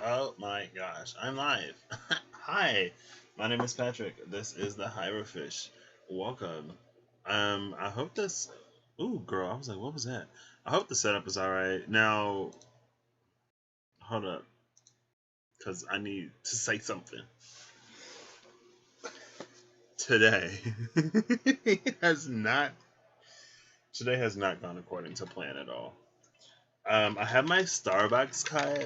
Oh my gosh, I'm live. Hi, my name is Patrick. This is the Hierofish. Welcome. I hope this. Ooh, girl, I was like, what was that? I hope the setup is alright. Now, hold up, because I need to say something. Today has not. Today has not gone according to plan at all. I have my Starbucks cup.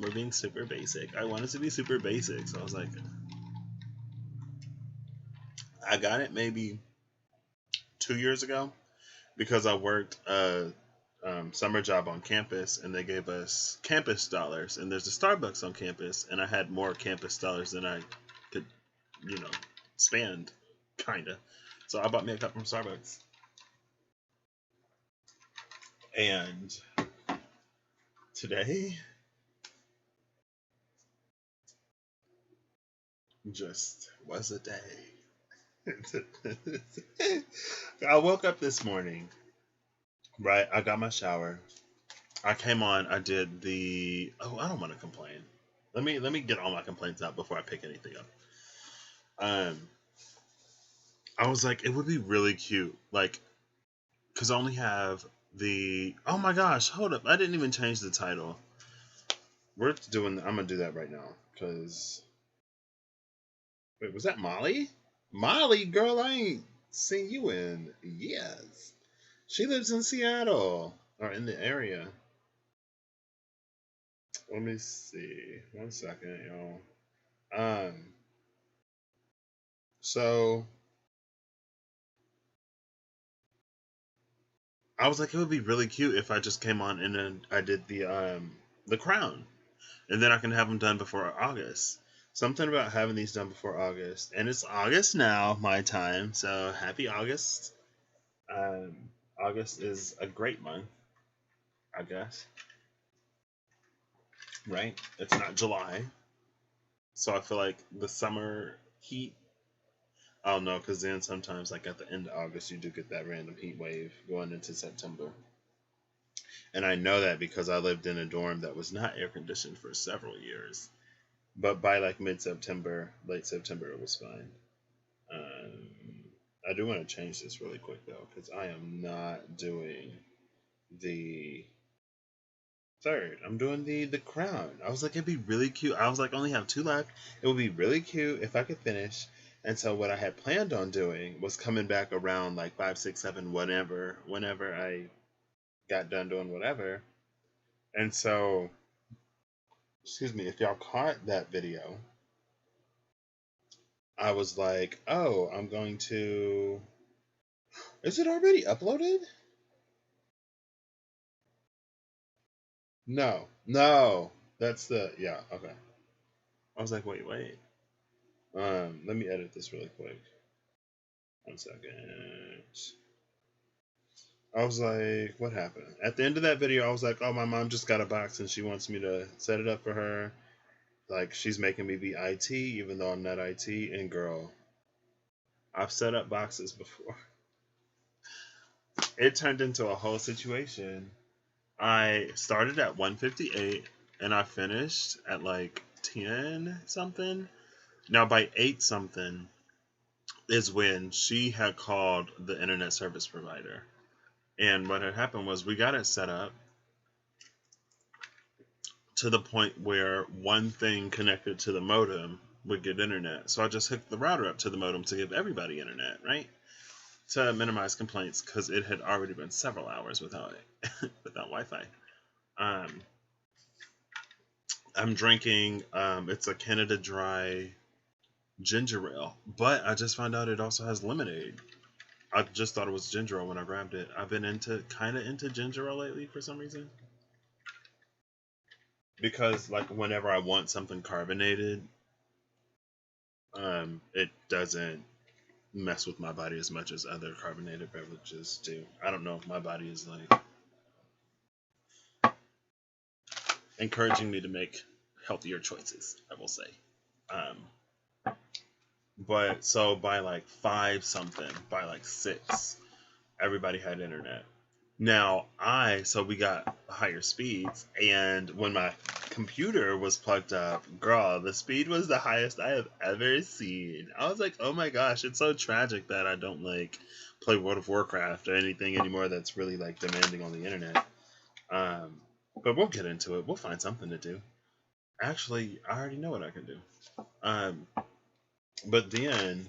We're being super basic. I wanted to be super basic, so I was like, I got it maybe 2 years ago because I worked a summer job on campus and they gave us campus dollars. And there's a Starbucks on campus, and I had more campus dollars than I could, you know, spend, kinda. So I bought me a cup from Starbucks. And today just was a day. I woke up this morning, right? I got my shower. I came on. I did the. Oh, I don't want to complain. Let me get all my complaints out before I pick anything up. Um, I was like, it would be really cute, like, cause I only have the. Oh my gosh, hold up! I didn't even change the title. We're doing. I'm gonna do that right now, cause. Wait, was that Molly? Molly, girl, I ain't seen you in years. She lives in Seattle or in the area. Let me see. 1 second, y'all. Um, so I was like, it would be really cute if I just came on and then I did the crown, and then I can have them done before August. Something about having these done before August, and it's August now, my time. So happy August. Um, August is a great month, I guess. Right? It's not July, so I feel like the summer heat. I don't know, because then sometimes, like at the end of August, you do get that random heat wave going into September. And I know that because I lived in a dorm that was not air conditioned for several years. But by like mid September, late September, it was fine. I do want to change this really quick though, because I am not doing the third. I'm doing the crown. I was like, it'd be really cute. I was like, only have two left. It would be really cute if I could finish. And so what I had planned on doing was coming back around like 5, 6, 7, whenever I got done doing whatever. And so, excuse me, if y'all caught that video, I was like, oh, I'm going to. Is it already uploaded? No, no, that's the yeah. Okay. I was like, wait. Let me edit this really quick. 1 second. I was like, what happened? At the end of that video, I was like, oh, my mom just got a box and she wants me to set it up for her. Like, she's making me be IT, even though I'm not IT. And girl, I've set up boxes before. It turned into a whole situation. I started at 158 and I finished at like 10 something. Now, by 8 something is when she had called the internet service provider. And what had happened was we got it set up to the point where one thing connected to the modem would get internet. So I just hooked the router up to the modem to give everybody internet, right? To minimize complaints because it had already been several hours without it, without Wi-Fi. I'm drinking. It's a Canada Dry ginger ale, but I just found out it also has lemonade. I just thought it was ginger ale when I grabbed it. I've been kind of into ginger ale lately for some reason. Because like whenever I want something carbonated, it doesn't mess with my body as much as other carbonated beverages do. I don't know if my body is like encouraging me to make healthier choices, I will say. But so by like 5 something, by like 6, everybody had internet. Now, so we got higher speeds, and when my computer was plugged up, girl, the speed was the highest I have ever seen. I was like, oh my gosh, it's so tragic that I don't like play World of Warcraft or anything anymore that's really like demanding on the internet. But we'll get into it. We'll find something to do. Actually, I already know what I can do. Um, but then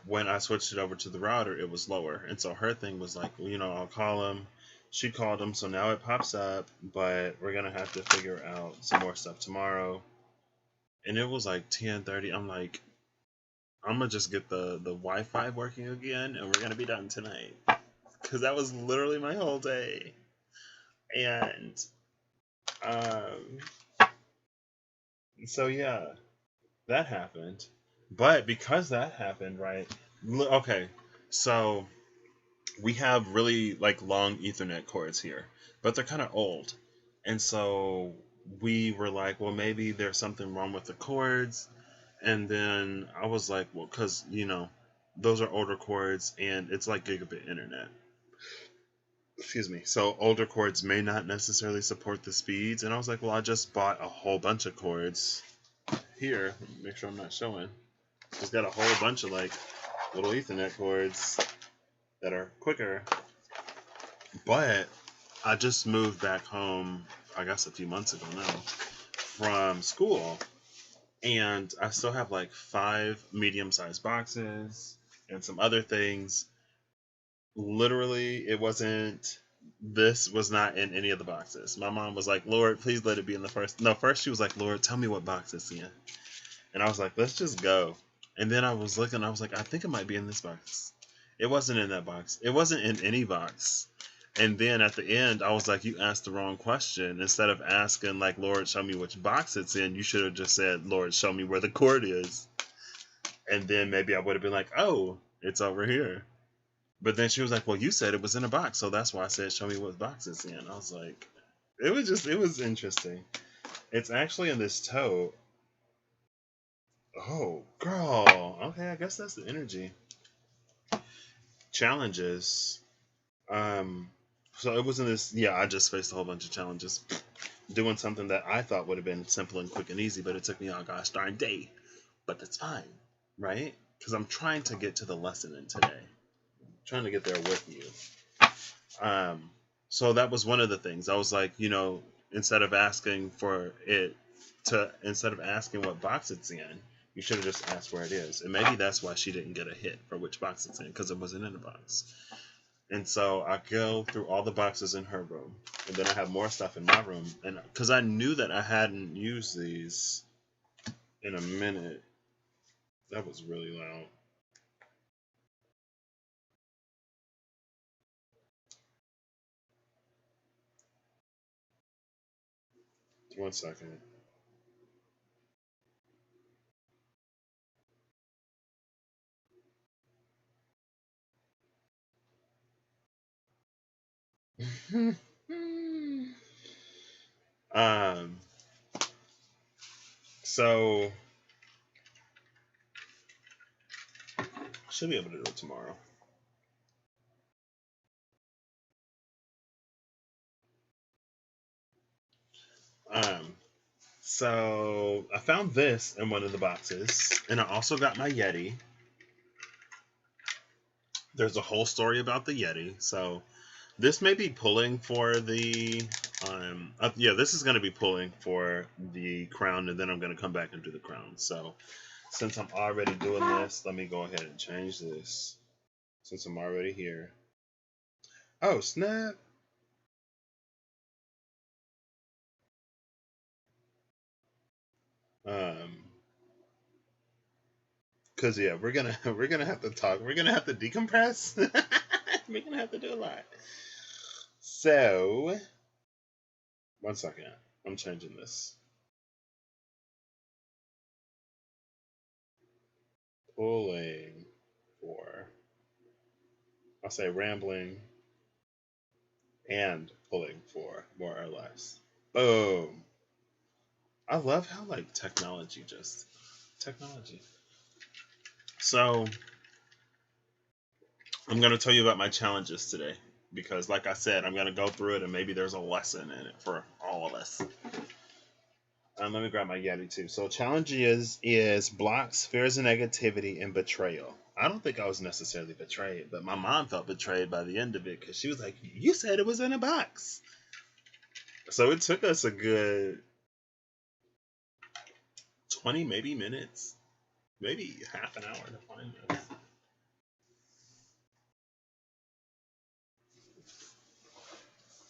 when I switched it over to the router, it was lower. And so her thing was like, well, I'll call him. She called him, so now it pops up, but we're going to have to figure out some more stuff tomorrow. And it was like 10:30. I'm like, I'm going to just get the Wi-Fi working again, and we're going to be done tonight. Because that was literally my whole day. And so, yeah, that happened. But because that happened, right? Okay, so we have really like long Ethernet cords here, but they're kind of old. And so we were like, well, maybe there's something wrong with the cords. And then I was like, well, because, those are older cords and it's like gigabit internet. Excuse me. So older cords may not necessarily support the speeds. And I was like, well, I just bought a whole bunch of cords here. Make sure I'm not showing. Just got a whole bunch of like little Ethernet cords that are quicker. But I just moved back home, I guess a few months ago now, from school. And I still have like 5 medium-sized boxes and some other things. Literally, this was not in any of the boxes. My mom was like, Lord, please let it be in the first. No, first she was like, Lord, tell me what box it's in. And I was like, let's just go. And then I was looking, I was like, I think it might be in this box. It wasn't in that box. It wasn't in any box. And then at the end, I was like, you asked the wrong question. Instead of asking, like, Lord, show me which box it's in, you should have just said, Lord, show me where the cord is. And then maybe I would have been like, oh, it's over here. But then she was like, well, you said it was in a box. So that's why I said, show me what box it's in. I was like, it was interesting. It's actually in this tote. Oh, girl. Okay, I guess that's the energy. Challenges. So it was in this, I just faced a whole bunch of challenges. Doing something that I thought would have been simple and quick and easy, but it took me, oh gosh, darn day. But that's fine, right? Because I'm trying to get to the lesson in today. I'm trying to get there with you. So that was one of the things. I was like, instead of asking what box it's in, you should have just asked where it is. And maybe that's why she didn't get a hit for which box it's in, because it wasn't in a box. And so I go through all the boxes in her room, and then I have more stuff in my room. And because I knew that I hadn't used these in a minute. That was really loud. One second. So should be able to do it tomorrow. So I found this in one of the boxes, and I also got my Yeti. There's a whole story about the Yeti. So this may be pulling for the this is going to be pulling for the crown, and then I'm going to come back and do the crown. So since I'm already doing this, let me go ahead and change this since I'm already here. Oh, snap. Cause we're gonna have to talk. We're gonna have to decompress. We're gonna have to do a lot. So, one second. I'm changing this. Pulling for. I'll say rambling and pulling for, more or less. Boom. I love how like technology. So I'm gonna tell you about my challenges today. because, like I said, I'm going to go through it and maybe there's a lesson in it for all of us. Let me grab my Yeti too. So challenge is blocks, fears and negativity, and betrayal. I don't think I was necessarily betrayed, but my mom felt betrayed by the end of it because she was like, "You said it was in a box." So it took us a good 20 maybe minutes, maybe half an hour to find this.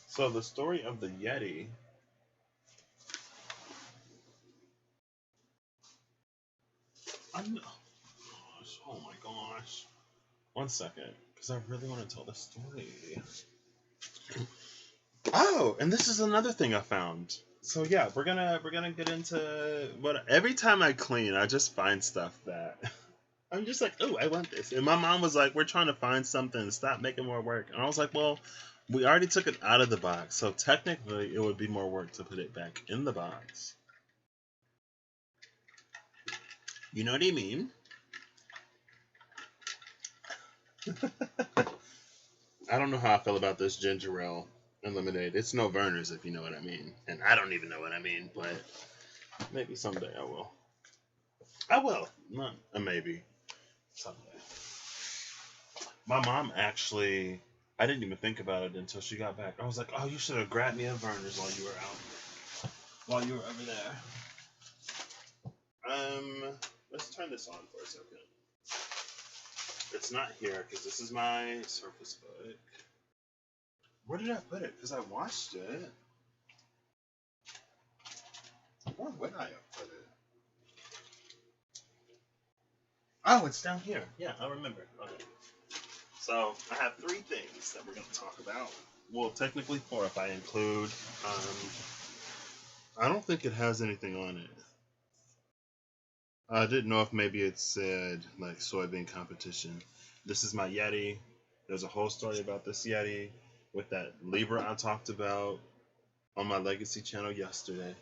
So the story of the Yeti. Oh my gosh. One second, because I really want to tell the story. Oh, and this is another thing I found. So yeah, we're gonna get into what. Every time I clean, I just find stuff that I'm just like, oh, I want this. And my mom was like, we're trying to find something. Stop making more work. And I was like, well, we already took it out of the box, so technically it would be more work to put it back in the box. You know what I mean? I don't know how I feel about this ginger ale and lemonade. It's no Verner's, if you know what I mean. And I don't even know what I mean, but maybe someday I will. I will. Not a maybe. Someday. My mom actually, I didn't even think about it until she got back. I was like, oh, you should have grabbed me a Verner's while you were out. While you were over there. Let's turn this on for a second. It's not here because this is my Surface Book. Where did I put it? Because I watched it. Where would I have put it? Oh, it's down here. Yeah, I remember. Okay. So I have 3 things that we're going to talk about. Well, technically 4 if I include. I don't think it has anything on it. I didn't know if maybe it said like soybean competition. This is my Yeti. There's a whole story about this Yeti with that Libra I talked about on my Legacy channel yesterday.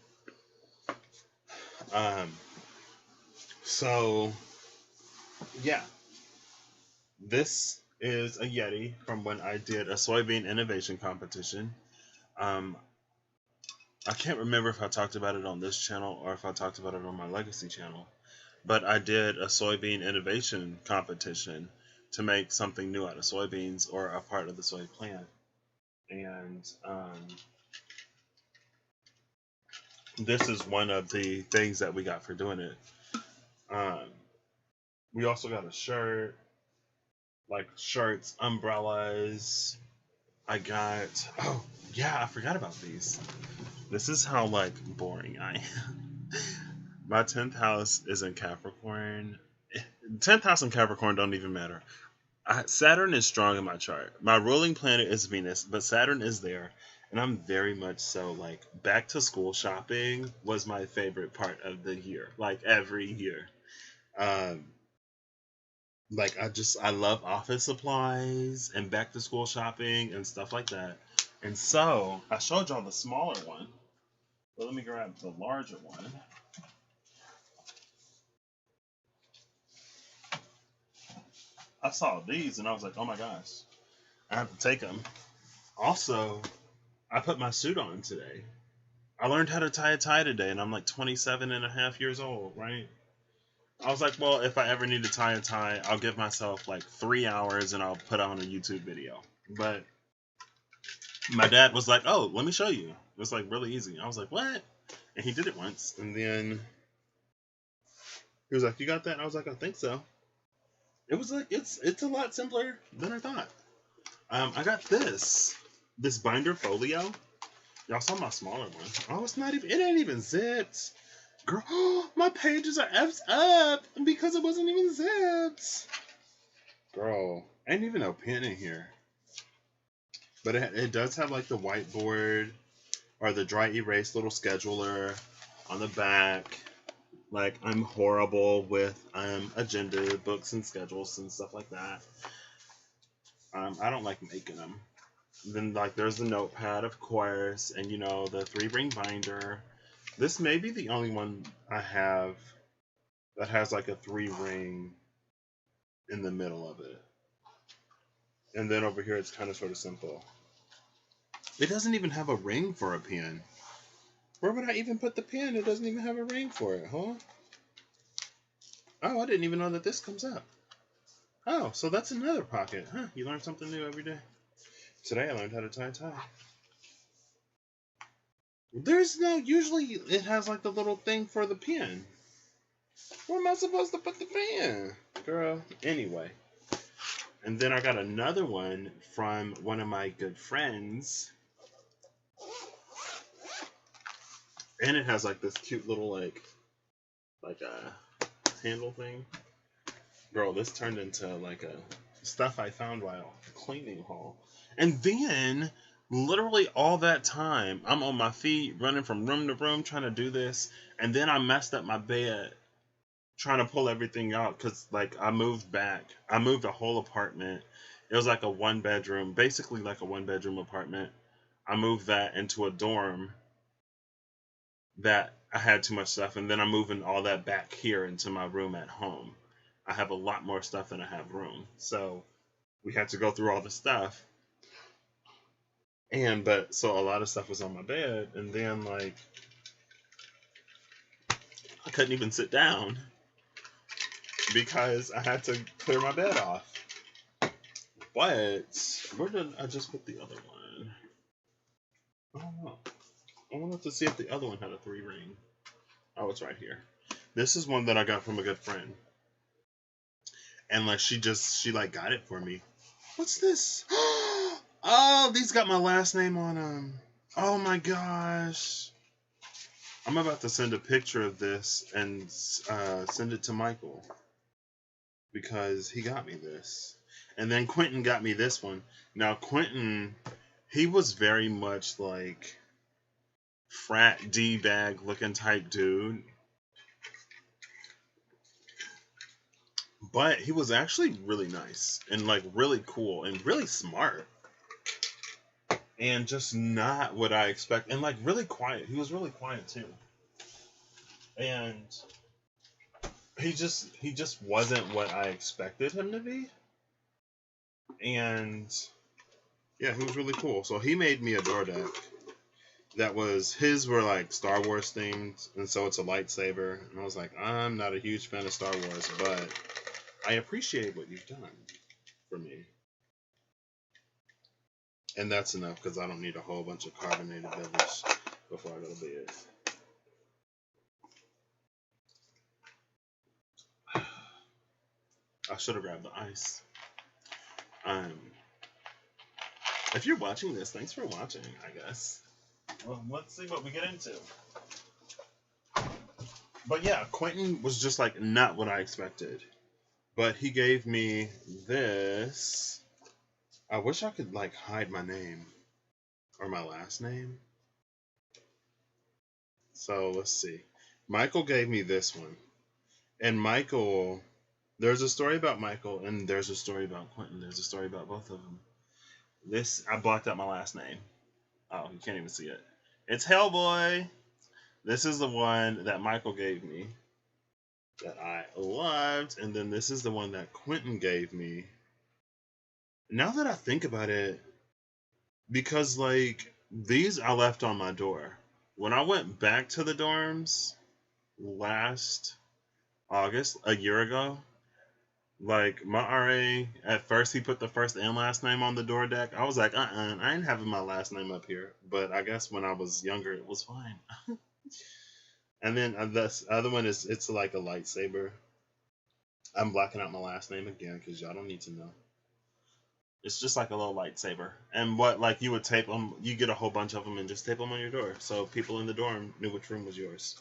So yeah, this is a Yeti from when I did a soybean innovation competition. I can't remember if I talked about it on this channel or if I talked about it on my Legacy channel, but I did a soybean innovation competition to make something new out of soybeans or a part of the soy plant. And this is one of the things that we got for doing it. We also got a shirt, like shirts, umbrellas. I got, oh yeah, I forgot about these. This is how like boring I am. My 10th house is in Capricorn. 10th house and Capricorn don't even matter. Saturn is strong in my chart. My ruling planet is Venus, but Saturn is there. And I'm very much so like back to school shopping was my favorite part of the year. Like every year. Like I love office supplies and back to school shopping and stuff like that. And so I showed y'all the smaller one. But let me grab the larger one. I saw these and I was like, oh my gosh, I have to take them. Also, I put my suit on today. I learned how to tie a tie today and I'm like 27 and a half years old, right? I was like, well, if I ever need to tie a tie, I'll give myself like 3 hours and I'll put on a YouTube video. But my dad was like, oh, let me show you. It was like really easy. I was like, what? And he did it once. And then he was like, you got that? And I was like, I think so. It was like, it's a lot simpler than I thought. I got this binder folio. Y'all saw my smaller one. Oh, it ain't even zipped. Girl, my pages are F's up because it wasn't even zipped. Girl, ain't even no pen in here. But it does have like the whiteboard or the dry erase little scheduler on the back. Like, I'm horrible with agenda books and schedules and stuff like that. I don't like making them. Then, like, there's the notepad, of course, and, you know, the 3-ring binder. This may be the only one I have that has, like, a 3-ring in the middle of it. And then over here, it's kind of sort of simple. It doesn't even have a ring for a pin. Where would I even put the pin? It doesn't even have a ring for it, huh? Oh, I didn't even know that this comes up. Oh, so that's another pocket. Huh, you learn something new every day. Today I learned how to tie a tie. There's no, usually it has like the little thing for the pin. Where am I supposed to put the pin? Girl, anyway. And then I got another one from one of my good friends. And it has like this cute little like a handle thing. Girl, this turned into like a stuff I found while cleaning haul. And then literally all that time I'm on my feet running from room to room trying to do this, and then I messed up my bed trying to pull everything out because like I moved the whole apartment. It was like a 1-bedroom, basically like a 1-bedroom apartment. I moved that into a dorm that I had too much stuff, and then I'm moving all that back here into my room at home. I have a lot more stuff than I have room, so we had to go through all the stuff. But so a lot of stuff was on my bed, and then like I couldn't even sit down because I had to clear my bed off. But where did I just put the other one? I don't know. I wanted to see if the other one had a 3 ring. Oh, it's right here. This is one that I got from a good friend. And like she like got it for me. What's this? Oh, these got my last name on them. Oh my gosh. I'm about to send a picture of this and send it to Michael because he got me this. And then Quentin got me this one. Now Quentin, he was very much like frat D-bag looking type dude. But he was actually really nice and like really cool and really smart. And just not what I expect. And like really quiet. He was really quiet too. And he just wasn't what I expected him to be. And yeah, he was really cool. So he made me a door deck that was, his were like Star Wars themed, and so it's a lightsaber. And I was like, I'm not a huge fan of Star Wars, but I appreciate what you've done for me. And that's enough because I don't need a whole bunch of carbonated beverage before I go to bed. I should have grabbed the ice. If you're watching this, thanks for watching, I guess. Well, let's see what we get into. But yeah, Quentin was just like not what I expected. But he gave me this. I wish I could like hide my name or my last name. So let's see. Michael gave me this one. And Michael, there's a story about Michael and there's a story about Quentin. There's a story about both of them. This, I blocked out my last name. Oh, you can't even see it. It's Hellboy. This is the one that Michael gave me that I loved. And then this is the one that Quentin gave me. Now that I think about it, because like these I left on my door. When I went back to the dorms last August, a year ago, like my RA, at first he put the first and last name on the door deck. I was like, I ain't having my last name up here. But I guess when I was younger, it was fine. And then this other one is, it's like a lightsaber. I'm blocking out my last name again because y'all don't need to know. It's just like a little lightsaber. And what, like you would tape them, you get a whole bunch of them and just tape them on your door. So people in the dorm knew which room was yours.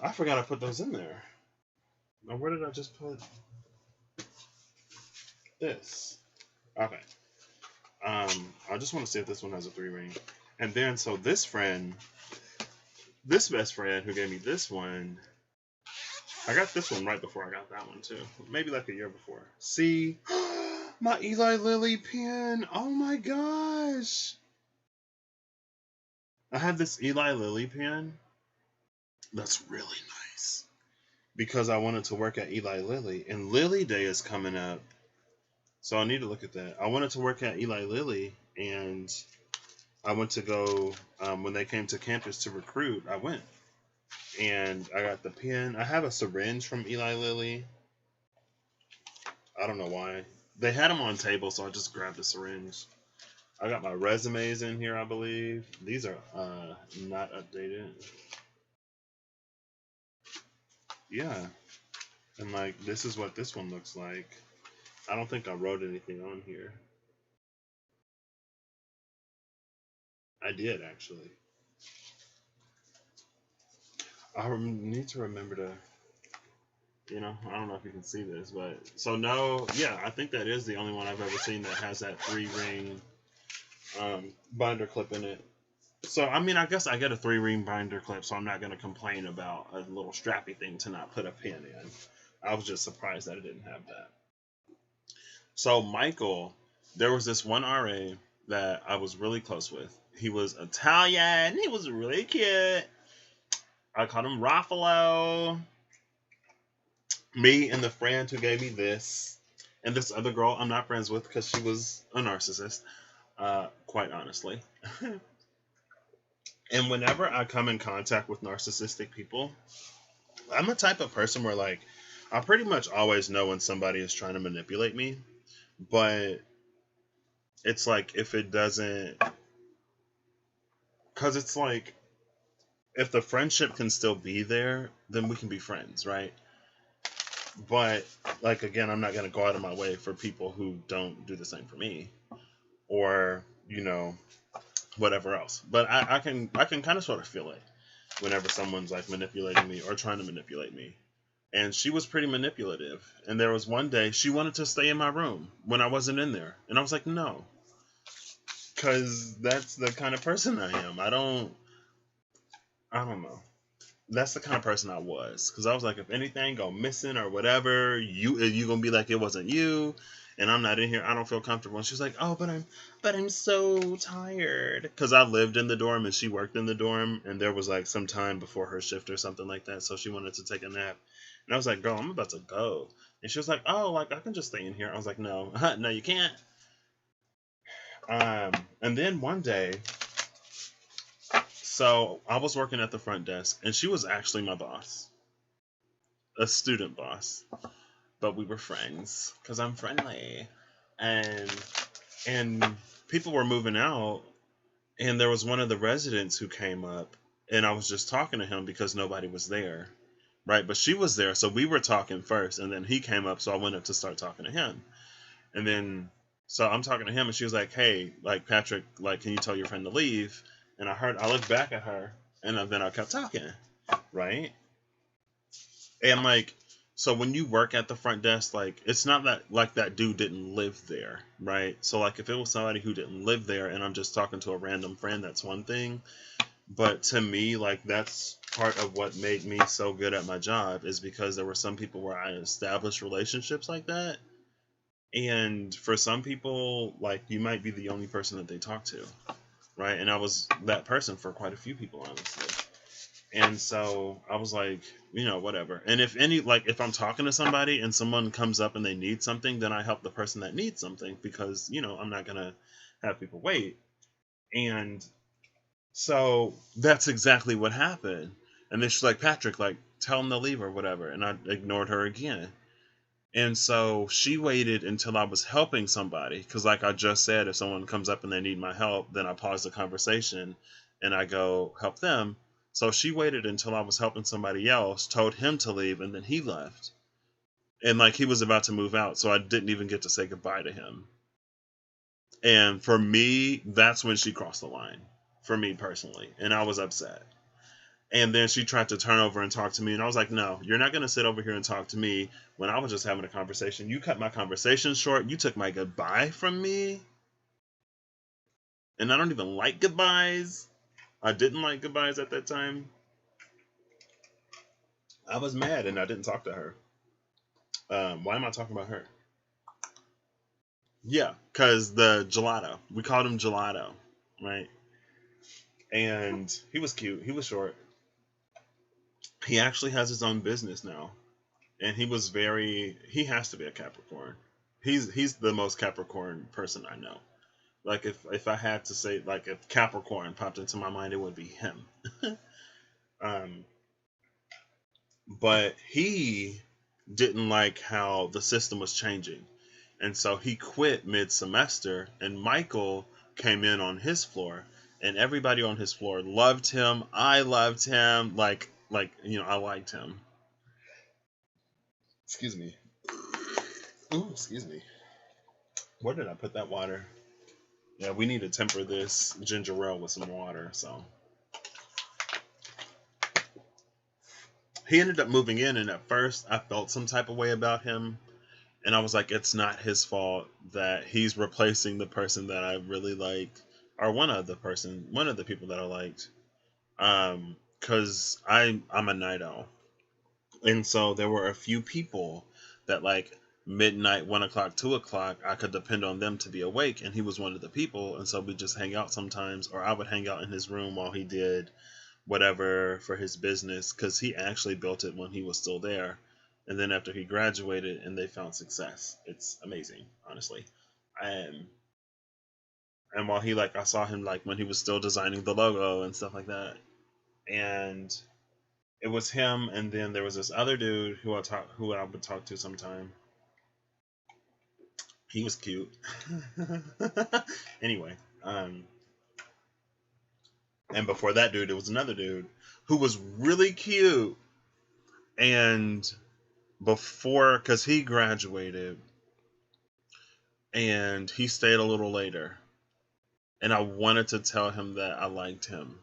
I forgot I put those in there. Now where did I just put this? Okay. I just want to see if this one has a 3 ring. And then, so this best friend who gave me this one, I got this one right before I got that one too. Maybe like a year before. See? My Eli Lilly pen. Oh my gosh. I had this Eli Lilly pen. That's really nice. Because I wanted to work at Eli Lilly. And Lilly Day is coming up So I need to look at that. I wanted to work at Eli Lilly, and I went to go when they came to campus to recruit. I went and I got the pen. I have a syringe from Eli Lilly. I don't know why. They had them on table, so I just grabbed the syringe. I got my resumes in here, I believe. These are not updated. Yeah. And like, this is what this one looks like. I don't think I wrote anything on here. I did, actually. I need to remember to, I don't know if you can see this, but so no, yeah, I think that is the only one I've ever seen that has that 3-ring binder clip in it. So, I mean, I guess I get a 3-ring binder clip, so I'm not going to complain about a little strappy thing to not put a pin in. I was just surprised that it didn't have that. So, Michael, there was this one RA that I was really close with. He was Italian. He was really cute. I called him Ruffalo. Me and the friend who gave me this, and this other girl I'm not friends with because she was a narcissist, quite honestly. And whenever I come in contact with narcissistic people, I'm the type of person where, like, I pretty much always know when somebody is trying to manipulate me. But it's like, if it doesn't, because it's like, if the friendship can still be there, then we can be friends, right? But, like, again, I'm not going to go out of my way for people who don't do the same for me. Or, whatever else. But I can kind of sort of feel it whenever someone's like manipulating me or trying to manipulate me. And she was pretty manipulative. And there was one day she wanted to stay in my room when I wasn't in there. And I was like, no. Because that's the kind of person I am. I don't know. That's the kind of person I was. Because I was like, if anything go missing or whatever, you going to be like, it wasn't you. And I'm not in here. I don't feel comfortable. And she's like, oh, but I'm so tired. Because I lived in the dorm and she worked in the dorm. And there was like some time before her shift or something like that. So she wanted to take a nap. And I was like, girl, I'm about to go. And she was like, oh, like, I can just stay in here. I was like, no, no, you can't. And then one day, so I was working at the front desk. And she was actually my boss. A student boss. But we were friends because I'm friendly, and people were moving out, and there was one of the residents who came up, and I was just talking to him because nobody was there, right? But she was there, so we were talking first, and then he came up, so I went up to start talking to him, and then so I'm talking to him, and she was like, "Hey, like, Patrick, like, can you tell your friend to leave?" And I looked back at her, and then I kept talking, right? And like, so when you work at the front desk, like, it's not that like that dude didn't live there, right? So like, if it was somebody who didn't live there and I'm just talking to a random friend, that's one thing. But to me, like, that's part of what made me so good at my job, is because there were some people where I established relationships like that. And for some people, like, you might be the only person that they talk to, right? And I was that person for quite a few people, honestly. And so I was like, whatever. And if I'm talking to somebody and someone comes up and they need something, then I help the person that needs something, because, I'm not going to have people wait. And so that's exactly what happened. And then she's like, Patrick, like, tell him to leave or whatever. And I ignored her again. And so she waited until I was helping somebody. Because like I just said, if someone comes up and they need my help, then I pause the conversation and I go help them. So she waited until I was helping somebody else, told him to leave, and then he left. And like, he was about to move out, so I didn't even get to say goodbye to him. And for me, that's when she crossed the line, for me personally. And I was upset. And then she tried to turn over and talk to me. And I was like, no, you're not going to sit over here and talk to me when I was just having a conversation. You cut my conversation short. You took my goodbye from me. And I don't even like goodbyes. I didn't like goodbyes at that time. I was mad and I didn't talk to her. Why am I talking about her? Yeah, because the gelato. We called him Gelato, right? And he was cute. He was short. He actually has his own business now. And he has to be a Capricorn. he's the most Capricorn person I know. Like if I had to say, like, if Capricorn popped into my mind, it would be him. um, but he didn't like how the system was changing, and so he quit mid semester. And Michael came in on his floor, and everybody on his floor loved him. I loved him. I liked him. Excuse me. Ooh, excuse me. Where did I put that water? Yeah, we need to temper this ginger ale with some water. So he ended up moving in, and at first I felt some type of way about him, and I was like, it's not his fault that he's replacing the person that I really liked, or one of the people that I liked. Because I'm a night owl, and so there were a few people that, like, midnight, 1 o'clock, 2 o'clock, I could depend on them to be awake, and he was one of the people. And so we just hang out sometimes, or I would hang out in his room while he did whatever for his business, because he actually built it when he was still there. And then after he graduated and they found success, it's amazing, honestly. And while I saw him, like, when he was still designing the logo and stuff like that. And it was him, and then there was this other dude who I would talk to sometime. He was cute. Anyway, and before that dude, it was another dude who was really cute. And because he graduated and he stayed a little later, and I wanted to tell him that I liked him,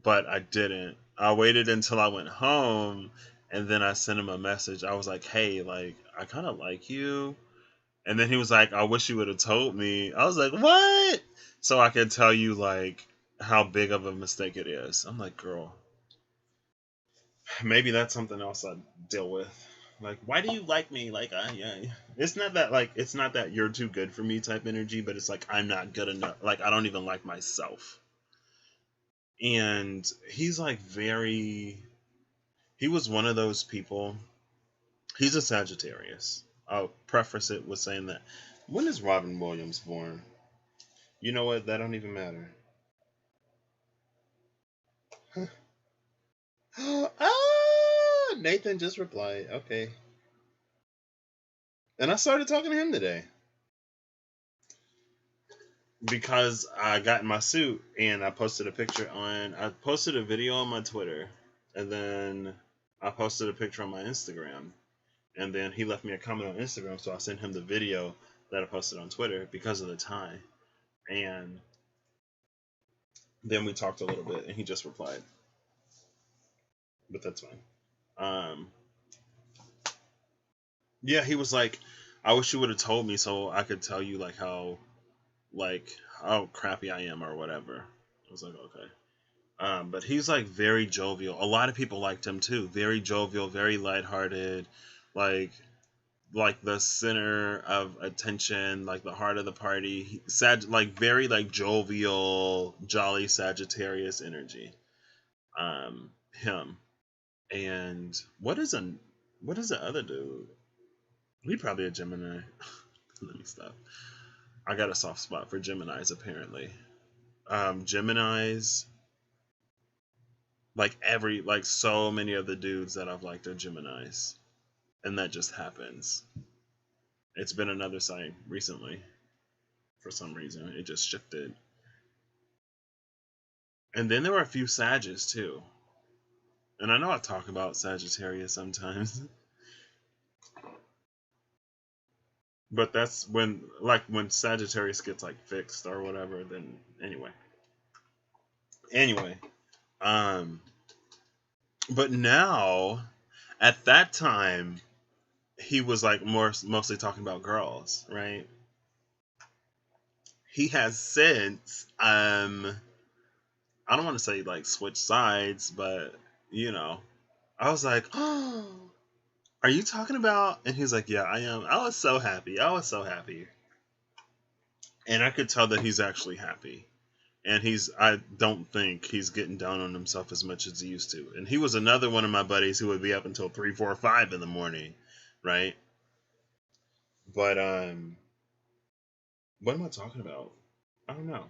but I didn't. I waited until I went home, and then I sent him a message. I was like, hey, like, I kind of like you. And then he was like, I wish you would have told me. I was like, what? So I could tell you, like, how big of a mistake it is. I'm like, girl, maybe that's something else I deal with. Like, why do you like me? Like, it's not that you're too good for me type energy, but it's like, I'm not good enough. Like, I don't even like myself. And he's like he was one of those people. He's a Sagittarius. I'll preface it with saying that. When is Robin Williams born? You know what? That don't even matter. Ah, Nathan just replied. Okay. And I started talking to him today. Because I got in my suit and I posted a video on my Twitter, and then I posted a picture on my Instagram, and then he left me a comment on Instagram, so I sent him the video that I posted on Twitter because of the tie. And then we talked a little bit and he just replied. But that's fine. Yeah, he was like, I wish you would have told me so I could tell you how crappy I am or whatever. I was like, okay. But he's like very jovial. A lot of people liked him too. Very jovial, very lighthearted, like the center of attention, like the heart of the party. Very jovial, jolly Sagittarius energy. Him. And what is the other dude? He probably a Gemini. Let me stop. I got a soft spot for Geminis, apparently. Geminis, so many of the dudes that I've liked are Geminis. And that just happens. It's been another sign recently. For some reason, it just shifted. And then there were a few Sages, too. And I know I talk about Sagittarius sometimes. But that's when Sagittarius gets fixed or whatever, then anyway. But now, at that time, he was mostly talking about girls, right? He has since, I don't want to say switch sides, but I was like, oh, are you talking about? And he's like, yeah, I am. I was so happy. And I could tell that he's actually happy. And I don't think he's getting down on himself as much as he used to. And he was another one of my buddies who would be up until 3, 4, 5 in the morning, right? But what am I talking about? I don't know.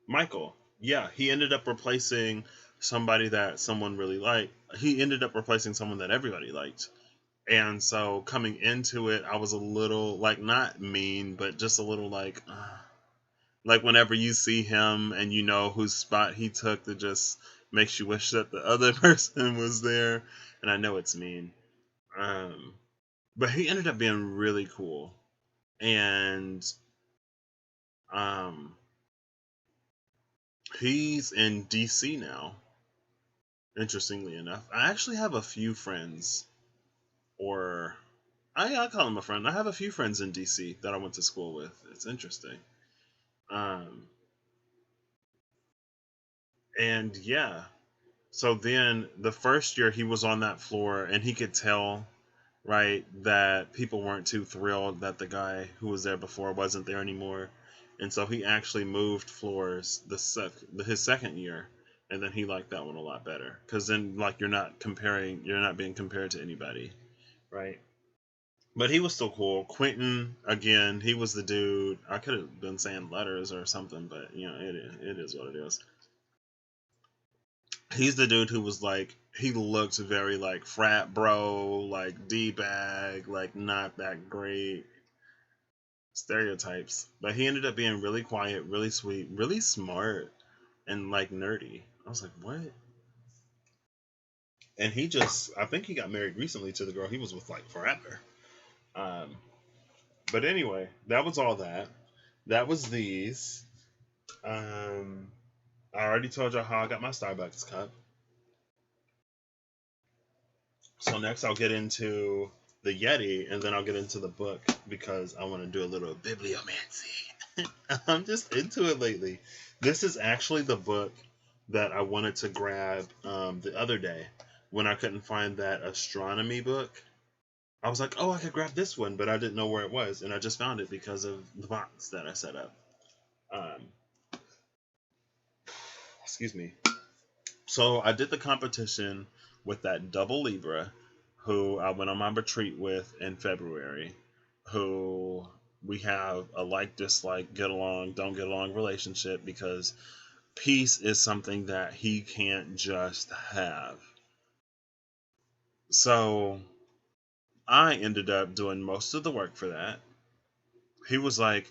Michael. Yeah, he ended up replacing somebody that someone really liked. He ended up replacing someone that everybody liked. And so coming into it, I was a little like not mean, but just a little like whenever you see him and you know whose spot he took, that just makes you wish that the other person was there. And I know it's mean. Um, but he ended up being really cool. And um, he's in DC now. Interestingly enough, I actually have a few friends, or I call him a friend. I have a few friends in DC that I went to school with. It's interesting. Um, and yeah, so then the first year he was on that floor, and he could tell, right, that people weren't too thrilled that the guy who was there before wasn't there anymore. And so he actually moved floors his second year, and then he liked that one a lot better because then like you're not being compared to anybody, right? But he was still cool. Quentin, again, he was the dude. I could have been saying letters or something, but it is what it is. He's the dude who was like, he looked very like frat bro, like D bag, like not that great stereotypes. But he ended up being really quiet, really sweet, really smart, and like nerdy. I was like, what? And I think he got married recently to the girl he was with like forever. Um, but anyway, that was all that. That was these. Um, I already told y'all how I got my Starbucks cup. So next I'll get into the Yeti, and then I'll get into the book because I want to do a little bibliomancy. I'm just into it lately. This is actually the book that I wanted to grab the other day when I couldn't find that astronomy book. I was like, oh, I could grab this one, but I didn't know where it was, and I just found it because of the box that I set up. Um, excuse me. So I did the competition with that double Libra who I went on my retreat with in February, who we have a like dislike, get along, don't get along relationship because peace is something that he can't just have. So I ended up doing most of the work for that. He was like,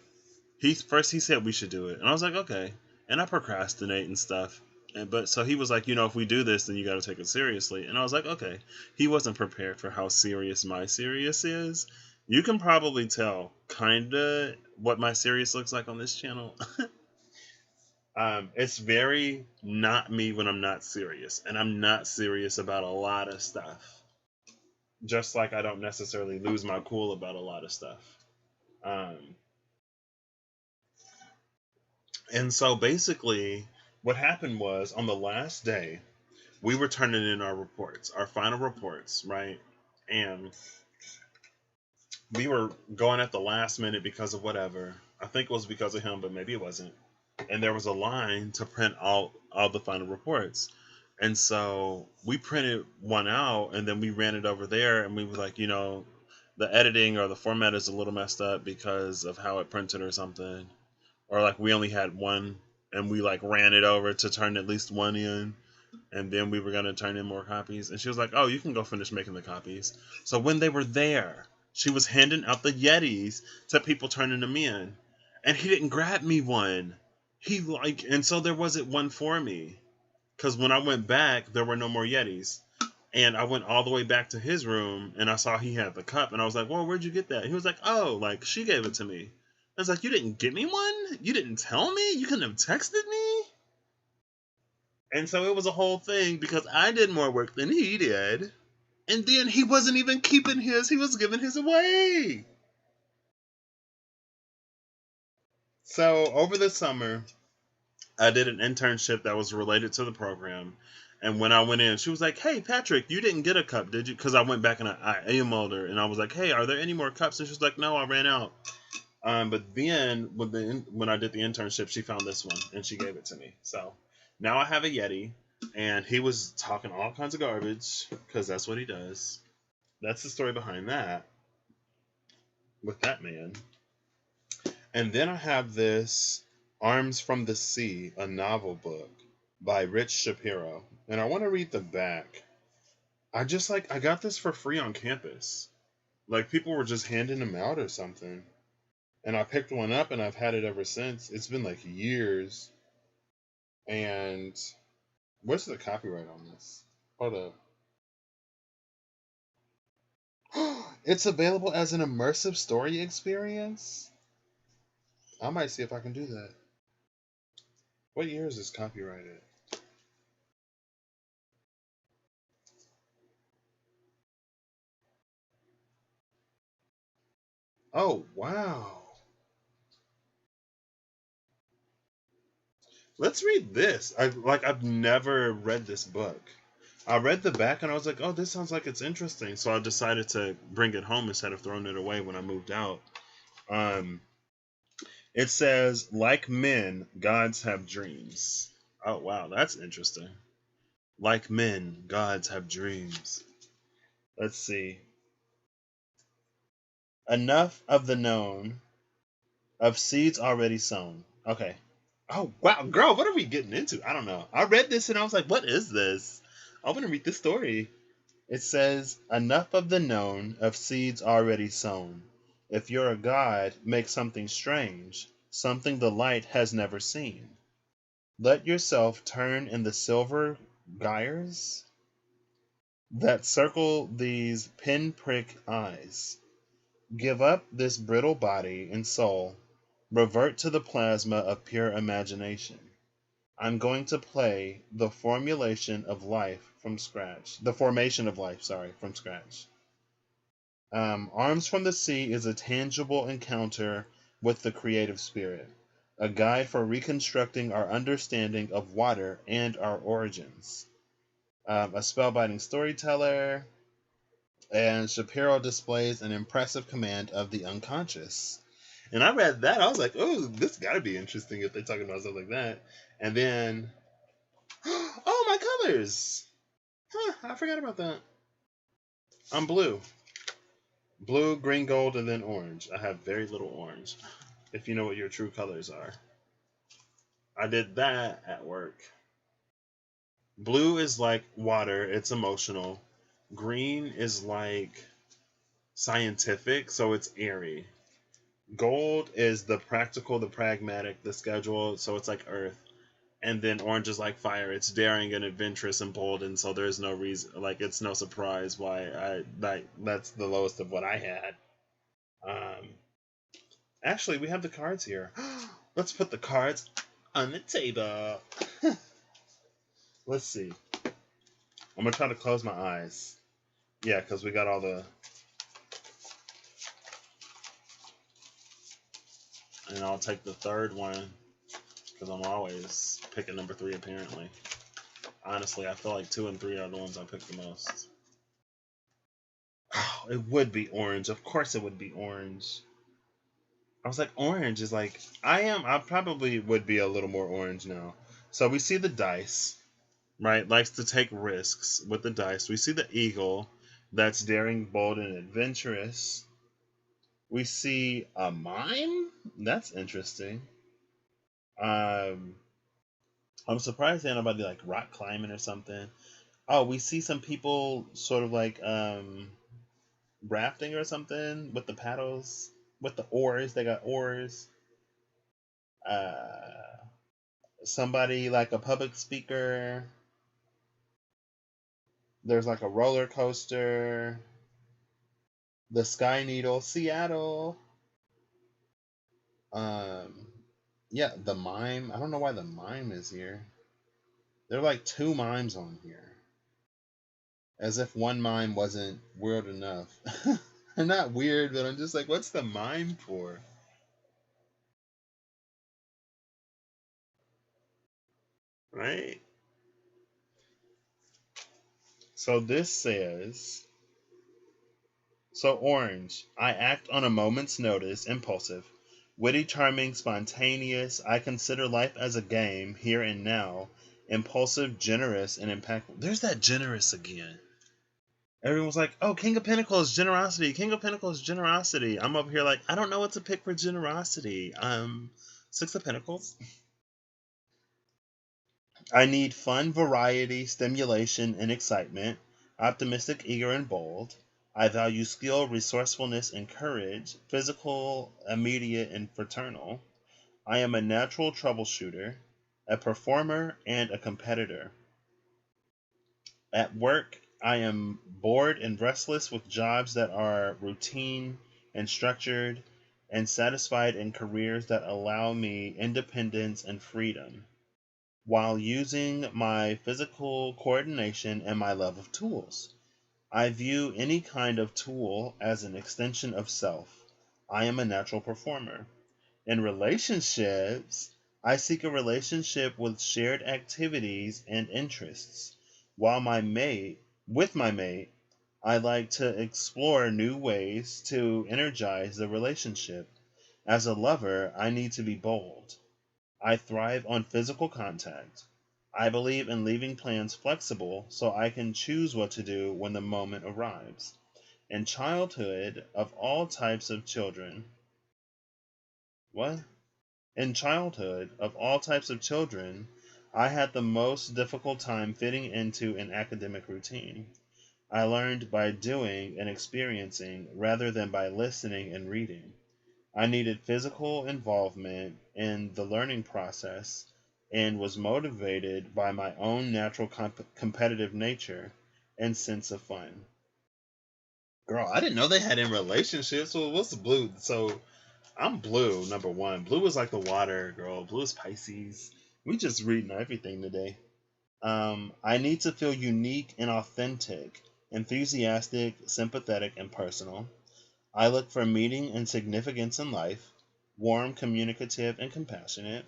he said we should do it, and I was like, okay. And I procrastinate and stuff. But so he was like, if we do this, then you got to take it seriously. And I was like, okay. He wasn't prepared for how serious my serious is. You can probably tell kinda what my serious looks like on this channel. It's very not me when I'm not serious, and I'm not serious about a lot of stuff. Just like I don't necessarily lose my cool about a lot of stuff. Um, And so basically, what happened was on the last day, we were turning in our reports, our final reports, right? And we were going at the last minute because of whatever. I think it was because of him, but maybe it wasn't. And there was a line to print all the final reports. And so we printed one out and then we ran it over there and we were like, the editing or the format is a little messed up because of how it printed or something. Or like we only had one and we like ran it over to turn at least one in and then we were going to turn in more copies, and she was like, oh, you can go finish making the copies. So when they were there, she was handing out the Yetis to people turning them in, and he didn't grab me one. And so there wasn't one for me because when I went back there were no more Yetis. And I went all the way back to his room and I saw he had the cup, and I was like, well, where'd you get that? He was like, oh, like she gave it to me. I was like, you didn't get me one? You didn't tell me? You couldn't have texted me? And so it was a whole thing because I did more work than he did. And then he wasn't even keeping his, he was giving his away. So over the summer, I did an internship that was related to the program. And when I went in, she was like, hey, Patrick, you didn't get a cup, did you? Because I went back and I emailed her and I was like, hey, are there any more cups? And she was like, no, I ran out. But then when I did the internship, she found this one and she gave it to me. So now I have a Yeti, and he was talking all kinds of garbage because that's what he does. That's the story behind that. with that man. And then I have this Arms from the Sea, a novel book by Rich Shapiro. And I want to read the back. I got this for free on campus. Like, people were just handing them out or something. And I picked one up and I've had it ever since. It's been like years. And where's the copyright on this? Hold up. It's available as an immersive story experience? I might see if I can do that. What year is this copyrighted? Oh, wow. Let's read this. I've never read this book. I read the back and I was like, oh, this sounds like it's interesting. So I decided to bring it home instead of throwing it away when I moved out. It says, like men, gods have dreams. Oh, wow, that's interesting. Like men, gods have dreams. Let's see. Enough of the known, of seeds already sown. Okay. Oh, wow, girl, what are we getting into? I don't know. I read this and I was like, what is this? I want to read this story. It says, enough of the known, of seeds already sown. If you're a god, make something strange, something the light has never seen. Let yourself turn in the silver gyres that circle these pinprick eyes. Give up this brittle body and soul. Revert to the plasma of pure imagination. I'm going to play the formulation of life from scratch. The formation of life, from scratch. Arms from the Sea is a tangible encounter with the creative spirit, a guide for reconstructing our understanding of water and our origins. A spellbinding storyteller, and Shapiro displays an impressive command of the unconscious. And I read that, I was like, oh, this got to be interesting if they're talking about stuff like that. And then, oh, my colors! Huh, I forgot about that. I'm blue. Blue, green, gold, and then orange. I have very little orange, if you know what your true colors are. I did that at work. Blue is like water, it's emotional. Green is like scientific, so it's airy. Gold is the practical, the pragmatic, the scheduled, so it's like earth. And then orange is like fire. It's daring and adventurous and bold, and so there's no reason, like, it's no surprise why that's the lowest of what I had. Actually, we have the cards here. Let's put the cards on the table. Let's see. I'm gonna try to close my eyes. Yeah, because we got all the. And I'll take the third one because I'm always picking number 3. Apparently, honestly, I feel like 2 and 3 are the ones I pick the most. Oh, it would be orange. Of course, it would be orange. I was like, orange is like I probably would be a little more orange now. So we see the dice, right? Likes to take risks with the dice. We see the eagle, that's daring, bold, and adventurous. We see a mime. That's interesting. I'm surprised there's nobody like rock climbing or something. Oh, we see some people sort of like rafting or something with the paddles, with the oars. They got oars. Somebody like a public speaker. There's like a roller coaster. The Sky Needle, Seattle. Yeah, the mime. I don't know why the mime is here. There are like 2 mimes on here. As if one mime wasn't weird enough. I'm not weird, but I'm just like, what's the mime for? Right? So this says, so orange, I act on a moment's notice, impulsive. Witty, charming, spontaneous, I consider life as a game, here and now. Impulsive, generous, and impactful. There's that generous again. Everyone's like, oh, King of Pentacles, generosity. King of Pentacles, generosity. I'm over here like, I don't know what to pick for generosity. Six of Pentacles. I need fun, variety, stimulation, and excitement. Optimistic, eager, and bold. I value skill, resourcefulness, and courage. Physical, immediate, and fraternal. I am a natural troubleshooter, a performer, and a competitor. At work, I am bored and restless with jobs that are routine and structured, and satisfied in careers that allow me independence and freedom, while using my physical coordination and my love of tools. I view any kind of tool as an extension of self. I am a natural performer. In relationships, I seek a relationship with shared activities and interests. While with my mate, I like to explore new ways to energize the relationship. As a lover, I need to be bold. I thrive on physical contact. I believe in leaving plans flexible so I can choose what to do when the moment arrives. In childhood, of all types of children, what? In childhood, of all types of children, I had the most difficult time fitting into an academic routine. I learned by doing and experiencing rather than by listening and reading. I needed physical involvement in the learning process and was motivated by my own natural competitive nature and sense of fun. Girl, I didn't know they had in relationships. Well, what's the blue? So I'm blue, number one. Blue is like the water, girl. Blue is Pisces. We just reading everything today. I need to feel unique and authentic, enthusiastic, sympathetic, and personal. I look for meaning and significance in life, warm, communicative, and compassionate.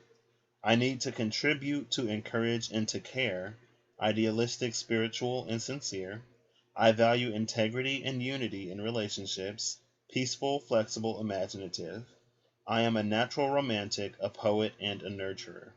I need to contribute, to encourage, and to care, idealistic, spiritual, and sincere. I value integrity and unity in relationships, peaceful, flexible, imaginative. I am a natural romantic, a poet, and a nurturer.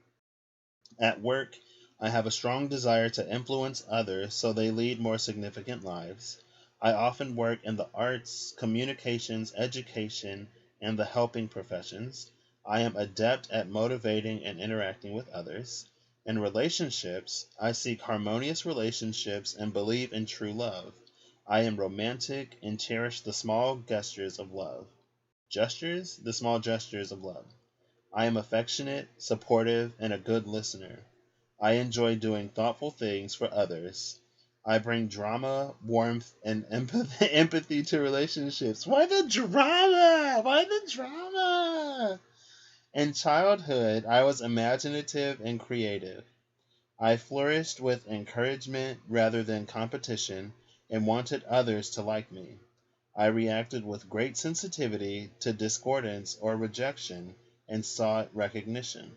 At work, I have a strong desire to influence others so they lead more significant lives. I often work in the arts, communications, education, and the helping professions. I am adept at motivating and interacting with others. In relationships, I seek harmonious relationships and believe in true love. I am romantic and cherish the small gestures of love. Gestures? The small gestures of love. I am affectionate, supportive, and a good listener. I enjoy doing thoughtful things for others. I bring drama, warmth, and empathy to relationships. Why the drama? Why the drama? In childhood, I was imaginative and creative. I flourished with encouragement rather than competition and wanted others to like me. I reacted with great sensitivity to discordance or rejection and sought recognition.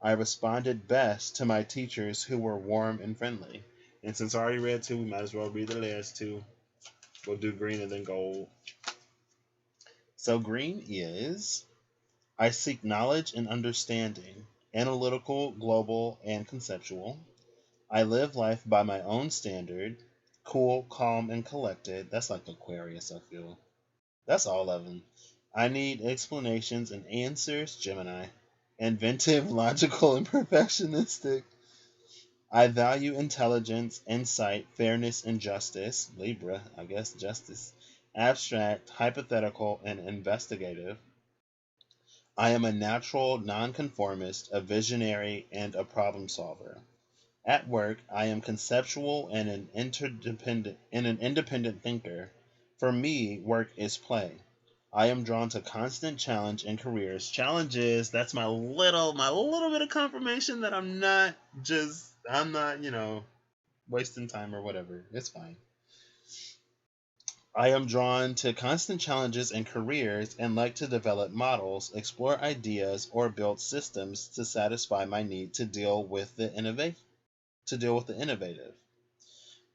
I responded best to my teachers who were warm and friendly. And since I already read two, we might as well read the last two. We'll do green and then gold. So green is I seek knowledge and understanding, analytical, global, and conceptual. I live life by my own standard, cool, calm, and collected. That's like Aquarius, I feel. That's all of them. I need explanations and answers, Gemini. Inventive, logical, and perfectionistic. I value intelligence, insight, fairness, and justice. Libra, I guess justice. Abstract, hypothetical, and investigative. I am a natural nonconformist, a visionary, and a problem solver. At work, I am conceptual and an independent thinker. For me, work is play. I am drawn to constant challenge in careers. Challenges, that's my little bit of confirmation that I'm not, wasting time or whatever. It's fine. I am drawn to constant challenges in careers and like to develop models, explore ideas, or build systems to satisfy my need to deal with the innovative.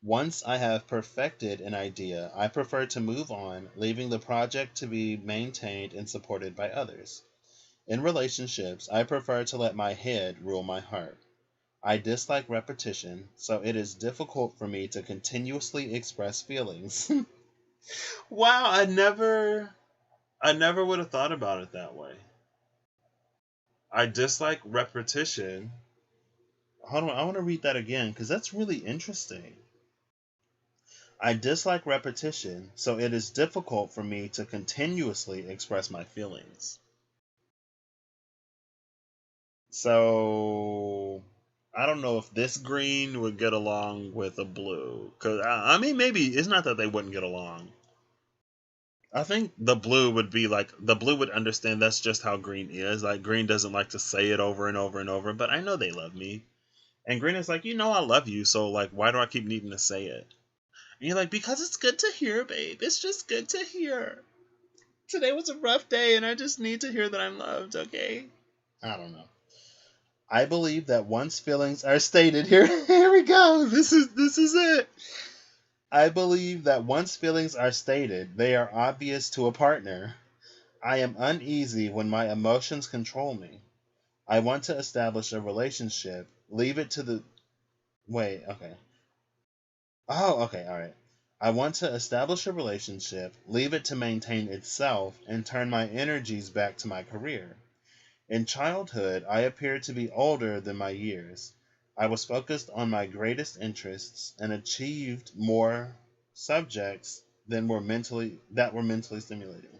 Once I have perfected an idea, I prefer to move on, leaving the project to be maintained and supported by others. In relationships, I prefer to let my head rule my heart. I dislike repetition, so it is difficult for me to continuously express feelings. Wow, I never would have thought about it that way. I dislike repetition. Hold on, I want to read that again because that's really interesting. I dislike repetition, so it is difficult for me to continuously express my feelings. So I don't know if this green would get along with a blue. Cause I mean, maybe it's not that they wouldn't get along. I think the blue would be like the blue would understand that's just how green is. Like green doesn't like to say it over and over and over, but I know they love me. And green is like, I love you, so like why do I keep needing to say it? And you're like, because it's good to hear, babe. It's just good to hear. Today was a rough day and I just need to hear that I'm loved, okay? I don't know. I believe that once feelings are stated here we go. This is it. I believe that once feelings are stated, they are obvious to a partner. I am uneasy when my emotions control me. I want to establish a relationship. Leave it to the Wait, okay. Oh, okay, all right. I want to establish a relationship, leave it to maintain itself, and turn my energies back to my career. In childhood, I appeared to be older than my years. I was focused on my greatest interests and achieved more subjects that were mentally stimulating.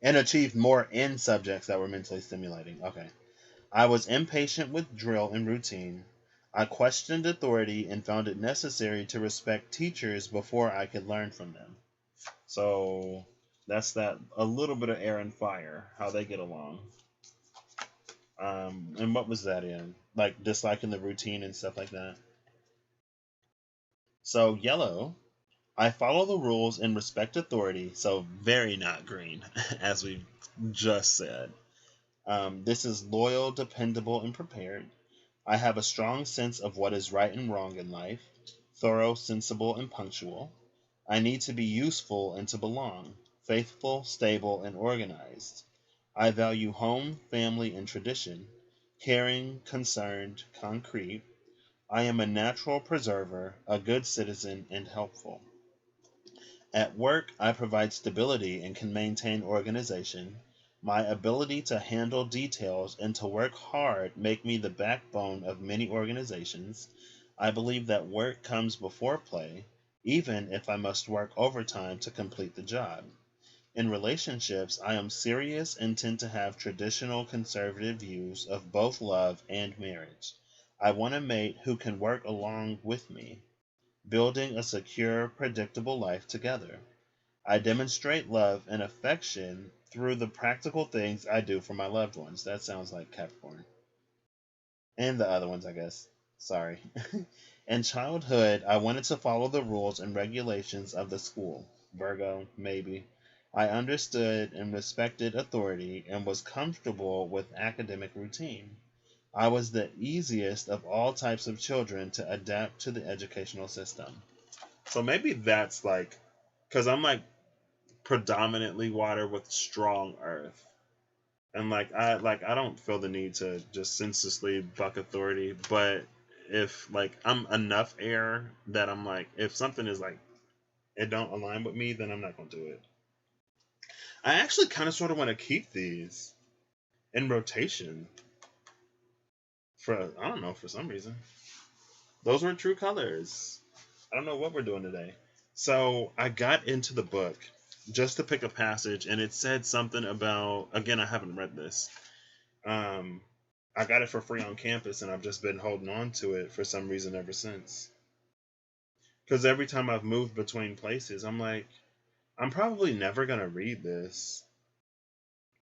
And achieved more in subjects that were mentally stimulating. Okay. I was impatient with drill and routine. I questioned authority and found it necessary to respect teachers before I could learn from them. So that's that a little bit of air and fire, how they get along. And what was that in? Like disliking the routine and stuff like that. So yellow, I follow the rules and respect authority. So very not green, as we just said. This is loyal, dependable, and prepared. I have a strong sense of what is right and wrong in life, thorough, sensible, and punctual. I need to be useful and to belong, faithful, stable, and organized. I value home, family, and tradition, caring, concerned, concrete. I am a natural preserver, a good citizen, and helpful. At work, I provide stability and can maintain organization. My ability to handle details and to work hard make me the backbone of many organizations. I believe that work comes before play, even if I must work overtime to complete the job. In relationships, I am serious and tend to have traditional conservative views of both love and marriage. I want a mate who can work along with me, building a secure, predictable life together. I demonstrate love and affection through the practical things I do for my loved ones. That sounds like Capricorn. And the other ones, I guess. Sorry. In childhood, I wanted to follow the rules and regulations of the school. Virgo, maybe. I understood and respected authority and was comfortable with academic routine. I was the easiest of all types of children to adapt to the educational system. So maybe that's like, because I'm like predominantly water with strong earth. And I don't feel the need to just senselessly buck authority, but if like I'm enough air that I'm like if something is like it don't align with me, then I'm not gonna do it. I actually kind of sort of want to keep these in rotation for I don't know for some reason. Those were true colors. I don't know what we're doing today. So I got into the book just to pick a passage, and it said something about again I haven't read this. I got it for free on campus, and I've just been holding on to it for some reason ever since. Because every time I've moved between places, I'm like, I'm probably never gonna read this.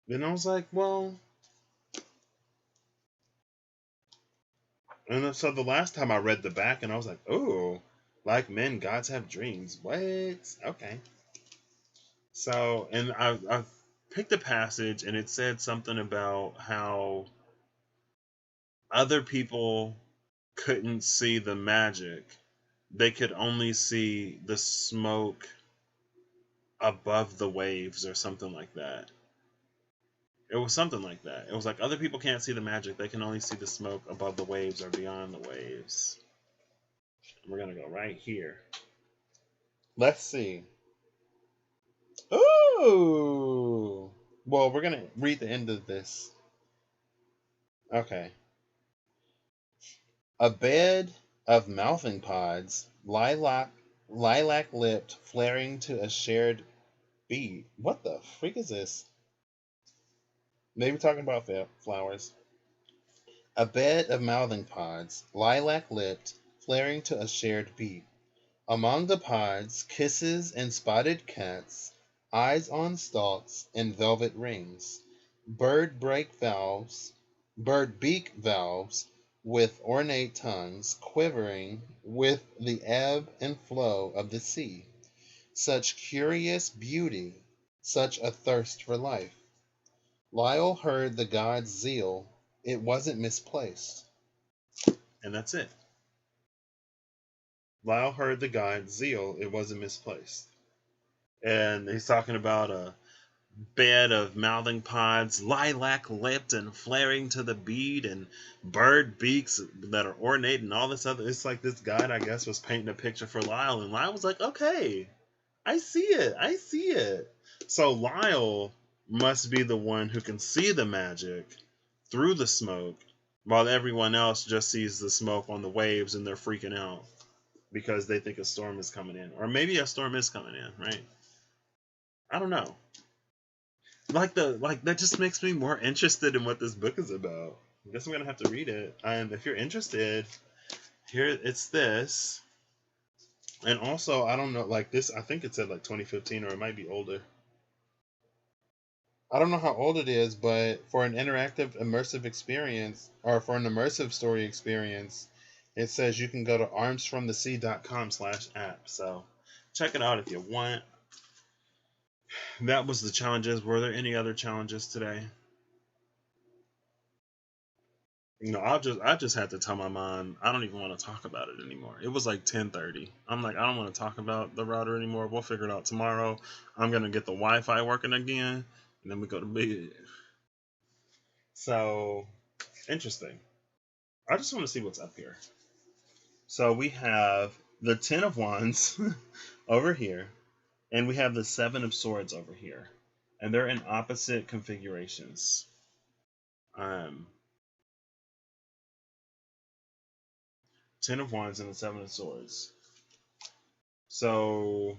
And I was like, well, and so the last time I read the back, and I was like, oh, like men, gods have dreams. What? Okay. So, and I picked a passage, and it said something about how other people couldn't see the magic. They could only see the smoke above the waves or something like that. It was something like that. It was like other people can't see the magic. They can only see the smoke above the waves or beyond the waves. We're going to go right here. Let's see. Ooh. Well, we're going to read the end of this. Okay. A bed of mouthing pods, lilac-lipped, flaring to a shared bead. What the freak is this? Maybe talking about flowers. A bed of mouthing pods, lilac-lipped, flaring to a shared beat. Among the pods, kisses and spotted cats, eyes on stalks and velvet rings, bird beak valves with ornate tongues, quivering with the ebb and flow of the sea. Such curious beauty, such a thirst for life. Lyle heard the god's zeal. It wasn't misplaced. And that's it. Lyle heard the god's zeal. It wasn't misplaced. And he's talking about a bed of mouthing pods, lilac-lipped and flaring to the bead, and bird beaks that are ornate and all this other. It's like this guide, I guess, was painting a picture for Lyle. And Lyle was like, okay, I see it. I see it. So Lyle must be the one who can see the magic through the smoke, while everyone else just sees the smoke on the waves and they're freaking out because they think a storm is coming in. Or maybe a storm is coming in, right? I don't know. Like that just makes me more interested in what this book is about. I guess I'm gonna have to read it. And if you're interested, here it's this. And also, I don't know, like this, I think it said like 2015, or it might be older. I don't know how old it is, but for an interactive, immersive experience, or for an immersive story experience, it says you can go to armsfromthesea.com/app. So check it out if you want. That was the challenges. Were there any other challenges today? You know, I just had to tell my mom I don't even want to talk about it anymore. It was like 10:30. I'm like, I don't want to talk about the router anymore. We'll figure it out tomorrow. I'm gonna get the Wi-Fi working again, and then we go to bed. So interesting. I just want to see what's up here. So we have the Ten of Wands over here, and we have the Seven of Swords over here, and they're in opposite configurations. Ten of Wands and the Seven of Swords. So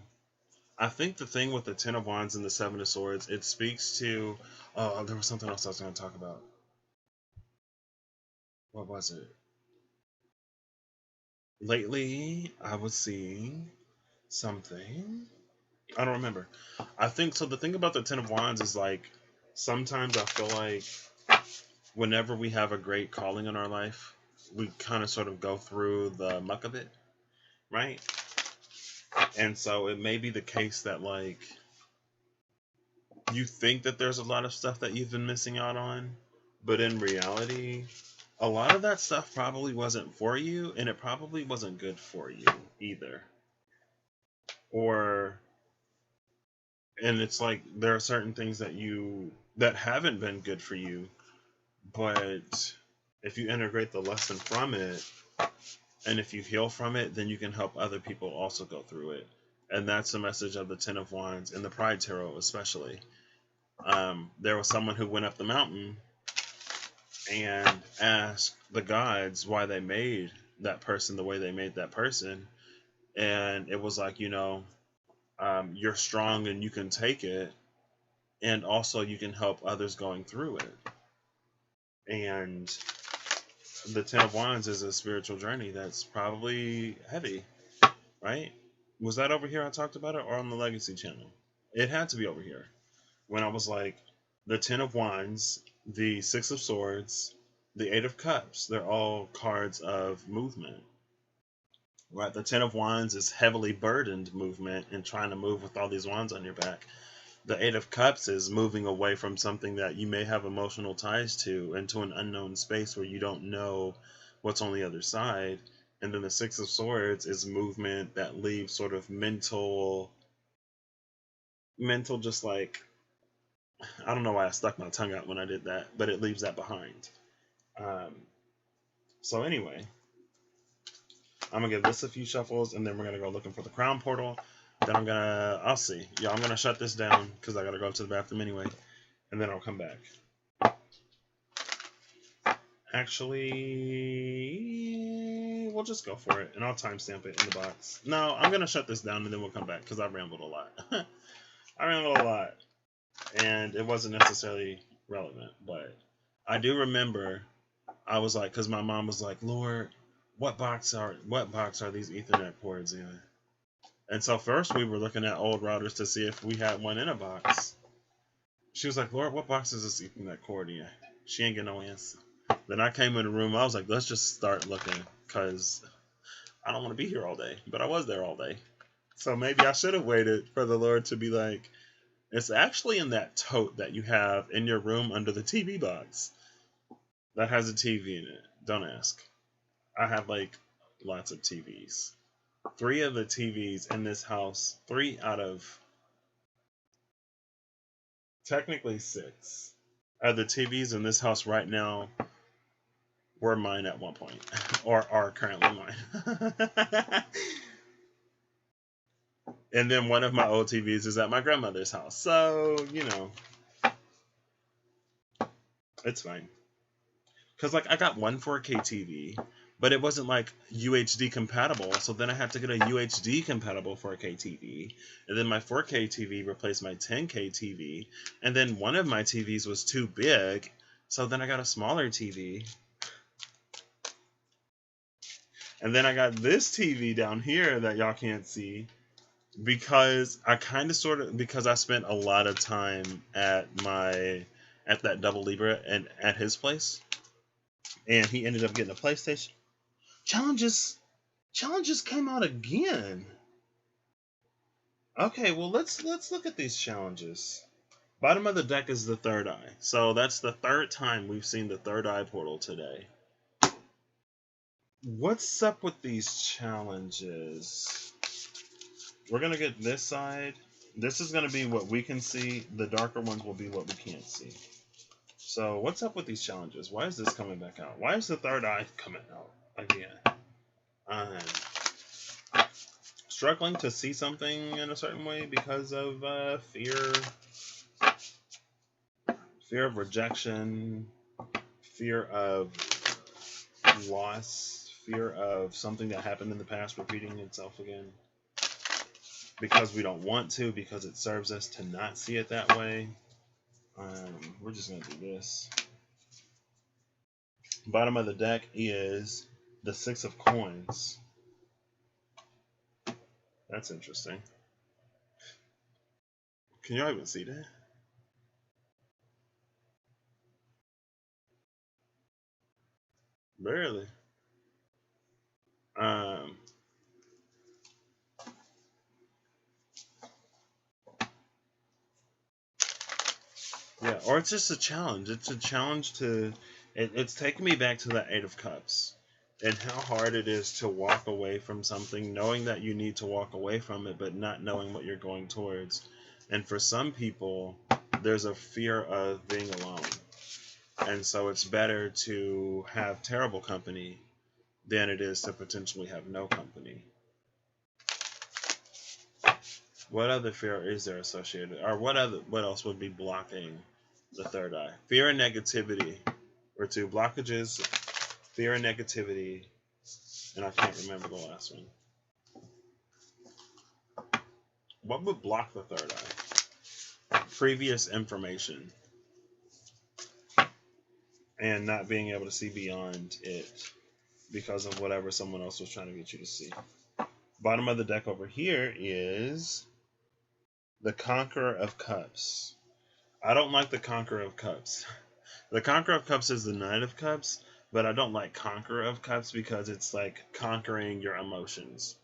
I think the thing with the Ten of Wands and the Seven of Swords, it speaks to... Oh, there was something else I was going to talk about. What was it? Lately, I was seeing something. I don't remember. I think so. The thing about the Ten of Wands is like, sometimes I feel like whenever we have a great calling in our life, we kind of sort of go through the muck of it, right? And so it may be the case that like you think that there's a lot of stuff that you've been missing out on, but in reality, a lot of that stuff probably wasn't for you, and it probably wasn't good for you either. And it's like there are certain things that haven't been good for you, but if you integrate the lesson from it, and if you heal from it, then you can help other people also go through it. And that's the message of the Ten of Wands and the Pride Tarot especially. There was someone who went up the mountain and asked the gods why they made that person the way they made that person. And it was like, you're strong and you can take it. And also you can help others going through it. And the Ten of Wands is a spiritual journey that's probably heavy, right? Was that over here I talked about it, or on the Legacy channel? It had to be over here. When I was like, the Ten of Wands, the Six of Swords, the Eight of Cups, they're all cards of movement. Right? The Ten of Wands is heavily burdened movement and trying to move with all these wands on your back. The Eight of Cups is moving away from something that you may have emotional ties to into an unknown space where you don't know what's on the other side. And then the Six of Swords is movement that leaves sort of mental just like I don't know why I stuck my tongue out when I did that, but it leaves that behind. So anyway, I'm gonna give this a few shuffles, and then we're gonna go looking for the crown portal. Then I'll see. Yeah, I'm gonna shut this down because I gotta go to the bathroom anyway, and then I'll come back. Actually, we'll just go for it, and I'll timestamp it in the box. No, I'm gonna shut this down, and then we'll come back because I rambled a lot. I rambled a lot, and it wasn't necessarily relevant, but I do remember I was like, because my mom was like, Lord, what box are these Ethernet cords in? And so first we were looking at old routers to see if we had one in a box. She was like, Lord, what box is this Ethernet cord in? She ain't get no answer. Then I came in the room. I was like, let's just start looking because I don't want to be here all day. But I was there all day. So maybe I should have waited for the Lord to be like, it's actually in that tote that you have in your room under the TV box that has a TV in it. Don't ask. I have like lots of TVs. 3 of the TVs in this house, 3 out of technically 6 of the TVs in this house right now were mine at one point, or are currently mine. And then one of my old TVs is at my grandmother's house. So, it's fine. Because, like, I got one 4K TV, but it wasn't, like, UHD compatible. So then I had to get a UHD compatible 4K TV. And then my 4K TV replaced my 10K TV. And then one of my TVs was too big. So then I got a smaller TV. And then I got this TV down here that y'all can't see because because I spent a lot of time at that double Libra and at his place. And he ended up getting a PlayStation. Challenges came out again. Okay, well let's look at these challenges. Bottom of the deck is the third eye. So that's the third time we've seen the third eye portal today. What's up with these challenges? We're going to get this side. This is going to be what we can see. The darker ones will be what we can't see. So what's up with these challenges? Why is this coming back out? Why is the third eye coming out again? Struggling to see something in a certain way because of fear of rejection, fear of loss, fear of something that happened in the past repeating itself again. Because we don't want to, because it serves us to not see it that way. We're just going to do this. Bottom of the deck is the 6 of coins. That's interesting. Can y'all even see that? Barely. Yeah, or it's just a challenge. It's a challenge to... It's taking me back to the 8 of Cups. And how hard it is to walk away from something, knowing that you need to walk away from it, but not knowing what you're going towards. And for some people, there's a fear of being alone. And so it's better to have terrible company than it is to potentially have no company. What other fear is there associated? Or what else would be blocking the third eye? Fear and negativity were 2 blockages. Fear and negativity. And I can't remember the last one. What would block the third eye? Previous information. And not being able to see beyond it because of whatever someone else was trying to get you to see. Bottom of the deck over here is the Conqueror of Cups. I don't like the Conqueror of Cups. The Conqueror of Cups is the Knight of Cups, but I don't like Conqueror of Cups because it's like conquering your emotions.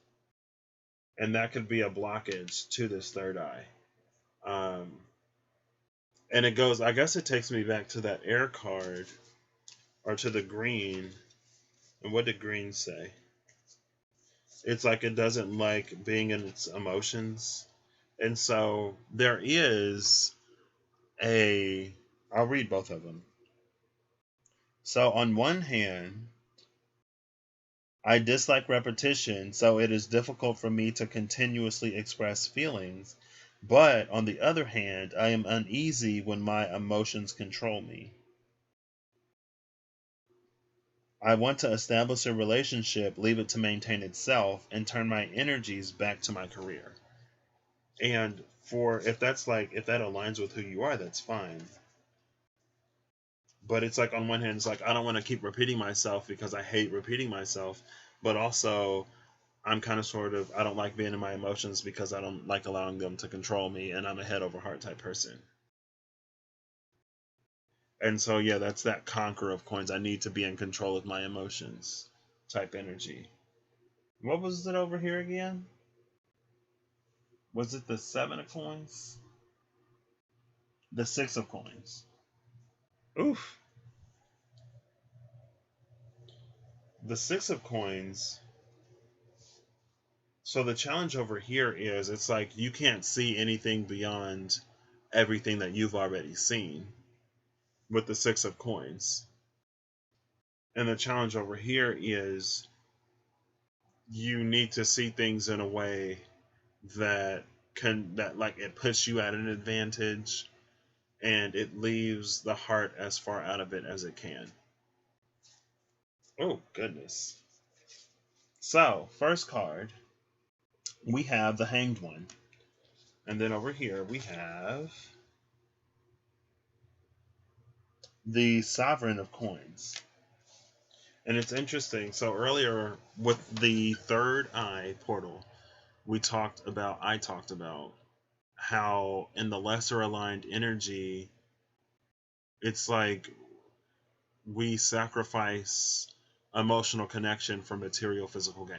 And that could be a blockage to this third eye. And it goes, I guess it takes me back to that air card, or to the green. And what did green say? It's like it doesn't like being in its emotions. And so there is I'll read both of them. So on one hand, I dislike repetition, so it is difficult for me to continuously express feelings. But on the other hand, I am uneasy when my emotions control me. I want to establish a relationship, leave it to maintain itself, and turn my energies back to my career. And for if that aligns with who you are, that's fine. But it's like on one hand, it's like I don't want to keep repeating myself because I hate repeating myself, but also I'm kind of I don't like being in my emotions because I don't like allowing them to control me, and I'm a head over heart type person. And so yeah, that's that conqueror of coins. I need to be in control of my emotions type energy. What was it over here again? Was it the 7 of coins? The 6 of coins. Oof. The 6 of coins. So the challenge over here is it's like you can't see anything beyond everything that you've already seen with the 6 of coins. And the challenge over here is you need to see things in a way that it puts you at an advantage and it leaves the heart as far out of it as it can. Oh goodness. So first card, we have the Hanged One. And then over here we have the Sovereign of Coins. And it's interesting. So earlier with the third eye portal, I talked about how in the lesser aligned energy, it's like we sacrifice emotional connection for material physical gain.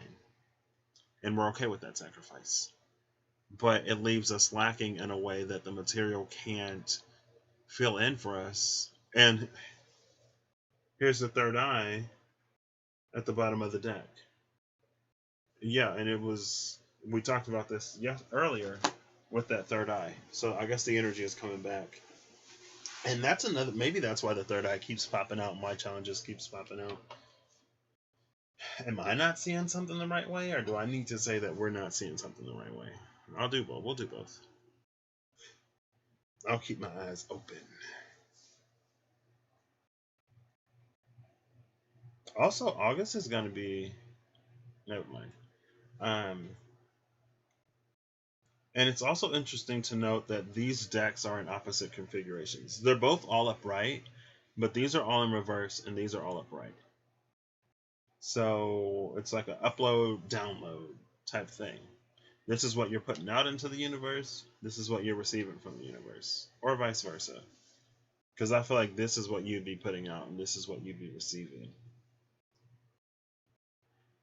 And we're okay with that sacrifice. But it leaves us lacking in a way that the material can't fill in for us. And here's the third eye at the bottom of the deck. Yeah, and we talked about this earlier with that third eye. So I guess the energy is coming back. And maybe that's why the third eye keeps popping out. My challenges keeps popping out. Am I not seeing something the right way, or do I need to say that we're not seeing something the right way? I'll do both. We'll do both. I'll keep my eyes open. Also, August is going to be... Never mind. And it's also interesting to note that these decks are in opposite configurations. They're both all upright, but these are all in reverse, and these are all upright. So it's like an upload, download type thing. This is what you're putting out into the universe. This is what you're receiving from the universe, or vice versa. Because I feel like this is what you'd be putting out, and this is what you'd be receiving.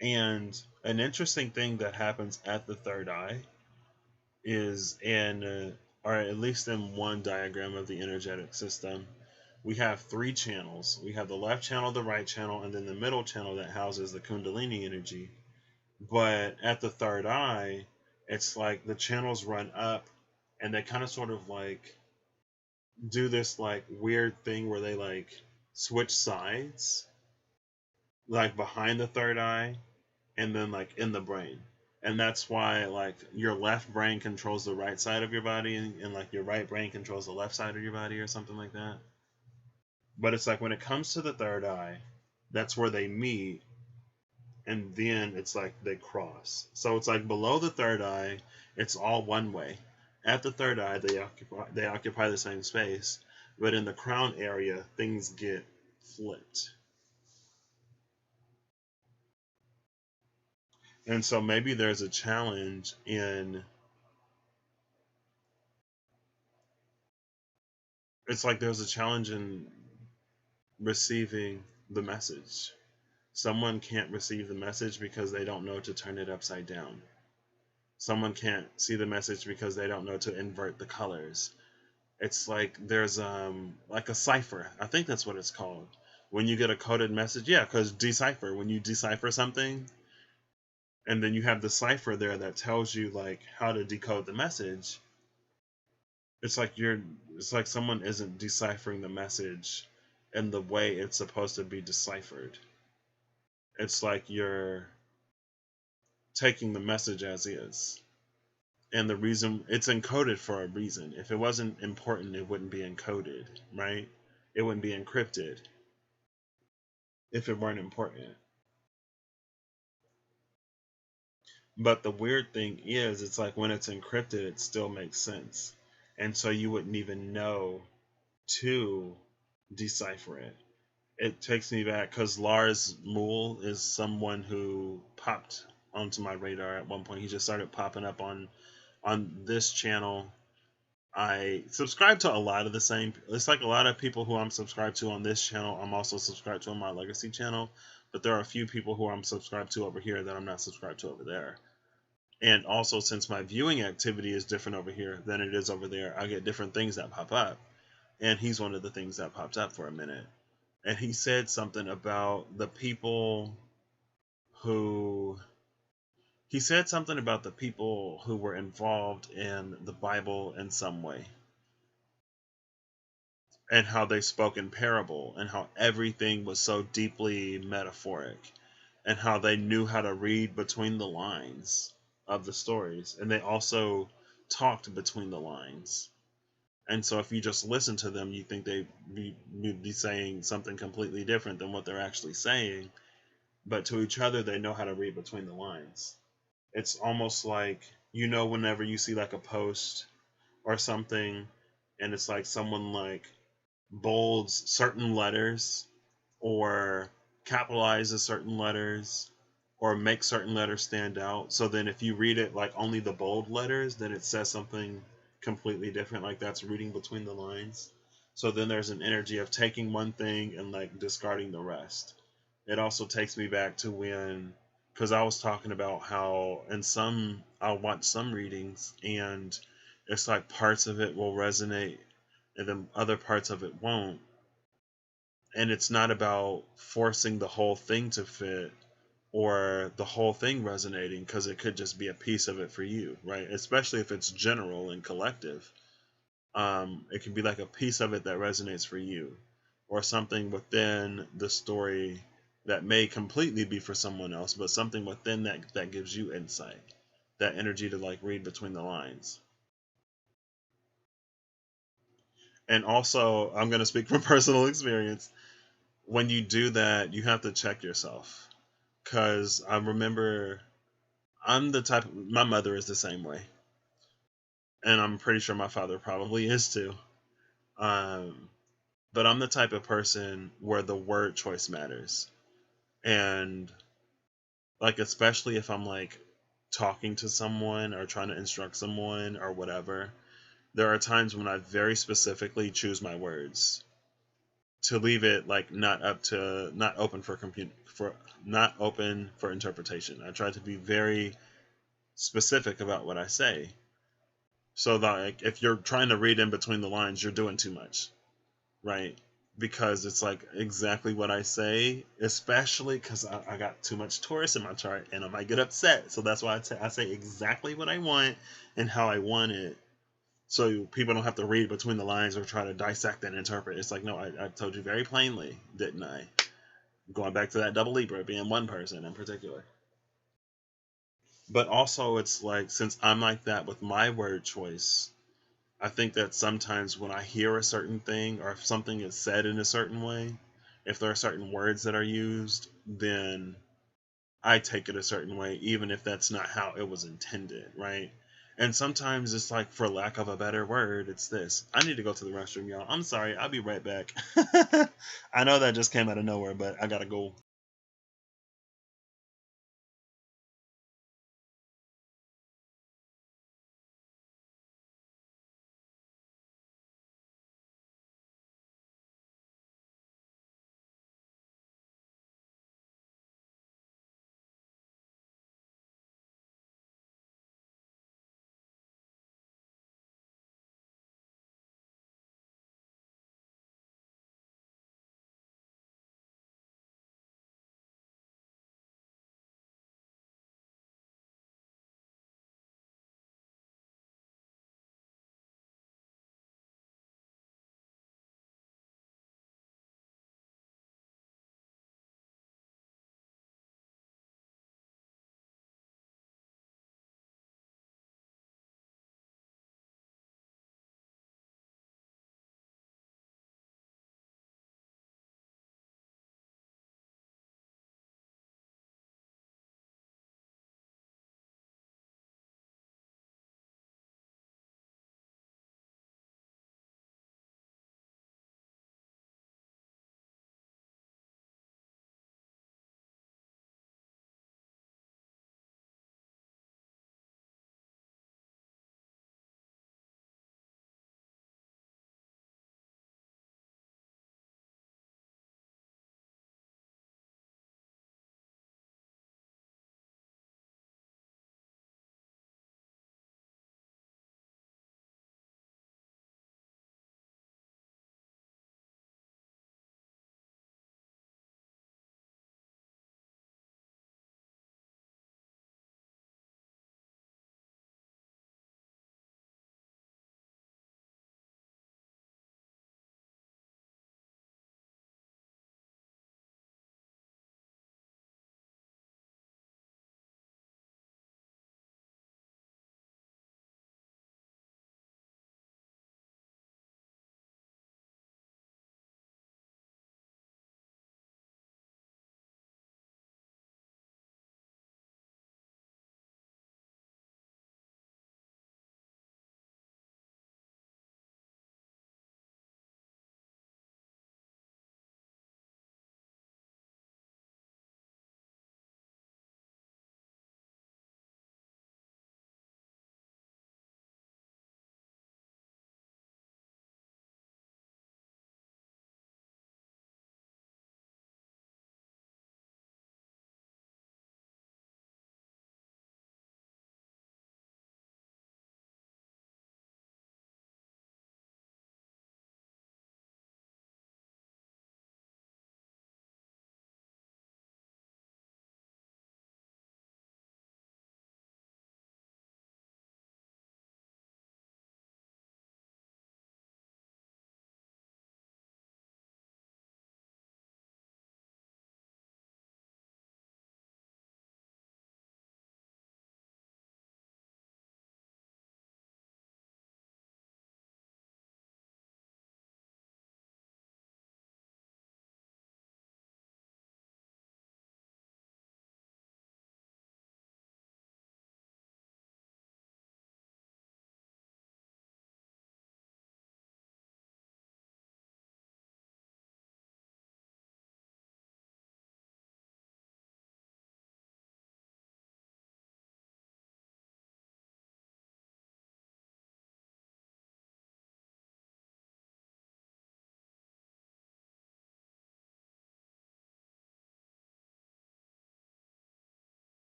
And an interesting thing that happens at the third eye is or at least in one diagram of the energetic system, we have 3 channels. We have the left channel, the right channel, and then the middle channel that houses the Kundalini energy. But at the third eye, it's like the channels run up and they kind of sort of like do this like weird thing where they like switch sides, like behind the third eye and then like in the brain. And that's why like your left brain controls the right side of your body and like your right brain controls the left side of your body or something like that. But it's like when it comes to the third eye, that's where they meet, and then it's like they cross. So it's like below the third eye, it's all one way. At the third eye, they occupy the same space, but in the crown area, things get flipped. And so maybe there's a challenge in... It's like there's a challenge in receiving the message. Someone can't receive the message because they don't know to turn it upside down. Someone can't see the message because they don't know to invert the colors. It's like there's like a cipher. I think that's what it's called. When you get a coded message, yeah, because decipher. When you decipher something, and then you have the cipher there that tells you like how to decode the message. It's like it's like someone isn't deciphering the message in the way it's supposed to be deciphered. It's like you're taking the message as is. And the reason it's encoded for a reason. If it wasn't important, it wouldn't be encoded, right? It wouldn't be encrypted if it weren't important. But the weird thing is, it's like when it's encrypted, it still makes sense. And so you wouldn't even know to decipher it. It takes me back because Lars Mool is someone who popped onto my radar at one point. He just started popping up on this channel. I subscribe to a lot of the same. It's like a lot of people who I'm subscribed to on this channel, I'm also subscribed to on my Legacy channel. But there are a few people who I'm subscribed to over here that I'm not subscribed to over there. And also, since my viewing activity is different over here than it is over there, I get different things that pop up. And he's one of the things that popped up for a minute. And he said something about the people who he said something about the people who were involved in the Bible in some way, and how they spoke in parable, and how everything was so deeply metaphoric, and how they knew how to read between the lines of the stories, and they also talked between the lines. And so if you just listen to them, you think you'd be saying something completely different than what they're actually saying. But to each other, they know how to read between the lines. It's almost like, whenever you see like a post or something, and it's like someone like bolds certain letters or capitalizes certain letters or makes certain letters stand out. So then if you read it like only the bold letters, then it says something completely different. Like that's reading between the lines. So then there's an energy of taking one thing and like discarding the rest. It also takes me back to when, because I was talking about how I'll watch some readings and it's like parts of it will resonate and then other parts of it won't. And it's not about forcing the whole thing to fit or the whole thing resonating, because it could just be a piece of it for you, right? Especially if it's general and collective. It can be like a piece of it that resonates for you, or something within the story that may completely be for someone else, but something within that gives you insight, that energy to like read between the lines. And also, I'm going to speak from personal experience. When you do that, you have to check yourself. Because I remember my mother is the same way. And I'm pretty sure my father probably is too. But I'm the type of person where the word choice matters. And like, especially if I'm like talking to someone or trying to instruct someone or whatever, there are times when I very specifically choose my words to leave it like not open for interpretation. I try to be very specific about what I say. So that like, if you're trying to read in between the lines, you're doing too much, right? Because it's like exactly what I say, especially because I got too much Taurus in my chart and I might get upset. So that's why I say exactly what I want and how I want it. So people don't have to read between the lines or try to dissect and interpret. It's like, no, I told you very plainly, didn't I? Going back to that double Libra being one person in particular. But also, it's like, since I'm like that with my word choice, I think that sometimes when I hear a certain thing or if something is said in a certain way, if there are certain words that are used, then I take it a certain way, even if that's not how it was intended, right? And sometimes it's like, for lack of a better word, it's this. I need to go to the restroom, y'all. I'm sorry. I'll be right back. I know that just came out of nowhere, but I gotta go.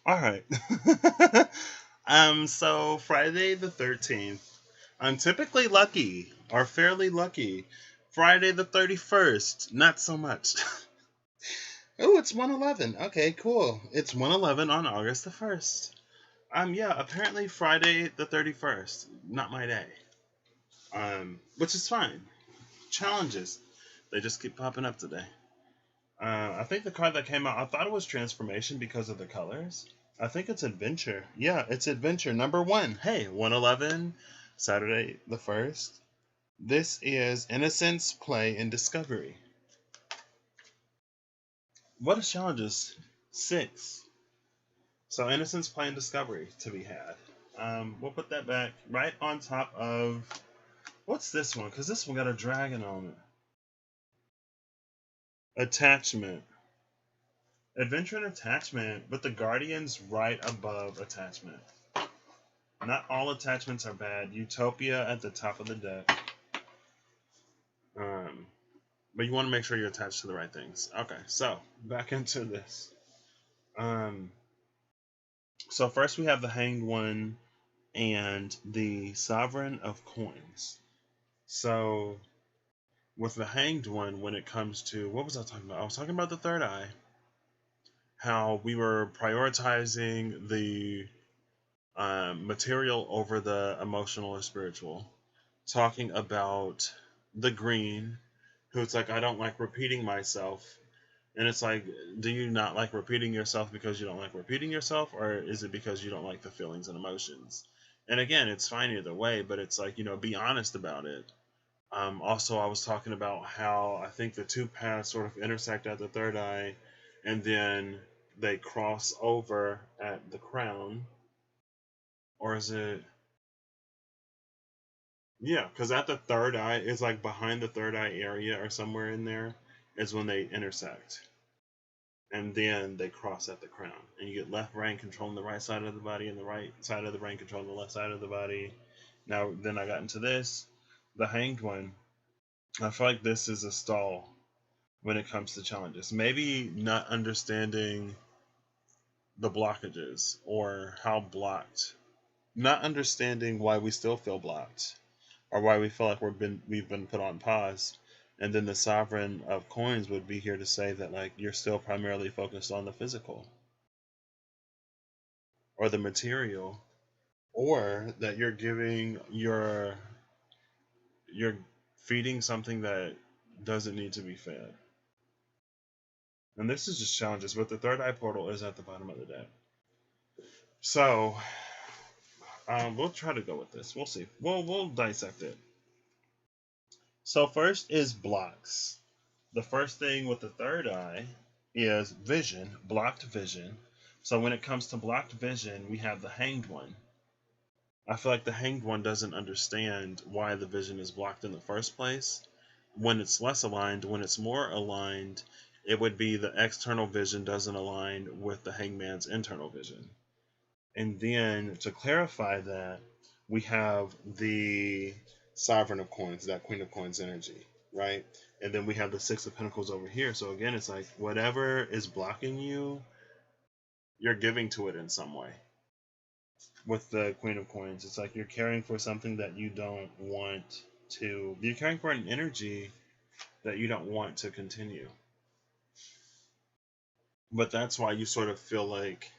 All right. So Friday the 13th, I'm typically lucky or fairly lucky. Friday the 31st, not so much. Oh, it's 111. Okay, cool. It's 111 on August the 1st. Yeah, apparently Friday the 31st, not my day. Which is fine. Challenges. They just keep popping up today. I think the card that came out, I thought it was Transformation because of the colors. I think it's Adventure. Yeah, it's Adventure number 1. Hey, 111, Saturday the 1st. This is Innocence, Play, and Discovery. What is challenges? 6. So Innocence, Play, and Discovery to be had. We'll put that back right on top of, what's this one? Because this one got a dragon on it. Attachment. Adventure and Attachment, but the Guardian's right above Attachment. Not all attachments are bad. Utopia at the top of the deck. But you want to make sure you're attached to the right things. Okay, so back into this. So first we have the Hanged One and the Sovereign of Coins. So with the Hanged One, when it comes to, what was I talking about? I was talking about the third eye. How we were prioritizing the material over the emotional or spiritual. Talking about the Green, who it's like, I don't like repeating myself. And it's like, do you not like repeating yourself because you don't like repeating yourself? Or is it because you don't like the feelings and emotions? And again, it's fine either way, but it's like, be honest about it. Also, I was talking about how I think the two paths sort of intersect at the third eye, and then they cross over at the crown. Or is it... Yeah, because at the third eye, it's like behind the third eye area or somewhere in there is when they intersect. And then they cross at the crown. And you get left brain controlling the right side of the body and the right side of the brain controlling the left side of the body. Now, then I got into this. The Hanged One. I feel like this is a stall when it comes to challenges. Maybe not understanding the blockages or how blocked. Not understanding why we still feel blocked. Or why we feel like we've been put on pause. And then the Sovereign of Coins would be here to say that, like, you're still primarily focused on the physical or the material, or that you're feeding something that doesn't need to be fed. And this is just challenges, but the third eye portal is at the bottom of the deck. So we'll try to go with this. We'll see. We'll dissect it. So first is blocks. The first thing with the third eye is vision, blocked vision. So when it comes to blocked vision, we have the Hanged One. I feel like the Hanged One doesn't understand why the vision is blocked in the first place. When it's less aligned, when it's more aligned, it would be the external vision doesn't align with the Hangman's internal vision. And then to clarify that, we have the Sovereign of Coins, that Queen of Coins energy, right? And then we have the Six of Pentacles over here. So again, it's like whatever is blocking you, you're giving to it in some way. With the Queen of Coins, it's like you're caring for something that you don't want to. You're caring for an energy that you don't want to continue. But that's why you sort of feel like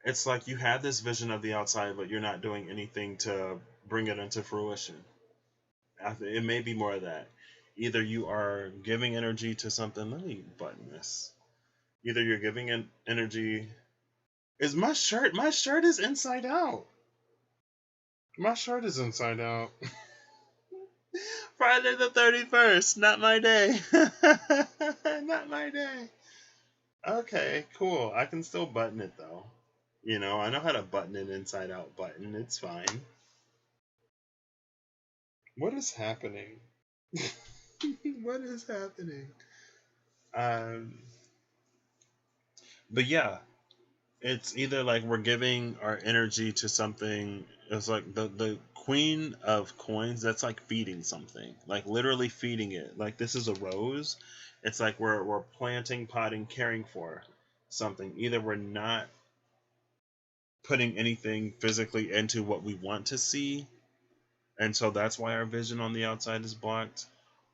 it's like you had this vision of the outside, but you're not doing anything to bring it into fruition. It may be more of that. Either you are giving energy to something. Let me button this. Either you're giving energy. Is my shirt? My shirt is inside out. My shirt is inside out. Friday the 31st. Not my day. Not my day. Okay, cool. I can still button it though. I know how to button an inside out button. It's fine. What is happening? What is happening? But yeah, it's either like we're giving our energy to something. It's like the Queen of Coins. That's like feeding something, like literally feeding it. Like this is a rose. It's like we're planting, potting, caring for something. Either we're not putting anything physically into what we want to see. And so that's why our vision on the outside is blocked.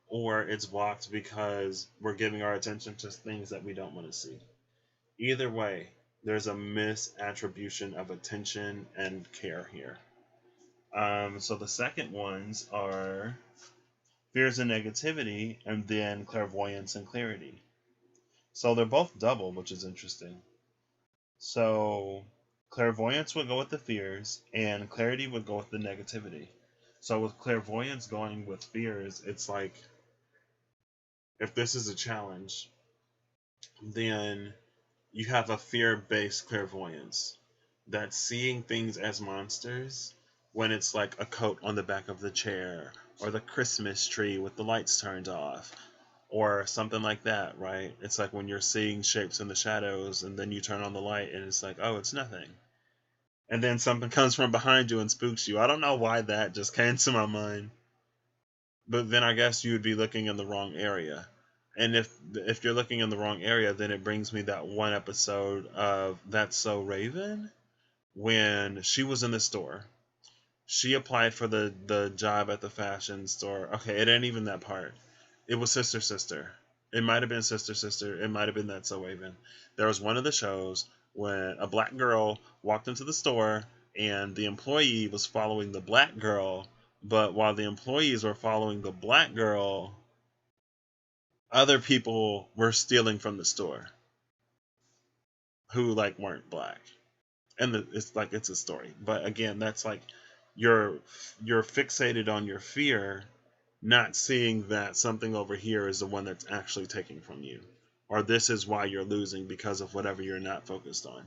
Or it's blocked because we're giving our attention to things that we don't want to see. Either way, there's a misattribution of attention and care here. So the second ones are fears and negativity, and then clairvoyance and clarity. So they're both double, which is interesting. So clairvoyance would go with the fears, and clarity would go with the negativity. So with clairvoyance going with fears, it's like if this is a challenge, then you have a fear-based clairvoyance that's seeing things as monsters when it's like a coat on the back of the chair or the Christmas tree with the lights turned off or something like that, right? It's like when you're seeing shapes in the shadows and then you turn on the light and it's like, oh, it's nothing. And then something comes from behind you and spooks you. I don't know why that just came to my mind. But then I guess you would be looking in the wrong area. And if you're looking in the wrong area, then it brings me that one episode of That's So Raven when she was in the store. She applied for the job at the fashion store. Okay, it ain't even that part. It was Sister Sister. It might have been Sister Sister. It might have been That's So Raven. There was one of the shows when a black girl walked into the store and the employee was following the black girl, but while the employees were following the black girl, other people were stealing from the store who like weren't black. And it's like it's a story. But again, that's like you're fixated on your fear, not seeing that something over here is the one that's actually taking from you, or this is why you're losing because of whatever you're not focused on.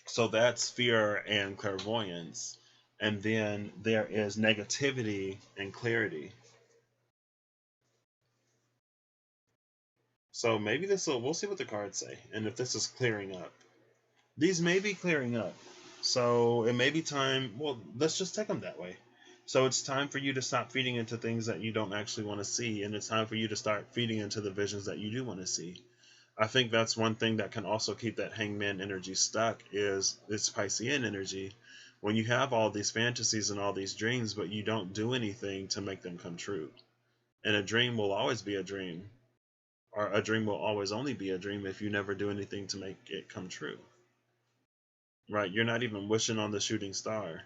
So that's fear and clairvoyance, and then there is negativity and clarity. So maybe we'll see what the cards say, and if this is clearing up. These may be clearing up. So it may be time, well, let's just take them that way. So it's time for you to stop feeding into things that you don't actually want to see, and it's time for you to start feeding into the visions that you do want to see. I think that's one thing that can also keep that hangman energy stuck is this Piscean energy. When you have all these fantasies and all these dreams, but you don't do anything to make them come true. And a dream will always be a dream. Or a dream will always only be a dream if you never do anything to make it come true. Right? You're not even wishing on the shooting star.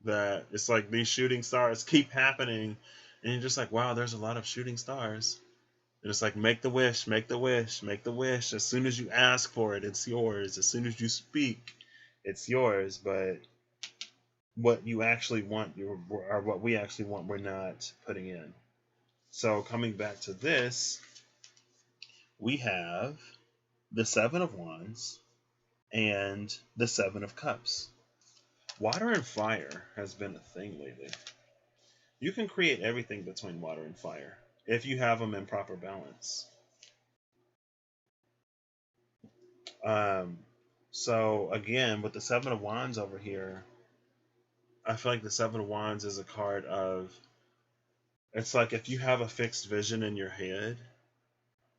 That it's like these shooting stars keep happening, and you're just like, wow, there's a lot of shooting stars. And it's like, make the wish, make the wish, make the wish. As soon as you ask for it, it's yours. As soon as you speak, it's yours. But what you actually want, or what we actually want, we're not putting in. So coming back to this, we have the Seven of Wands and the Seven of Cups. Water and fire has been a thing lately. You can create everything between water and fire if you have them in proper balance. So again, with the Seven of Wands over here, I feel like the Seven of Wands is a card of, it's like if you have a fixed vision in your head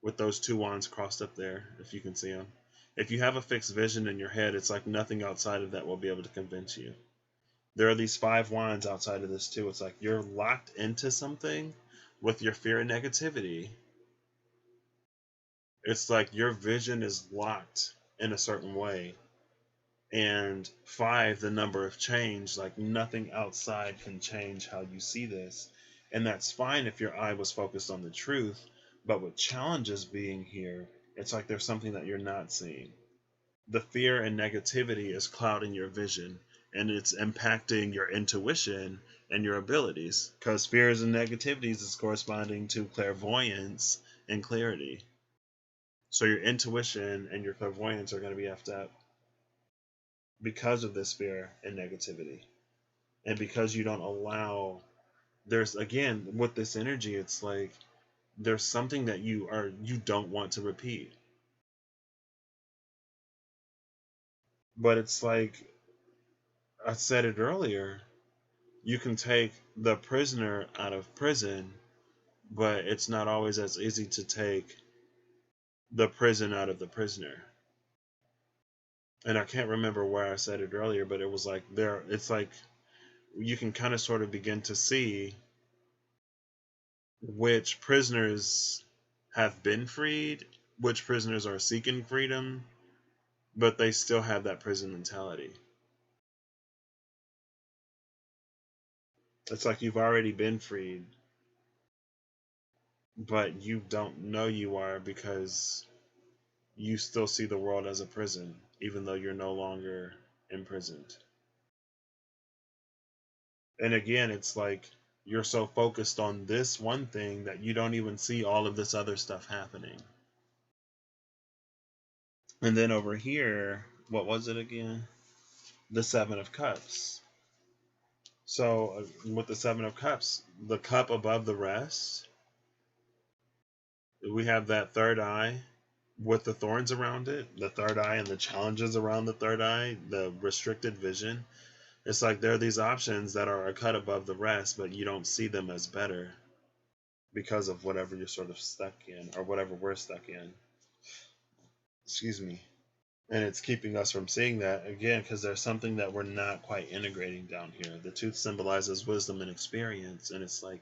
with those two wands crossed up there, if you can see them. If you have a fixed vision in your head, it's like nothing outside of that will be able to convince you. There are these 5 wands outside of this too. It's like you're locked into something with your fear and negativity. It's like your vision is locked in a certain way. And 5, the number of change, like nothing outside can change how you see this. And that's fine if your eye was focused on the truth. But with challenges being here, it's like there's something that you're not seeing. The fear and negativity is clouding your vision, and it's impacting your intuition and your abilities, because fears and negativities is corresponding to clairvoyance and clarity. So your intuition and your clairvoyance are going to be effed up because of this fear and negativity. And because you don't allow, there's, again, with this energy, it's like there's something that you don't want to repeat. But it's like I said it earlier, you can take the prisoner out of prison, but it's not always as easy to take the prison out of the prisoner. And I can't remember where I said it earlier, but it was like there. It's like you can kind of sort of begin to see which prisoners have been freed, which prisoners are seeking freedom, but they still have that prison mentality. It's like you've already been freed, but you don't know you are because you still see the world as a prison, even though you're no longer imprisoned. And again, it's like you're so focused on this one thing that you don't even see all of this other stuff happening. And then over here, what was it again? The Seven of Cups. So with the Seven of Cups, the cup above the rest, we have that third eye with the thorns around it, the third eye and the challenges around the third eye, the restricted vision. It's like there are these options that are a cut above the rest, but you don't see them as better because of whatever you're sort of stuck in or whatever we're stuck in. Excuse me. And it's keeping us from seeing that again because there's something that we're not quite integrating down here. The tooth symbolizes wisdom and experience, and it's like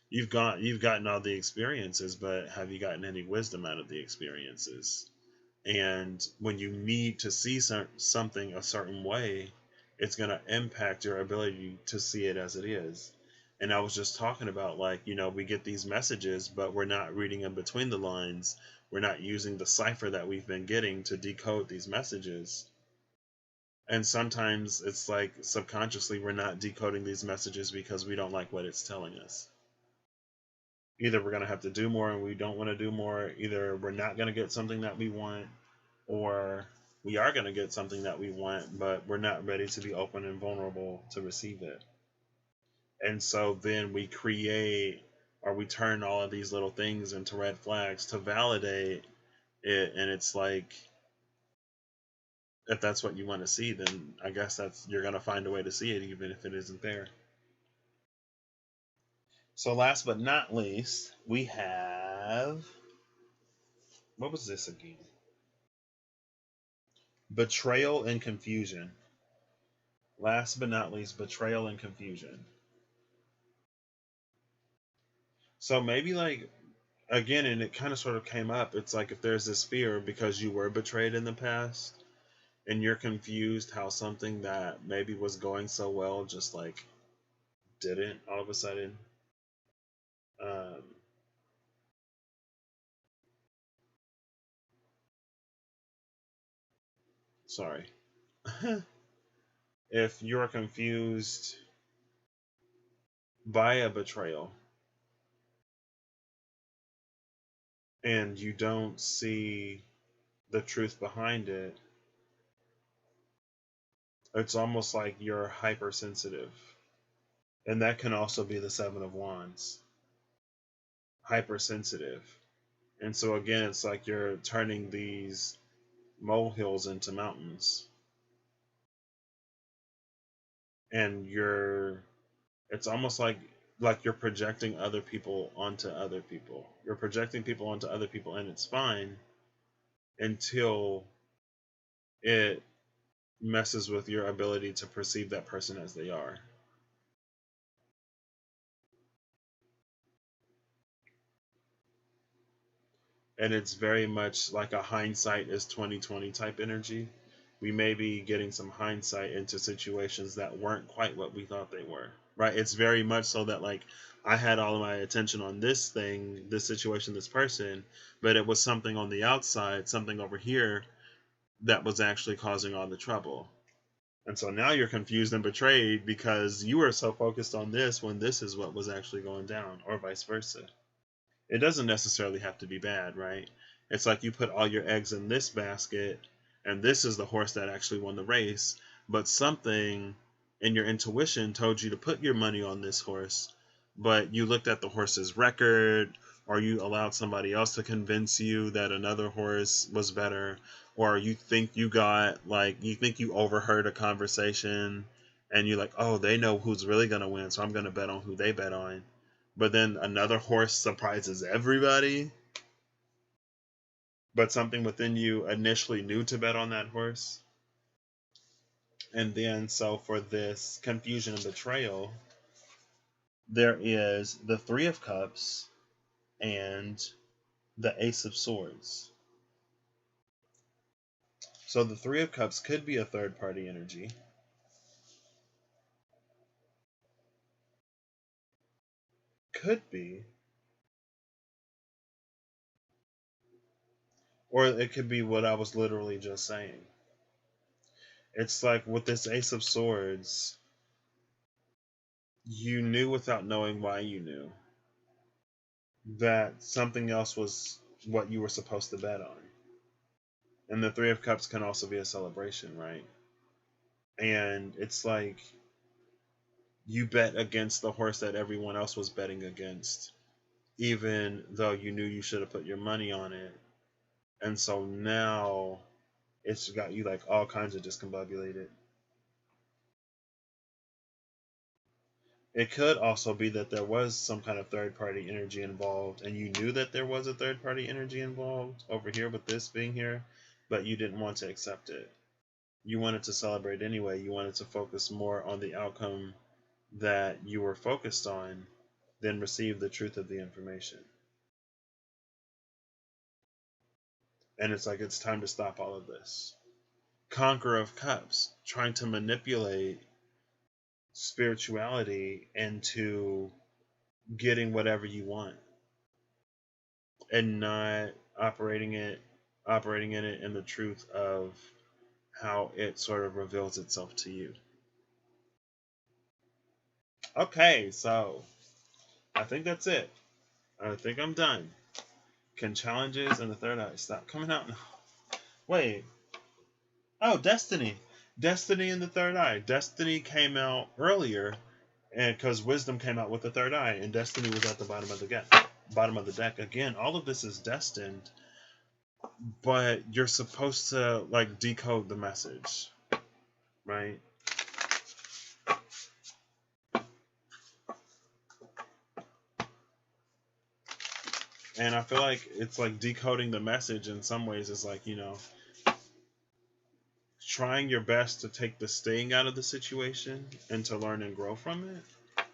you've gotten all the experiences, but have you gotten any wisdom out of the experiences? And when you need to see something a certain way, it's going to impact your ability to see it as it is. And I was just talking about, like, we get these messages, but we're not reading in between the lines. We're not using the cipher that we've been getting to decode these messages. And sometimes it's like subconsciously we're not decoding these messages because we don't like what it's telling us. Either we're going to have to do more and we don't want to do more. Either we're not going to get something that we want, or we are going to get something that we want, but we're not ready to be open and vulnerable to receive it. And so then we create or we turn all of these little things into red flags to validate it. And it's like, if that's what you want to see, then I guess you're going to find a way to see it even if it isn't there. So last but not least, we have, what was this again? Betrayal and confusion. Last but not least, betrayal and confusion. So maybe like again, and it kind of sort of came up. It's like if there's this fear because you were betrayed in the past and you're confused how something that maybe was going so well just like didn't all of a sudden. Um, sorry. If you're confused by a betrayal and you don't see the truth behind it, it's almost like you're hypersensitive. And that can also be the Seven of Wands. Hypersensitive. And so again, it's like you're turning these molehills into mountains. And it's almost like you're projecting other people onto other people. You're projecting people onto other people and it's fine until it messes with your ability to perceive that person as they are. And it's very much like a hindsight is 2020 type energy. We may be getting some hindsight into situations that weren't quite what we thought they were. Right? It's very much so that like I had all of my attention on this thing, this situation, this person, but it was something on the outside, something over here that was actually causing all the trouble. And so now you're confused and betrayed because you were so focused on this when this is what was actually going down, or vice versa. It doesn't necessarily have to be bad, right? It's like you put all your eggs in this basket, and this is the horse that actually won the race, but something in your intuition told you to put your money on this horse, but you looked at the horse's record, or you allowed somebody else to convince you that another horse was better, or you think you overheard a conversation, and you're like, oh, they know who's really going to win, so I'm going to bet on who they bet on. But then another horse surprises everybody. But something within you initially knew to bet on that horse. And then, so for this confusion and betrayal, there is the Three of Cups and the Ace of Swords. So the Three of Cups could be a third party energy. Could be. Or it could be what I was literally just saying. It's like with this Ace of Swords, you knew without knowing why you knew that something else was what you were supposed to bet on. And the Three of Cups can also be a celebration, right? And it's like you bet against the horse that everyone else was betting against, even though you knew you should have put your money on it. And so now it's got you like all kinds of discombobulated. It could also be that there was some kind of third party energy involved, and you knew that there was a third party energy involved over here with this being here, but you didn't want to accept it. You wanted to celebrate anyway. You wanted to focus more on the outcome that you were focused on than receive the truth of the information. And it's like, it's time to stop all of this. Conqueror of Cups, trying to manipulate spirituality into getting whatever you want and not operating in it in the truth of how it sort of reveals itself to you. Okay, so I think that's it. I think I'm done. Can challenges and the third eye stop coming out? Wait. Oh, Destiny. Destiny in the third eye. Destiny came out earlier, and because Wisdom came out with the third eye, and Destiny was at the bottom of the deck. Again, all of this is destined, but you're supposed to like decode the message, right? And I feel like it's like decoding the message in some ways is like, trying your best to take the sting out of the situation and to learn and grow from it.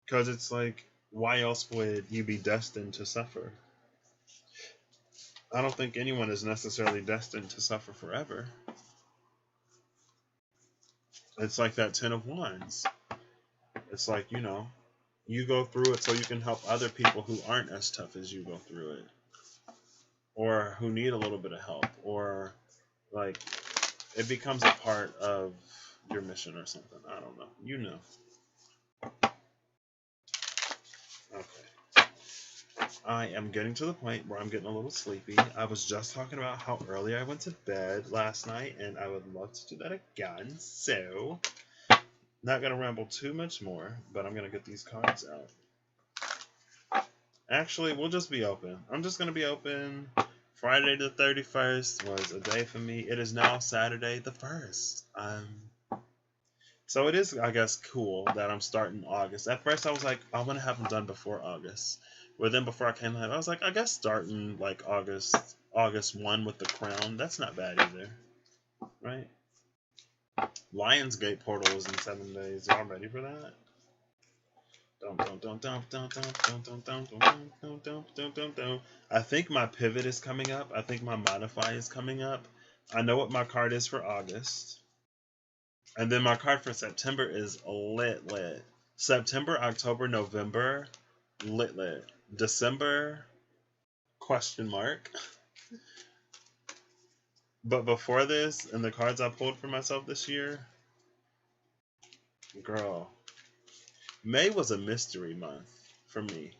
Because it's like, why else would you be destined to suffer? I don't think anyone is necessarily destined to suffer forever. It's like that Ten of Wands. It's like, you go through it so you can help other people who aren't as tough as you go through it. Or who need a little bit of help. Or, like, it becomes a part of your mission or something. I don't know. Okay. I am getting to the point where I'm getting a little sleepy. I was just talking about how early I went to bed last night, and I would love to do that again. So, not going to ramble too much more, but I'm going to get these cards out. Actually, we'll just be open. I'm just going to be open. Friday the 31st was a day for me. It is now Saturday the 1st. So it is, I guess, cool that I'm starting August. At first, I was like, I want to have them done before August. But then before I came live, I was like, I guess starting like August 1 with the crown, that's not bad either. Right? Lionsgate portal is in 7 days. Y'all ready for that? I think my pivot is coming up. I think my modify is coming up. I know what my card is for August. And then my card for September is lit. September, October, November, lit. December, question mark. But before this, and the cards I pulled for myself this year, girl, May was a mystery month for me.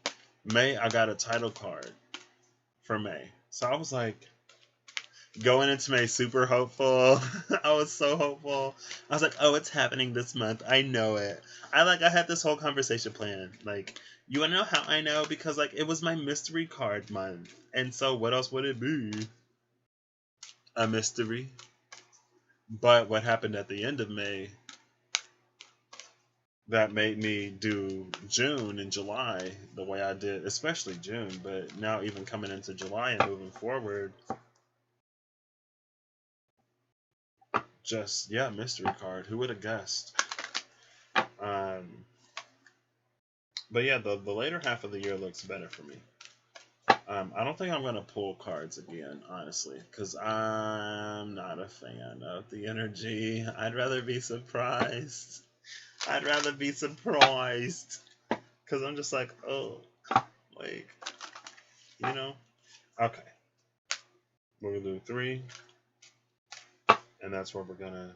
May, I got a title card for May. So I was like, going into May super hopeful. I was so hopeful. I was like, oh, it's happening this month. I know it. I had this whole conversation planned. Like, you want to know how I know? Because, like, it was my mystery card month. And so what else would it be? A mystery. But what happened at the end of May that made me do June and July the way I did, especially June, but now even coming into July and moving forward, just, yeah, mystery card. Who would have guessed? But yeah, the later half of the year looks better for me. I don't think I'm going to pull cards again, honestly, because I'm not a fan of the energy. I'd rather be surprised. I'd rather be surprised. Because I'm just like, oh, like, you know? Okay. We're going to do 3. And that's where we're going to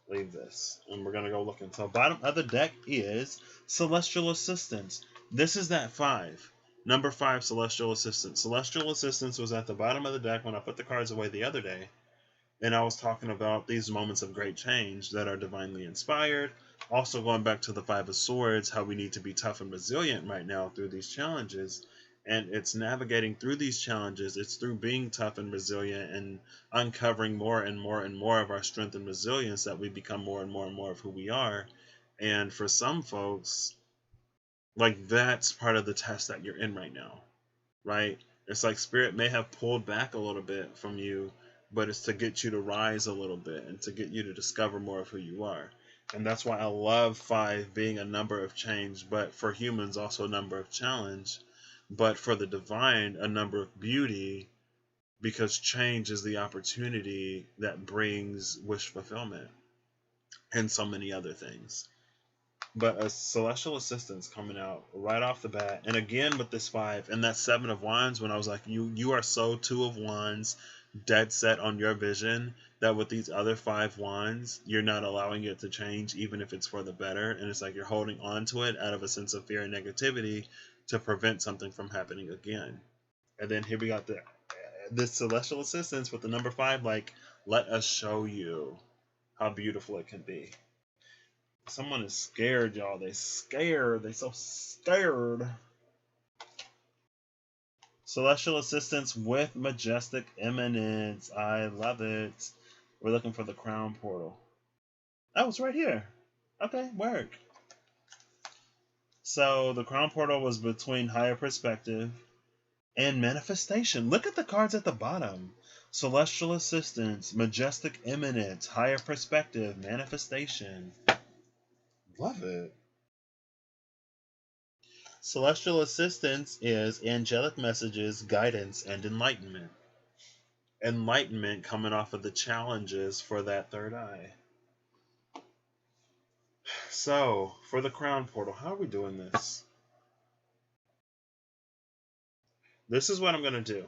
leave this. And we're going to go looking. So bottom of the deck is Celestial Assistance. This is that 5. Number 5, Celestial Assistance. Celestial Assistance was at the bottom of the deck when I put the cards away the other day. And I was talking about these moments of great change that are divinely inspired. Also going back to the 5 of Swords, how we need to be tough and resilient right now through these challenges. And it's navigating through these challenges. It's through being tough and resilient and uncovering more and more and more of our strength and resilience that we become more and more and more of who we are. And for some folks, like, that's part of the test that you're in right now, right? It's like Spirit may have pulled back a little bit from you, but it's to get you to rise a little bit and to get you to discover more of who you are. And that's why I love 5 being a number of change, but for humans also a number of challenge, but for the divine a number of beauty, because change is the opportunity that brings wish fulfillment and so many other things. But a Celestial Assistance coming out right off the bat. And again with this 5 and that 7 of Wands, when I was like, you are so 2 of Wands, dead set on your vision, that with these other 5 Wands, you're not allowing it to change, even if it's for the better. And it's like you're holding on to it out of a sense of fear and negativity to prevent something from happening again. And then here we got this Celestial Assistance with the number 5, like, let us show you how beautiful it can be. Someone is scared, y'all. They scared. They so scared. Celestial Assistance with Majestic Eminence. I love it. We're looking for the Crown Portal. Oh, it's right here. Okay, work. So the Crown Portal was between Higher Perspective and Manifestation. Look at the cards at the bottom. Celestial Assistance, Majestic Eminence, Higher Perspective, Manifestation. Love it. Celestial Assistance is angelic messages, guidance, and enlightenment. Enlightenment coming off of the challenges for that third eye. So, for the Crown Portal, how are we doing this? This is what I'm going to do.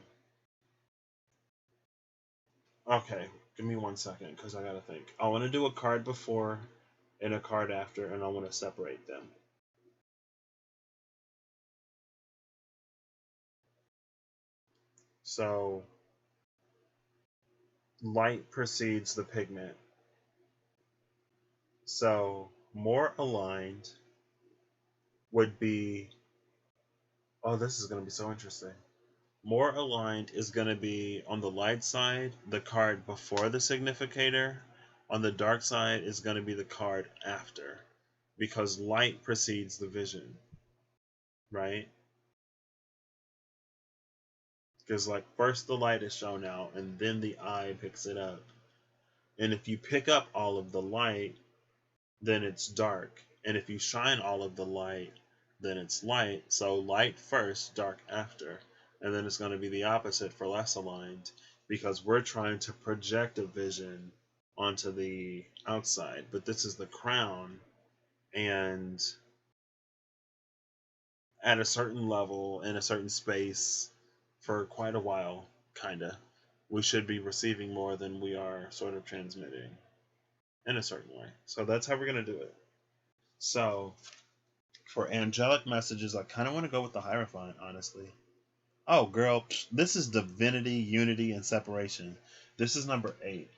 Okay, give me 1 second because I got to think. I want to do a card before and a card after, and I want to separate them. So, light precedes the pigment. So, more aligned would be, oh, this is going to be so interesting. More aligned is going to be on the light side, the card before the significator. On the dark side is going to be the card after, because light precedes the vision, right? Because like first the light is shown out and then the eye picks it up. And if you pick up all of the light, then it's dark. And if you shine all of the light, then it's light. So light first, dark after. And then it's going to be the opposite for less aligned, because we're trying to project a vision onto the outside. But this is the crown, and at a certain level, in a certain space, for quite a while, kinda, we should be receiving more than we are sort of transmitting in a certain way. So that's how we're going to do it. So for angelic messages, I kind of want to go with the Hierophant, honestly. Oh, girl, this is divinity, unity, and separation. This is number 8.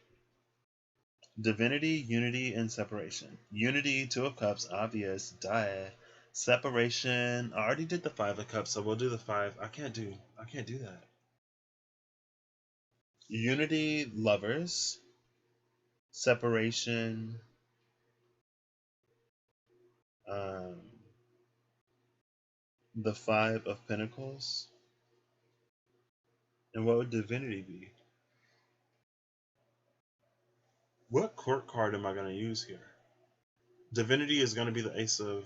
Divinity, unity, and separation. Unity, 2 of Cups, obvious, duh. Separation, I already did the 5 of Cups, so we'll do the 5. I can't do that. Unity, Lovers. Separation, the 5 of Pentacles. And what would divinity be? What court card am I going to use here? Divinity is going to be the Ace of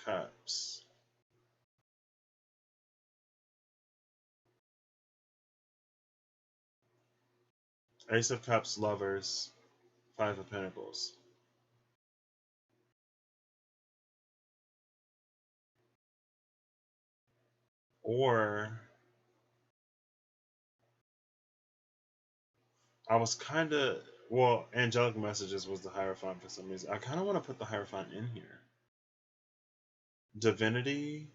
Cups. Ace of Cups, Lovers, Five of Pentacles. Or I was kind of, well, Angelic Messages was the Hierophant for some reason. I kind of want to put the Hierophant in here. Divinity?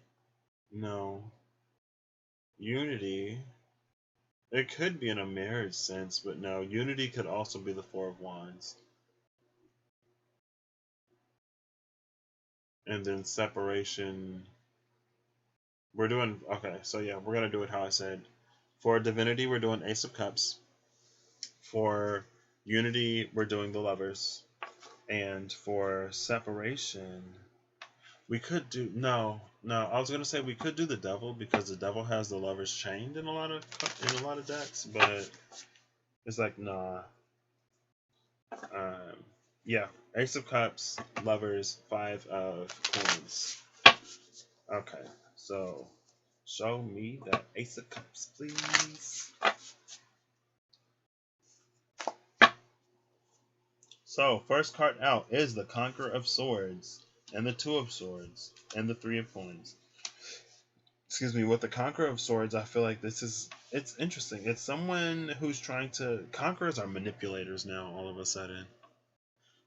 No. Unity? It could be in a marriage sense, but no. Unity could also be the Four of Wands. And then separation. We're doing, okay, so yeah, we're going to do it how I said. For Divinity, we're doing Ace of Cups. For Unity, we're doing the Lovers. And for separation, we could do, no, I was going to say we could do the Devil, because the Devil has the Lovers chained in a lot of decks, but it's like, nah. Yeah, Ace of Cups, Lovers, Five of Coins. Okay, so show me that Ace of Cups, please. So, first card out is the Conqueror of Swords, and the Two of Swords, and the Three of Coins. Excuse me, with the Conqueror of Swords, I feel like it's interesting. It's someone who's trying to, Conquerors are manipulators now, all of a sudden.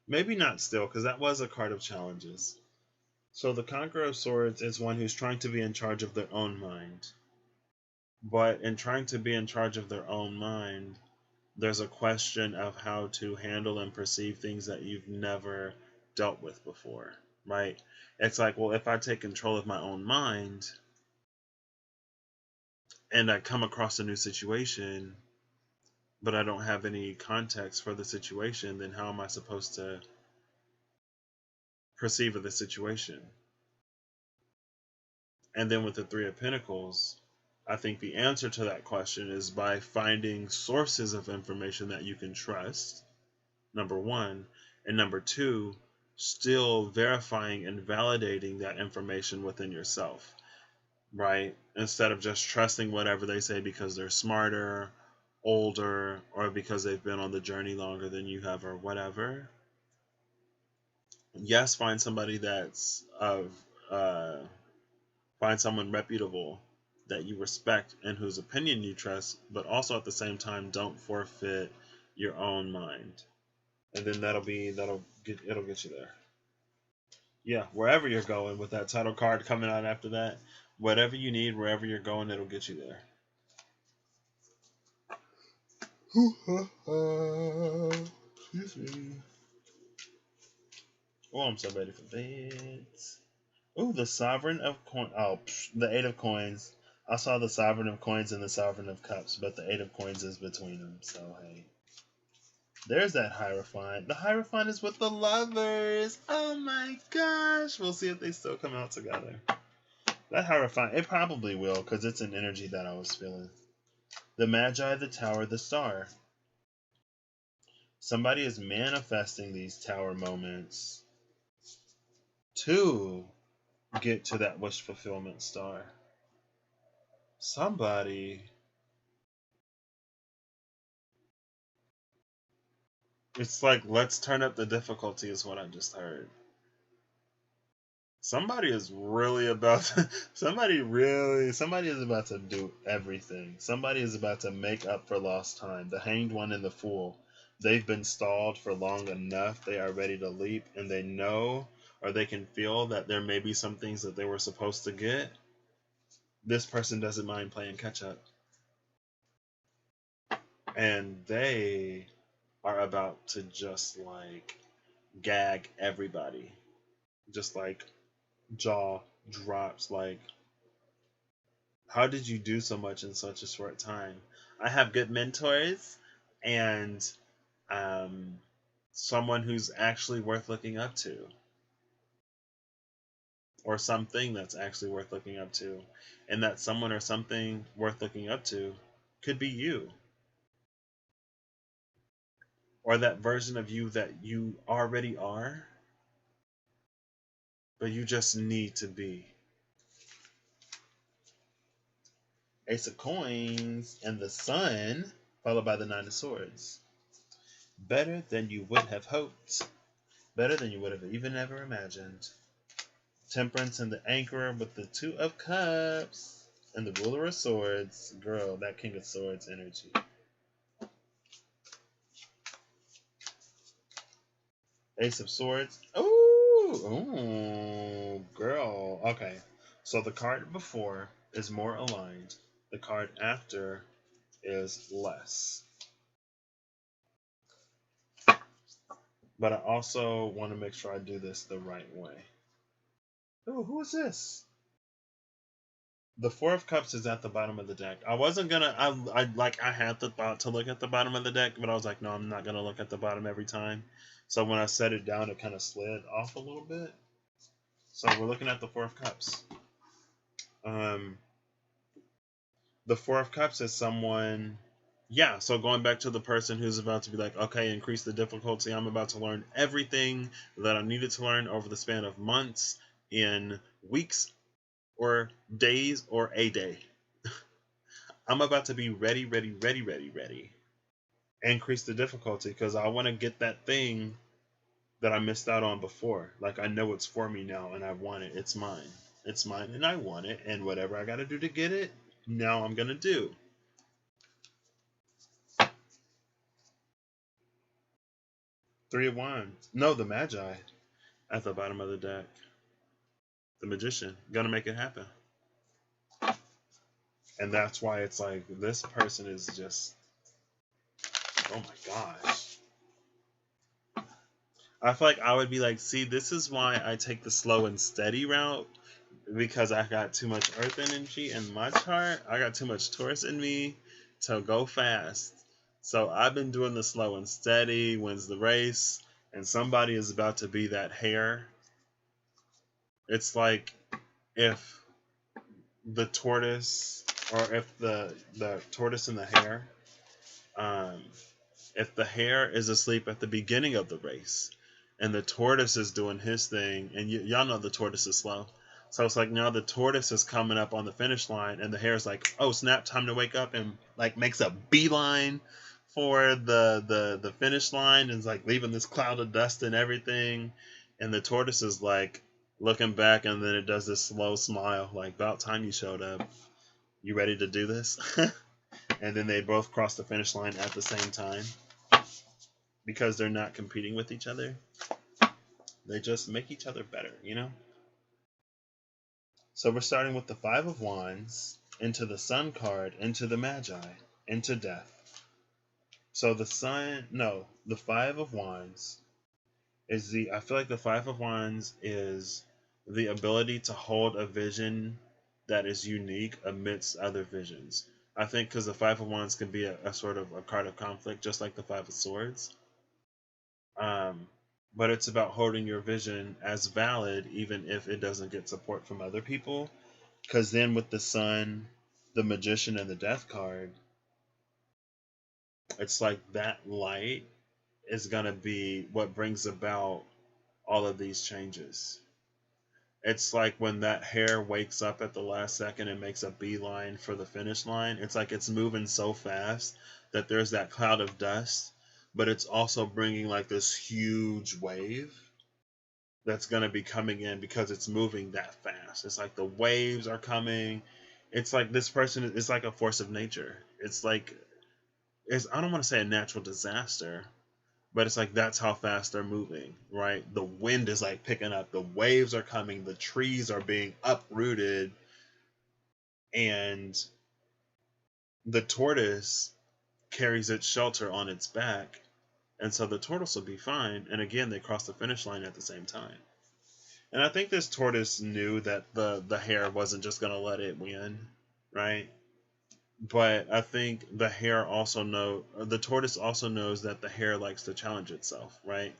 Maybe not still, because that was a card of challenges. So the Conqueror of Swords is one who's trying to be in charge of their own mind. But in trying to be in charge of their own mind, there's a question of how to handle and perceive things that you've never dealt with before, right? It's like, well, if I take control of my own mind and I come across a new situation, but I don't have any context for the situation, then how am I supposed to perceive the situation? And then with the Three of Pentacles, I think the answer to that question is by finding sources of information that you can trust, number one, and number two, still verifying and validating that information within yourself, right? Instead of just trusting whatever they say because they're smarter, older, or because they've been on the journey longer than you have, or whatever. Yes, find somebody that's find someone reputable that you respect and whose opinion you trust, but also at the same time don't forfeit your own mind. And then it'll get you there. Yeah, wherever you're going with that title card coming out after that, whatever you need, wherever you're going, it'll get you there. Excuse me. Oh, I'm so ready for bed. Oh, the Sovereign of Coins. Oh, the Eight of Coins. I saw the Sovereign of Coins and the Sovereign of Cups, but the Eight of Coins is between them. So, hey. There's that Hierophant. The Hierophant is with the Lovers. Oh my gosh. We'll see if they still come out together. That Hierophant, it probably will, because it's an energy that I was feeling. The Magi, the Tower, the Star. Somebody is manifesting these tower moments to get to that wish fulfillment star. Somebody, it's like, let's turn up the difficulty is what I just heard. Somebody is really about to, somebody is about to do everything. Somebody is about to make up for lost time. The Hanged One and the Fool. They've been stalled for long enough. They are ready to leap, and they know, or they can feel, that there may be some things that they were supposed to get. This person doesn't mind playing catch up. And they are about to just like gag everybody. Just like jaw drops, like, how did you do so much in such a short time? I have good mentors and someone who's actually worth looking up to, or something that's actually worth looking up to, and that someone or something worth looking up to could be you. or that version of you that you already are, but you just need to be. Ace of Coins and the Sun, followed by the Nine of Swords. Better than you would have hoped. Better than you would have even ever imagined. Temperance and the Anchor with the Two of Cups and the Ruler of Swords. Girl, that King of Swords energy. Ace of Swords. Ooh, girl. Okay. So the card before is more aligned. The card after is less. But I also want to make sure I do this the right way. Oh, who is this? The Four of Cups is at the bottom of the deck. I wasn't gonna. I had the thought to look at the bottom of the deck, but I was like, no, I'm not gonna look at the bottom every time. So when I set it down, it kind of slid off a little bit. So we're looking at the Four of Cups. The Four of Cups is someone. Yeah, so going back to the person who's about to be like, okay, increase the difficulty. I'm about to learn everything that I needed to learn over the span of months, in weeks, or days, or a day. I'm about to be ready. Increase the difficulty because I want to get that thing that I missed out on before. Like, I know it's for me now and I want it. It's mine. It's mine and I want it. And whatever I got to do to get it, now I'm going to do. Three of Wands. No, the Magi at the bottom of the deck. The Magician. Gonna make it happen. And that's why it's like, this person is just, oh my gosh. I feel like I would be like, see, this is why I take the slow and steady route, because I got too much earth energy in my chart. I got too much Taurus in me to go fast. So I've been doing the slow and steady, wins the race, and somebody is about to be that hare. It's like if the tortoise, or if the tortoise and the hare, if the hare is asleep at the beginning of the race, and the tortoise is doing his thing, and y'all know the tortoise is slow. So it's like now the tortoise is coming up on the finish line, and the hare's like, oh snap, time to wake up, and like makes a beeline for the finish line, and is like leaving this cloud of dust and everything. And the tortoise is like looking back, and then it does this slow smile, like, about time you showed up. You ready to do this? And then they both cross the finish line at the same time. Because they're not competing with each other. They just make each other better, you know? So we're starting with the Five of Wands, into the Sun card, into the Magi, into Death. So the Five of Wands is I feel like the Five of Wands is the ability to hold a vision that is unique amidst other visions. I think because the Five of Wands can be a sort of a card of conflict, just like the Five of Swords. But it's about holding your vision as valid, even if it doesn't get support from other people. Because then with the Sun, the Magician, and the Death card, it's like that light is going to be what brings about all of these changes. It's like when that hare wakes up at the last second and makes a beeline for the finish line. It's like it's moving so fast that there's that cloud of dust, but it's also bringing like this huge wave that's going to be coming in because it's moving that fast. It's like the waves are coming. It's like this person is like a force of nature. It's like, I don't want to say a natural disaster, but it's like that's how fast they're moving, right? The wind is like picking up. The waves are coming. The trees are being uprooted. And the tortoise carries its shelter on its back. And so the tortoise will be fine. And again, they cross the finish line at the same time. And I think this tortoise knew that the hare wasn't just going to let it win, right? But I think the tortoise also knows that the hare likes to challenge itself, right?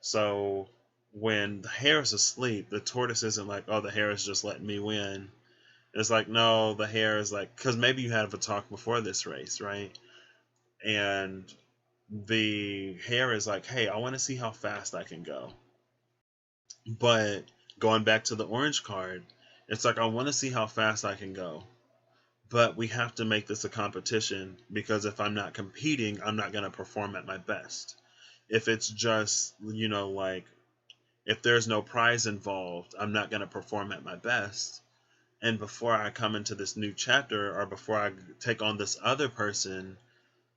So when the hare is asleep, the tortoise isn't like, oh, the hare is just letting me win. It's like, no, the hare is like, because maybe you had a talk before this race, right? And the hair is like, hey, I want to see how fast I can go. But going back to the orange card, it's like, I want to see how fast I can go. But we have to make this a competition, because if I'm not competing, I'm not going to perform at my best. If it's just, like, if there's no prize involved, I'm not going to perform at my best. And before I come into this new chapter, or before I take on this other person,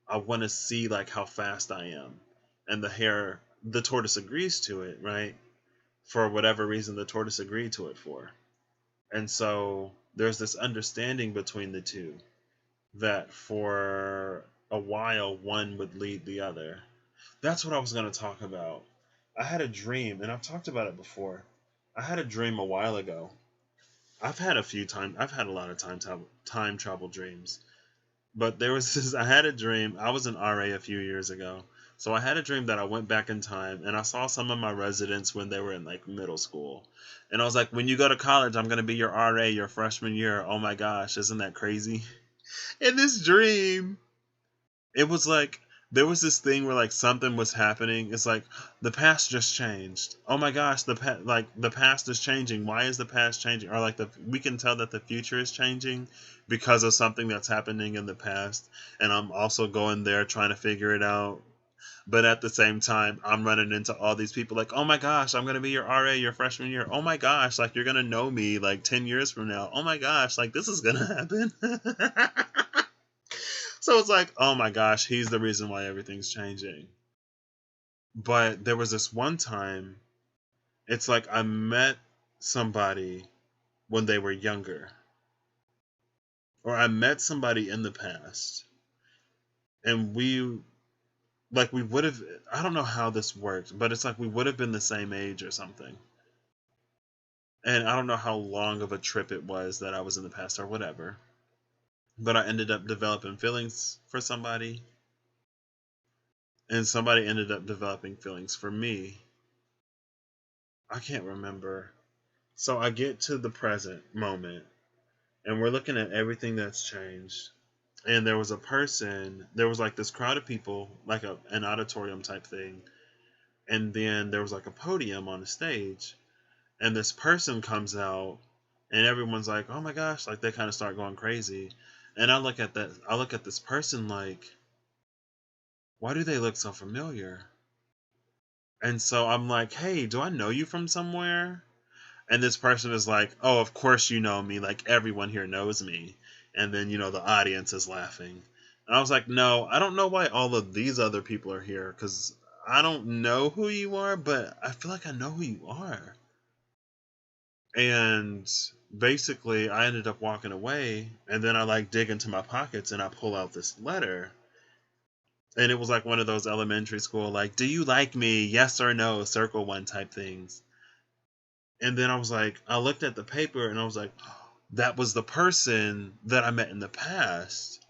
I want to see like how fast I am. And the tortoise agrees to it, right? For whatever reason the tortoise agreed to it for. And so there's this understanding between the two, that for a while one would lead the other. That's what I was going to talk about. I had a dream, and I've talked about it before. I had a dream a while ago. I've had a lot of time travel dreams. But there was this, I had a dream. I was an RA a few years ago. So I had a dream that I went back in time and I saw some of my residents when they were in like middle school. And I was like, when you go to college, I'm going to be your RA your freshman year. Oh my gosh, isn't that crazy? In this dream, it was like, there was this thing where like something was happening. It's like the past just changed. Oh my gosh, the past is changing. Why is the past changing? Or like we can tell that the future is changing because of something that's happening in the past. And I'm also going there trying to figure it out. But at the same time, I'm running into all these people like, oh my gosh, I'm going to be your RA your freshman year. Oh my gosh, like you're going to know me like 10 years from now. Oh my gosh, like this is going to happen. So it's like, oh my gosh, he's the reason why everything's changing. But there was this one time, it's like I met somebody when they were younger. Or I met somebody in the past. And we would have, I don't know how this worked, but it's like we would have been the same age or something. And I don't know how long of a trip it was that I was in the past or whatever. But I ended up developing feelings for somebody. And somebody ended up developing feelings for me. I can't remember. So I get to the present moment, and we're looking at everything that's changed. And there was like this crowd of people, like an auditorium type thing. And then there was like a podium on the stage. And this person comes out, and everyone's like, oh my gosh, like they kind of start going crazy. And I look at this person like, why do they look so familiar? And so I'm like, hey, do I know you from somewhere? And this person is like, oh, of course you know me. Like, everyone here knows me. And then, the audience is laughing. And I was like, no, I don't know why all of these other people are here. Because I don't know who you are, but I feel like I know who you are. And basically, I ended up walking away. And then I, like, dig into my pockets and I pull out this letter. And it was like one of those elementary school, like, do you like me? Yes or no, circle one type things. And then I looked at the paper and I was like, that was the person that I met in the past.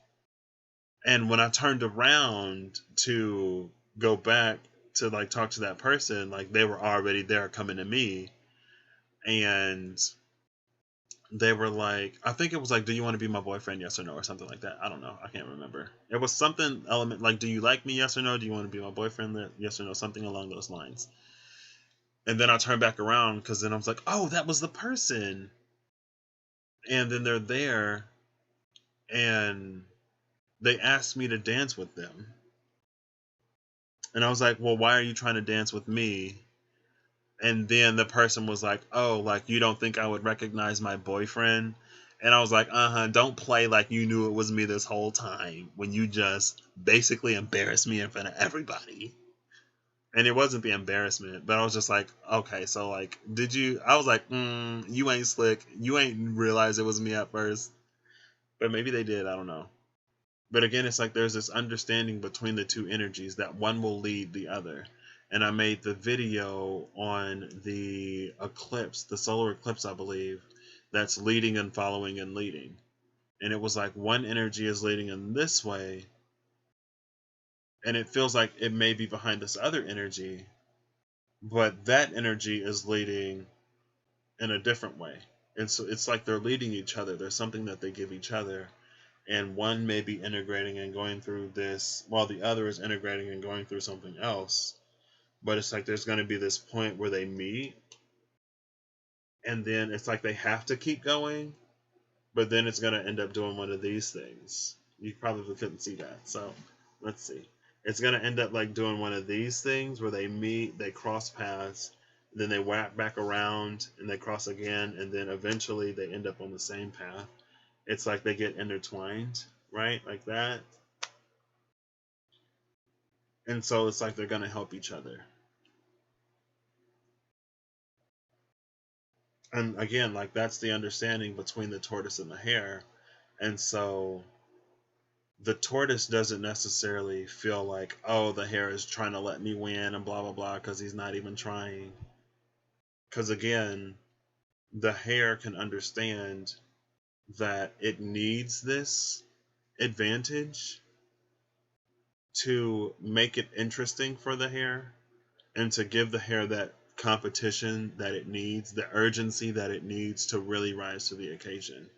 And when I turned around to go back to like talk to that person, like they were already there coming to me. And they were like, I think it was like, do you want to be my boyfriend? Yes or no, or something like that. I don't know. I can't remember. It was something element like, do you like me? Yes or no? Do you want to be my boyfriend? Yes or no? Something along those lines. And then I turned back around because then I was like, oh, that was the person. And then they're there and they asked me to dance with them. And I was like, well, why are you trying to dance with me? And then the person was like, oh, like, you don't think I would recognize my boyfriend? And I was like, don't play like you knew it was me this whole time when you just basically embarrassed me in front of everybody. And it wasn't the embarrassment, but I was just like, okay, so like, did you? I was like, you ain't slick. You ain't realize it was me at first. But maybe they did. I don't know. But again, it's like there's this understanding between the two energies that one will lead the other. And I made the video on the eclipse, the solar eclipse, I believe, that's leading and following and leading. And it was like one energy is leading in this way, and it feels like it may be behind this other energy, but that energy is leading in a different way. And so it's like they're leading each other. There's something that they give each other. and one may be integrating and going through this while the other is integrating and going through something else. But it's like there's going to be this point where they meet, and then it's like they have to keep going, but then it's going to end up doing one of these things. You probably couldn't see that, so let's see. It's going to end up like doing one of these things where they meet, they cross paths, then they wrap back around and they cross again, and then eventually they end up on the same path. It's like they get intertwined, right? Like that. And so it's like they're going to help each other. And again, like that's the understanding between the tortoise and the hare. And so the tortoise doesn't necessarily feel like, oh, the hare is trying to let me win and blah, blah, blah, because he's not even trying. Because again, the hare can understand that it needs this advantage to make it interesting for the hare and to give the hare that competition that it needs, the urgency that it needs to really rise to the occasion.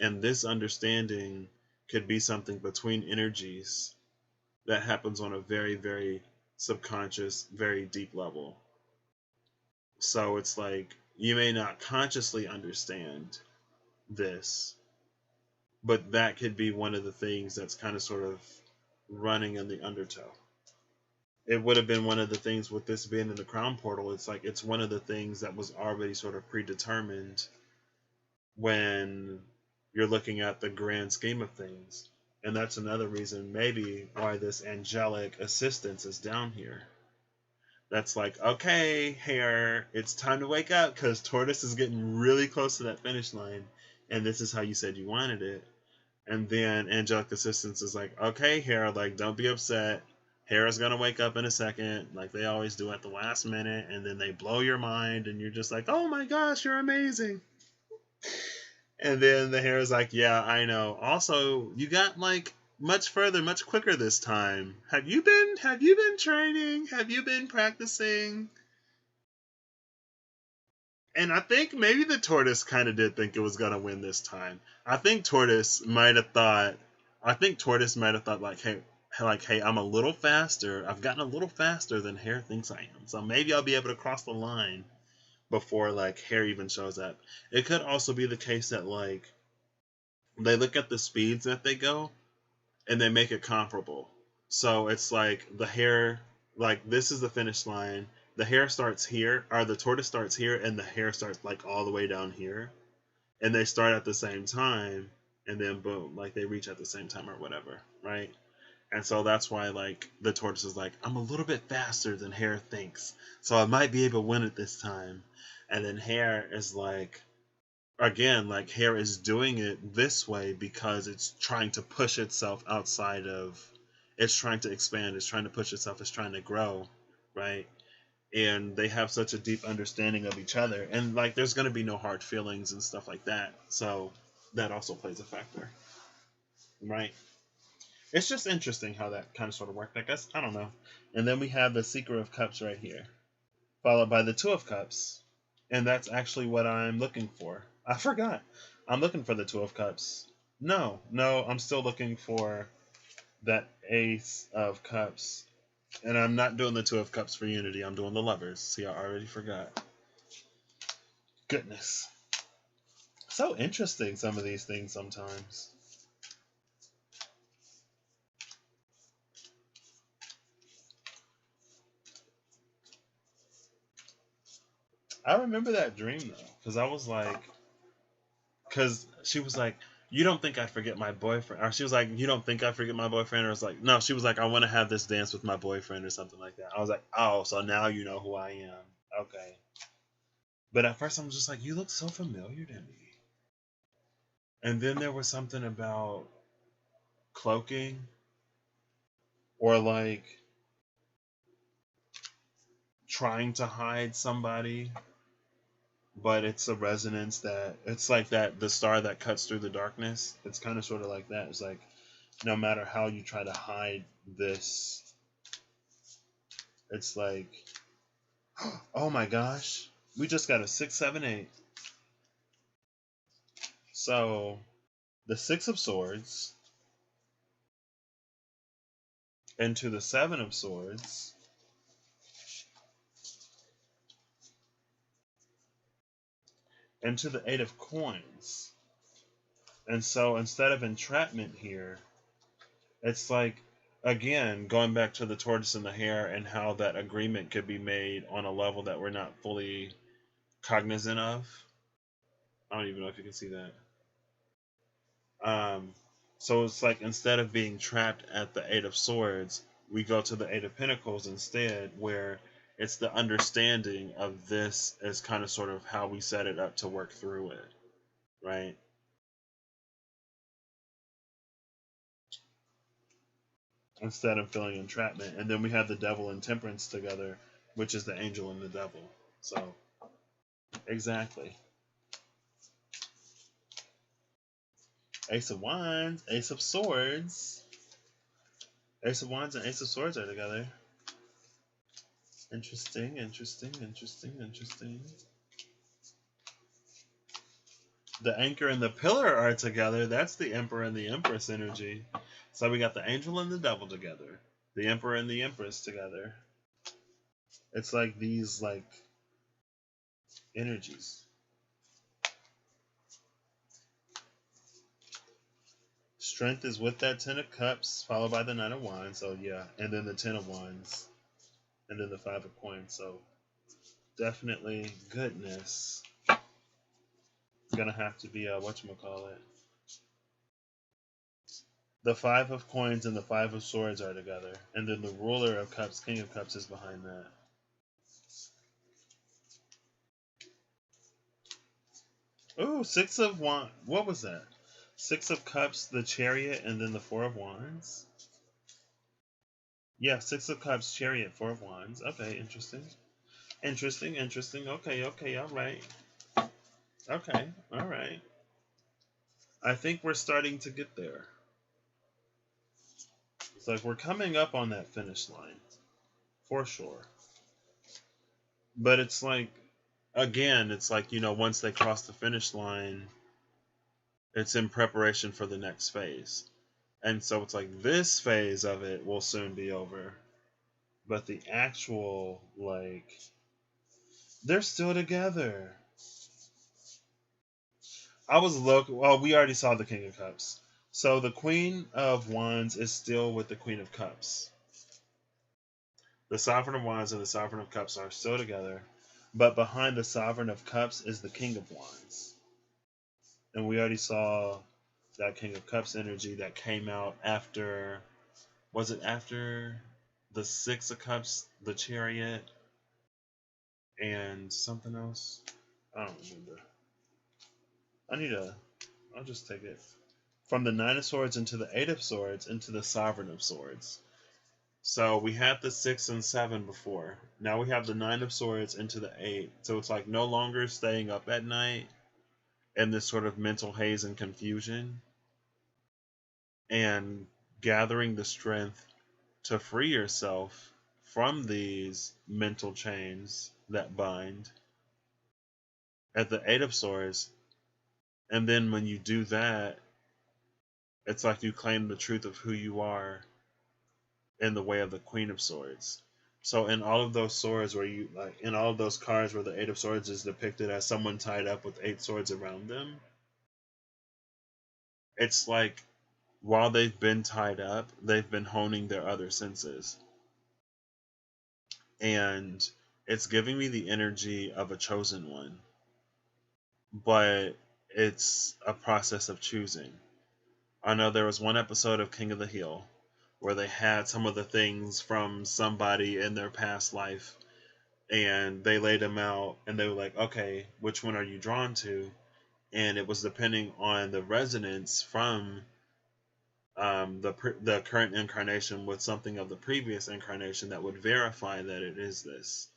And this understanding could be something between energies that happens on a very, very subconscious, very deep level. So it's like you may not consciously understand this, but that could be one of the things that's kind of sort of running in the undertow. It would have been one of the things with this being in the crown portal. It's like it's one of the things that was already sort of predetermined when you're looking at the grand scheme of things. And that's another reason maybe why this angelic assistance is down here. That's like, okay, hare, it's time to wake up because tortoise is getting really close to that finish line. And this is how you said you wanted it. And then angelic assistance is like, okay, hare, like, don't be upset. Hare is going to wake up in a second, like they always do at the last minute. And then they blow your mind and you're just like, oh my gosh, you're amazing. And then the hare is like, yeah, I know. Also, you got like much further, much quicker this time. Have you been training? Have you been practicing? And I think maybe the tortoise kind of did think it was going to win this time. I think tortoise might have thought like, hey, I'm a little faster. I've gotten a little faster than hare thinks I am. So maybe I'll be able to cross the line before like hare even shows up. It could also be the case that like they look at the speeds that they go and they make it comparable. So it's like the hare, like this is the finish line. The hare starts here, or the tortoise starts here, and the hare starts like all the way down here. And they start at the same time, and then boom, like they reach at the same time or whatever, right? And so that's why like the tortoise is like, I'm a little bit faster than hare thinks, so I might be able to win it this time. And then hare is like, again, like hare is doing it this way because it's trying to push itself outside of, it's trying to expand, it's trying to push itself, it's trying to grow, right? And they have such a deep understanding of each other, and like there's going to be no hard feelings and stuff like that, so that also plays a factor, right? It's just interesting how that kind of sort of worked, I guess. I don't know. And then we have the Seeker of Cups right here, followed by the Two of Cups, and that's actually what I'm looking for. I forgot. I'm looking for the Two of Cups. No, I'm still looking for that Ace of Cups. And I'm not doing the Two of Cups for Unity. I'm doing the Lovers. See, I already forgot. Goodness. So interesting, some of these things sometimes. I remember that dream, though. Because I was like... Because she was like, you don't think I forget my boyfriend? Or she was like, you don't think I forget my boyfriend? Or I was like, no, she was like, I want to have this dance with my boyfriend or something like that. I was like, oh, so now you know who I am. Okay. But at first I'm just like, you look so familiar to me. And then there was something about cloaking or like trying to hide somebody, but it's a resonance that it's like that the star that cuts through the darkness. It's kind of sort of like that. It's like no matter how you try to hide this, it's like, oh my gosh, we just got a 6, 7, 8. So the Six of Swords into the Seven of Swords, into the Eight of Coins. And so instead of entrapment here, it's like, again, going back to the tortoise and the hare and how that agreement could be made on a level that we're not fully cognizant of. I don't even know if you can see that. So it's like, instead of being trapped at the Eight of Swords, we go to the Eight of Pentacles instead, where it's the understanding of this as kind of sort of how we set it up to work through it, right? Instead of feeling entrapment. And then we have the Devil and Temperance together, which is the angel and the devil. So, exactly. Ace of Wands, Ace of Swords. Ace of Wands and Ace of Swords are together. Interesting, interesting, interesting, interesting. The Anchor and the Pillar are together. That's the Emperor and the Empress energy. So we got the Angel and the Devil together. The Emperor and the Empress together. It's like these, like, energies. Strength is with that Ten of Cups, followed by the Nine of Wands. So yeah, and then the Ten of Wands, and then the Five of Coins. So definitely goodness. It's gonna have to be whatchamacallit. The Five of Coins and the Five of Swords are together, and then the Ruler of Cups, King of Cups, is behind that. Ooh, Six of Wands. What was that? Six of Cups, the Chariot, and then the Four of Wands. Yeah, Six of Cups, Chariot, Four of Wands. Okay, interesting. Interesting, interesting. Okay, okay, all right. Okay, all right. I think we're starting to get there. It's like we're coming up on that finish line, for sure. But it's like, again, it's like, you know, once they cross the finish line, it's in preparation for the next phase. And so it's like this phase of it will soon be over. But the actual, like, they're still together. I was looking, well, we already saw the King of Cups. So the Queen of Wands is still with the Queen of Cups. The Sovereign of Wands and the Sovereign of Cups are still together. But behind the Sovereign of Cups is the King of Wands. And we already saw that King of Cups energy that came out after, was it after the Six of Cups, the Chariot, and something else? I don't remember. I'll just take it. From the Nine of Swords into the Eight of Swords into the Sovereign of Swords. So we had the 6 and 7 before. Now we have the 9 of Swords into the 8. So it's like no longer staying up at night in this sort of mental haze and confusion, and gathering the strength to free yourself from these mental chains that bind at the 8 of Swords. And then when you do that, it's like you claim the truth of who you are in the way of the Queen of Swords. So in all of those swords where you, like, in all of those cards where the 8 of Swords is depicted as someone tied up with 8 swords around them, it's like while they've been tied up, they've been honing their other senses. And it's giving me the energy of a chosen one. But it's a process of choosing. I know there was one episode of King of the Hill where they had some of the things from somebody in their past life, and they laid them out, and they were like, okay, which one are you drawn to? And it was depending on the resonance from the current incarnation with something of the previous incarnation that would verify that it is this.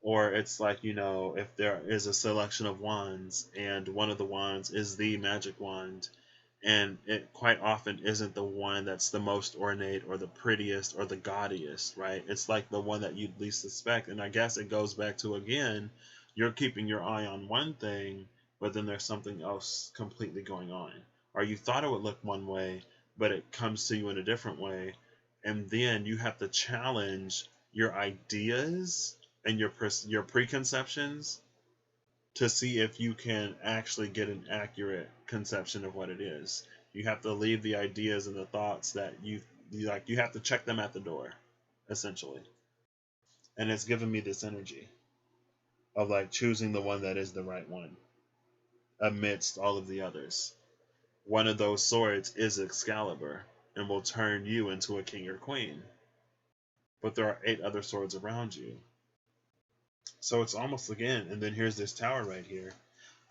Or it's like, you know, if there is a selection of wands and one of the wands is the magic wand, and it quite often isn't the one that's the most ornate or the prettiest or the gaudiest, right? It's like the one that you'd least suspect. And I guess it goes back to, again, you're keeping your eye on one thing, but then there's something else completely going on. Or you thought it would look one way, but it comes to you in a different way. and then you have to challenge your ideas and your preconceptions to see if you can actually get an accurate conception of what it is. You have to leave the ideas and the thoughts that you have to check them at the door, essentially. And it's given me this energy of like choosing the one that is the right one amidst all of the others. One of those swords is Excalibur and will turn you into a king or queen. But there are 8 other swords around you. So it's almost again, and then here's this tower right here.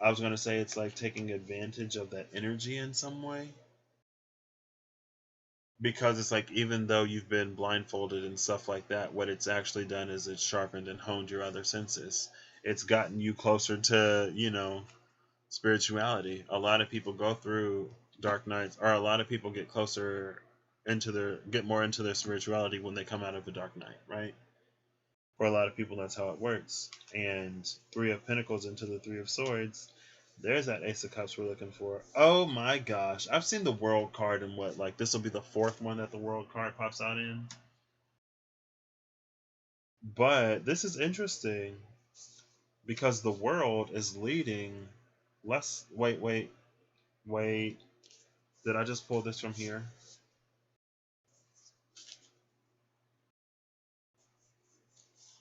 I was going to say it's like taking advantage of that energy in some way. Because it's like, even though you've been blindfolded and stuff like that, what it's actually done is it's sharpened and honed your other senses. It's gotten you closer to, spirituality. A lot of people go through dark nights, or a lot of people get more into their spirituality when they come out of a dark night, right? For a lot of people, that's how it works. And 3 of Pentacles into the 3 of Swords, there's that Ace of Cups we're looking for. Oh my gosh. I've seen the World card in this will be the 4th one that the World card pops out in. But this is interesting because the World is leading wait. Did I just pull this from here?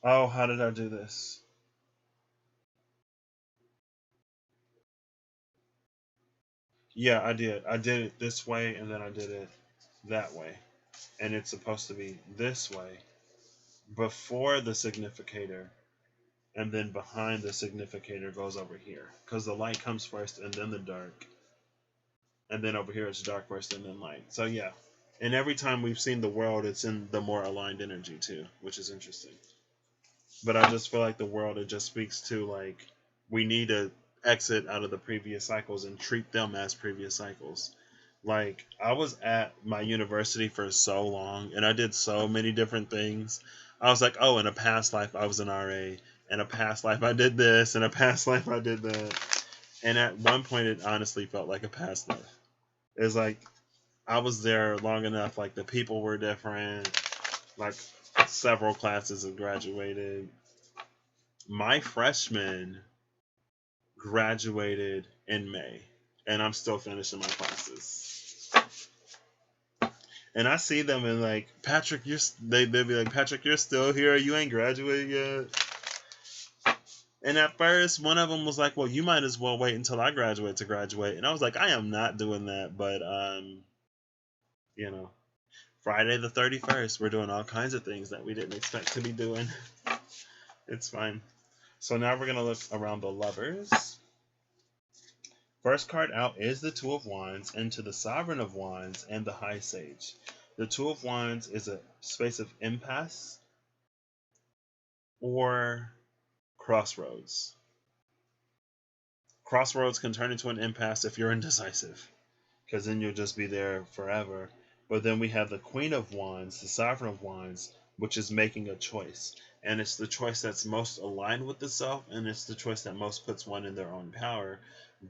Oh, how did I do this? Yeah, I did. I did it this way, and then I did it that way. And it's supposed to be this way before the significator, and then behind the significator goes over here. Because the light comes first, and then the dark. And then over here it's dark first, and then light. So yeah. And every time we've seen the World, it's in the more aligned energy too, which is interesting. But I just feel like the World, it just speaks to like, we need to exit out of the previous cycles and treat them as previous cycles. Like, I was at my university for so long and I did so many different things. I was like, oh, in a past life I was an RA, in a past life I did this, in a past life I did that. And at one point it honestly felt like a past life. It was like I was there long enough, like the people were different, like several classes have graduated. My freshman graduated in May, and I'm still finishing my classes. And I see them and like, Patrick, they'd be like, Patrick, you're still here. You ain't graduated yet. And at first, one of them was like, well, you might as well wait until I graduate to graduate. And I was like, I am not doing that. But, Friday the 31st, we're doing all kinds of things that we didn't expect to be doing. It's fine. So now we're going to look around the lovers. First card out is the Two of Wands, into the Sovereign of Wands and the High Sage. The Two of Wands is a space of impasse or crossroads. Crossroads can turn into an impasse if you're indecisive, because then you'll just be there forever. But then we have the Queen of Wands, the Sovereign of Wands, which is making a choice. And it's the choice that's most aligned with the self, and it's the choice that most puts one in their own power.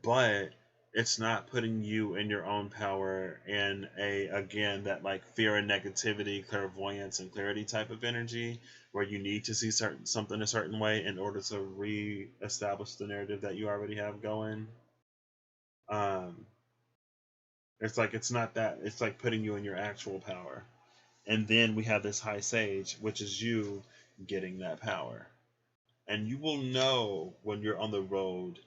But it's not putting you in your own power in that like fear and negativity, clairvoyance and clarity type of energy, where you need to see something a certain way in order to re-establish the narrative that you already have going. It's not that. It's like putting you in your actual power. And then we have this High Sage, which is you getting that power. And you will know when you're on the road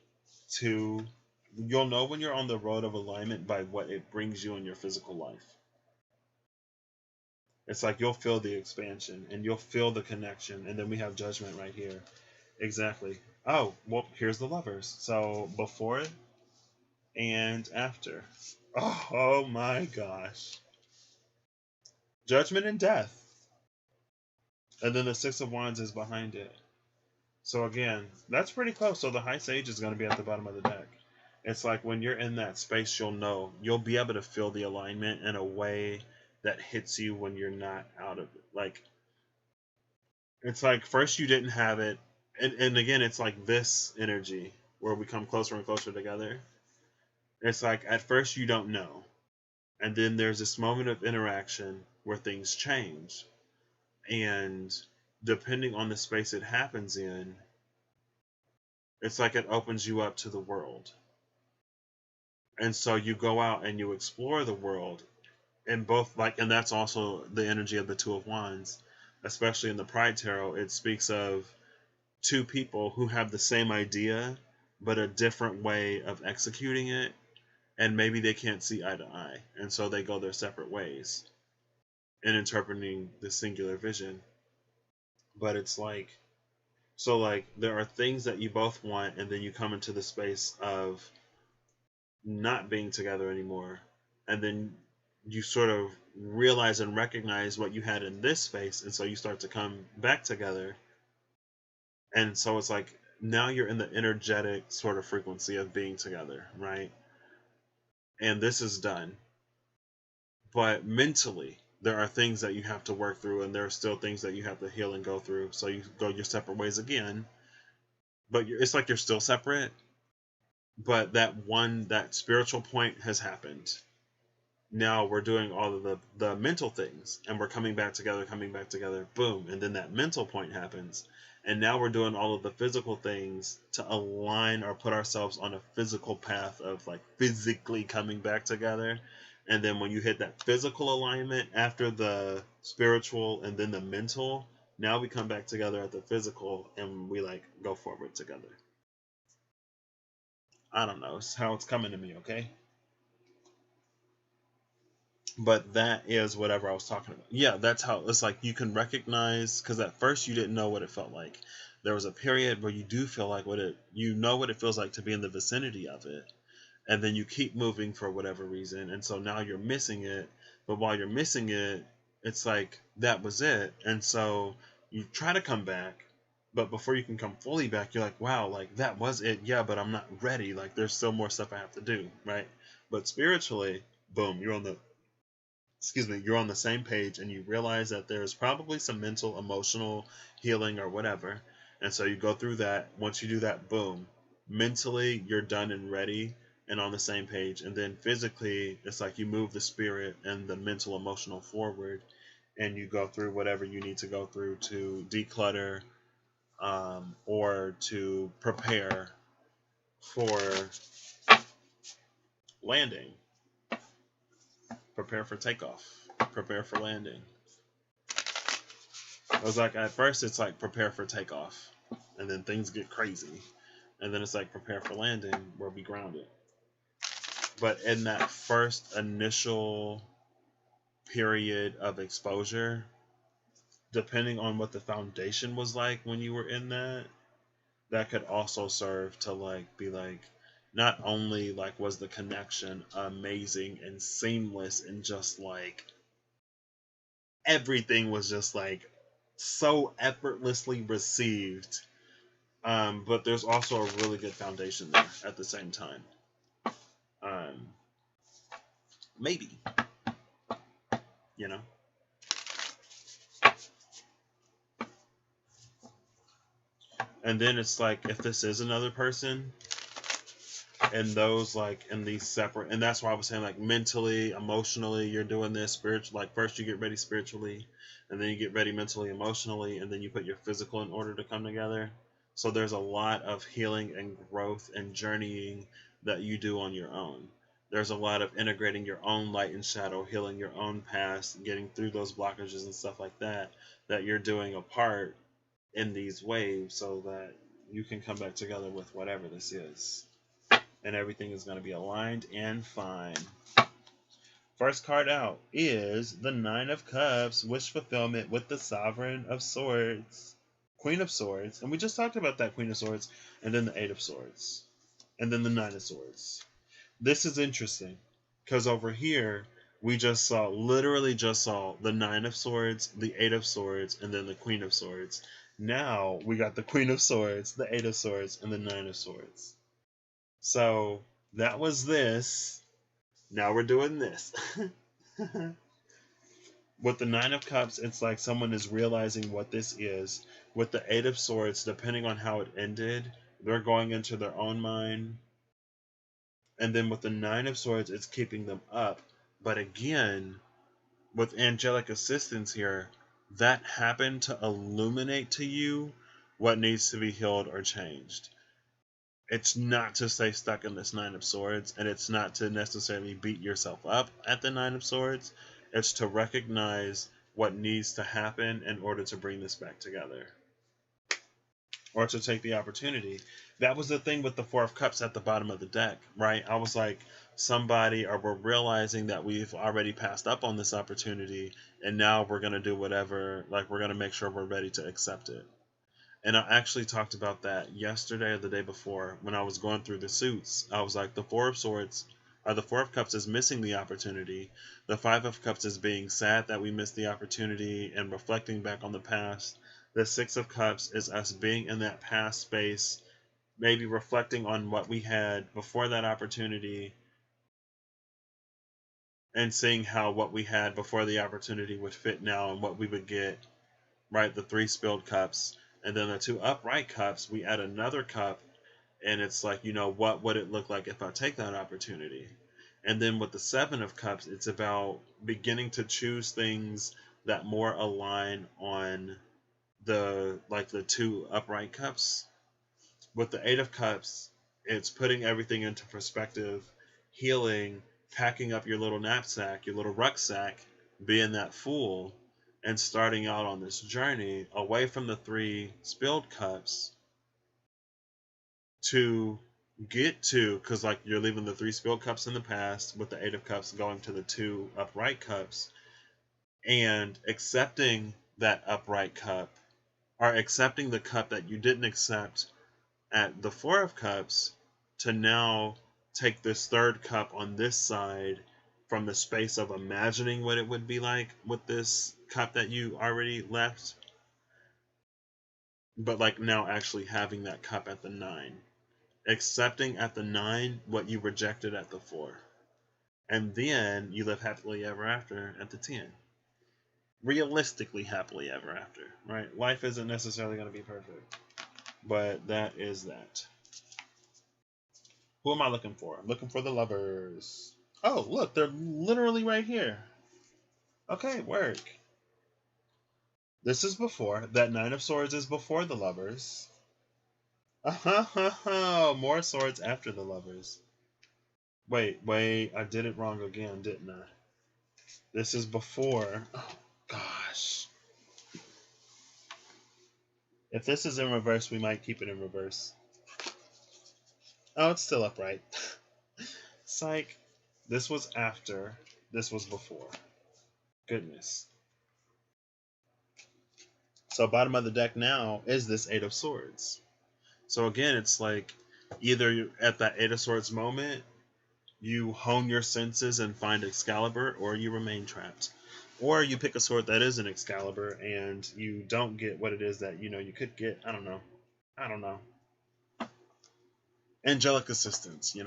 you'll know when you're on the road of alignment by what it brings you in your physical life. It's like you'll feel the expansion and you'll feel the connection. And then we have Judgment right here. Exactly. Oh, well, here's the lovers. So before and after. Oh my gosh. Judgment and Death. And then the Six of Wands is behind it. So again, that's pretty close. So the High Sage is going to be at the bottom of the deck. It's like when you're in that space, you'll be able to feel the alignment in a way that hits you when you're not out of it. Like, it's like first you didn't have it. And again, it's like this energy where we come closer and closer together. It's like at first you don't know. And then there's this moment of interaction. where things change. And depending on the space it happens in, it's like it opens you up to the world. And so you go out and you explore the world. And both, like, and that's also the energy of the Two of Wands, especially in the Pride Tarot. It speaks of two people who have the same idea, but a different way of executing it. And maybe they can't see eye to eye. And so they go their separate ways in interpreting the singular vision. But it's like, so like there are things that you both want, and then you come into the space of not being together anymore. And then you sort of realize and recognize what you had in this space, and so you start to come back together. And so it's like now you're in the energetic sort of frequency of being together, right? And this is done. But mentally, there are things that you have to work through, and there are still things that you have to heal and go through. So you go your separate ways again. But it's like you're still separate, but that spiritual point has happened. Now we're doing all of the mental things, and we're coming back together, boom. And then that mental point happens. And now we're doing all of the physical things to align or put ourselves on a physical path of like physically coming back together. And then when you hit that physical alignment after the spiritual and then the mental, now we come back together at the physical and we like go forward together. I don't know. It's how it's coming to me, okay? But that is whatever I was talking about. Yeah, that's how it's like you can recognize, because at first you didn't know what it felt like. There was a period where you do feel like what it feels like to be in the vicinity of it. And then you keep moving for whatever reason. And so now you're missing it. But while you're missing it, it's like that was it. And so you try to come back. But before you can come fully back, you're like, wow, like that was it. Yeah, but I'm not ready. Like there's still more stuff I have to do. Right. But spiritually, boom, you're on the same page, and you realize that there's probably some mental, emotional healing or whatever. And so you go through that. Once you do that, boom, mentally you're done and ready and on the same page. And then physically, it's like you move the spirit and the mental, emotional forward, and you go through whatever you need to go through to declutter or to prepare for landing, prepare for takeoff, prepare for landing. I was like, at first it's like prepare for takeoff, and then things get crazy, and then it's like prepare for landing where we grounded. But in that first initial period of exposure, depending on what the foundation was like when you were in that could also serve to like be like, not only like was the connection amazing and seamless and just like everything was just like so effortlessly received, but there's also a really good foundation there at the same time. Maybe, you know. And then it's like, if this is another person, and those like in these separate, and that's why I was saying like mentally, emotionally, you're doing this spiritual. Like first you get ready spiritually, and then you get ready mentally, emotionally, and then you put your physical in order to come together. So there's a lot of healing and growth and journeying that you do on your own. There's a lot of integrating your own light and shadow, healing your own past, getting through those blockages and stuff like that you're doing apart in these waves, so that you can come back together with whatever this is. And everything is going to be aligned and fine. First card out is the Nine of Cups, wish fulfillment with the Sovereign of Swords, Queen of Swords. And we just talked about that Queen of Swords, and then the Eight of Swords, and then the Nine of Swords. This is interesting because over here we literally just saw the Nine of Swords, the Eight of Swords, and then the Queen of Swords. Now we got the Queen of Swords, the Eight of Swords, and the Nine of Swords. So that was this. Now we're doing this. With the Nine of Cups, it's like someone is realizing what this is. With the Eight of Swords, depending on how it ended, they're going into their own mind. And then with the Nine of Swords, it's keeping them up. But again, with angelic assistance here, that happened to illuminate to you what needs to be healed or changed. It's not to stay stuck in this Nine of Swords, and it's not to necessarily beat yourself up at the Nine of Swords. It's to recognize what needs to happen in order to bring this back together, or to take the opportunity. That was the thing with the Four of Cups at the bottom of the deck, right? I was like, somebody, or we're realizing that we've already passed up on this opportunity, and now we're going to do whatever, like we're going to make sure we're ready to accept it. And I actually talked about that yesterday or the day before when I was going through the suits. I was like, the Four of Swords, or the Four of Cups is missing the opportunity. The Five of Cups is being sad that we missed the opportunity and reflecting back on the past. The Six of Cups is us being in that past space, maybe reflecting on what we had before that opportunity and seeing how what we had before the opportunity would fit now and what we would get, right? The Three Spilled Cups. And then the Two Upright Cups, we add another cup, and it's like, what would it look like if I take that opportunity? And then with the Seven of Cups, it's about beginning to choose things that more align on the Two Upright Cups. With the Eight of Cups, it's putting everything into perspective, healing, packing up your little knapsack, your little rucksack, being that fool, and starting out on this journey away from the Three Spilled Cups to get to, because you're leaving the Three Spilled Cups in the past with the Eight of Cups, going to the Two Upright Cups, and accepting that upright cup, or accepting the cup that you didn't accept at the Four of Cups, to now take this third cup on this side from the space of imagining what it would be like with this cup that you already left, but now actually having that cup at the 9, accepting at the 9 what you rejected at the 4, and then you live happily ever after at the 10. Realistically happily ever after, right? Life isn't necessarily going to be perfect, but that is that. Who am I looking for? I'm looking for the Lovers. Oh, look, they're literally right here. Okay, work. This is before. That Nine of Swords is before the Lovers. More swords after the Lovers. Wait, I did it wrong again, didn't I? This is before. Oh, gosh. If this is in reverse, we might keep it in reverse. Oh, it's still upright. Psych. This was after. This was before. Goodness. So bottom of the deck now is this Eight of Swords. So again, it's like either at that Eight of Swords moment, you hone your senses and find Excalibur, or you remain trapped. Or you pick a sword that is an Excalibur and you don't get what it is that you could get. I don't know. Angelic assistance,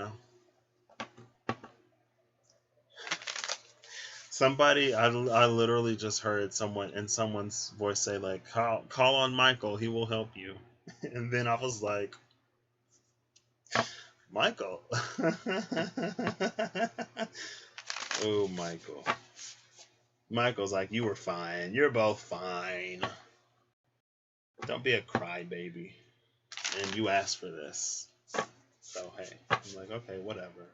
Somebody, I literally just heard someone in someone's voice say call on Michael, he will help you. And then I was like, Michael. Oh, Michael. Michael's like, you were fine. You're both fine. Don't be a crybaby. And you asked for this. So, hey. I'm like, okay, whatever.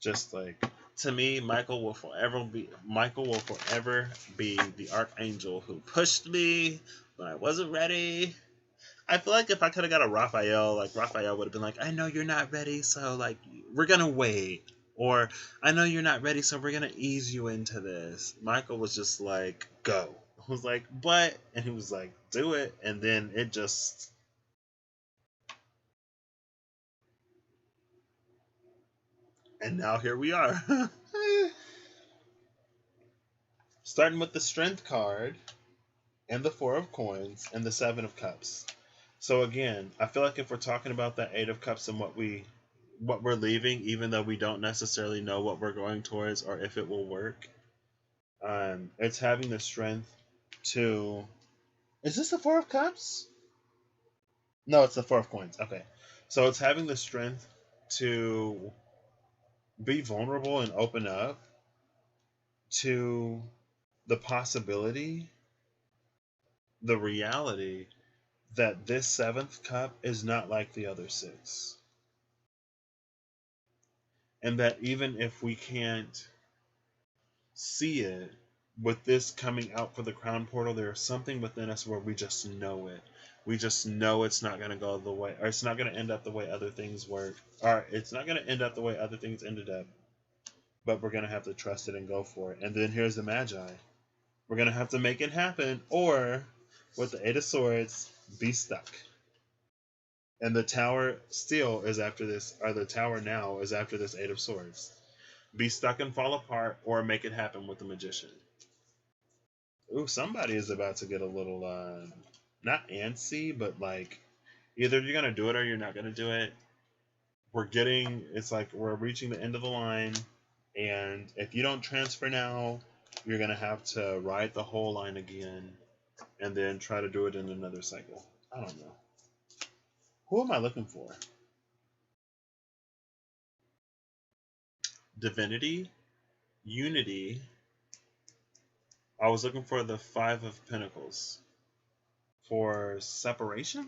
Just to me, Michael will forever be the archangel who pushed me when I wasn't ready. I feel like if I could have got a Raphael, Raphael would have been like, I know you're not ready, so we're gonna wait. Or I know you're not ready, so we're gonna ease you into this. Michael was just like, go. I was like, but, and he was like, do it, and then it just. And now here we are. Starting with the Strength card, and the Four of Coins, and the Seven of Cups. So again, I feel like if we're talking about that Eight of Cups and what we're leaving, even though we don't necessarily know what we're going towards or if it will work, it's having the strength to. Is this the Four of Cups? No, it's the Four of Coins. Okay, so it's having the strength to be vulnerable and open up, to the possibility, the reality that this seventh cup is not like the other six. And that even if we can't see it, with this coming out for the crown portal, there's something within us where we just know it. We just know it's not going to go the way, or it's not going to end up the way other things work, or it's not going to end up the way other things ended up, but we're going to have to trust it and go for it. And then here's the Magi. We're going to have to make it happen, or with the Eight of Swords, be stuck. And the Tower still is after this, or the Tower now is after this Eight of Swords. Be stuck and fall apart, or make it happen with the Magician. Ooh, somebody is about to get a little, not antsy, but like, either you're going to do it or you're not going to do it. It's like we're reaching the end of the line, and if you don't transfer now, you're going to have to ride the whole line again, and then try to do it in another cycle. I don't know. Who am I looking for? Divinity, Unity. I was looking for the Five of Pentacles. For separation?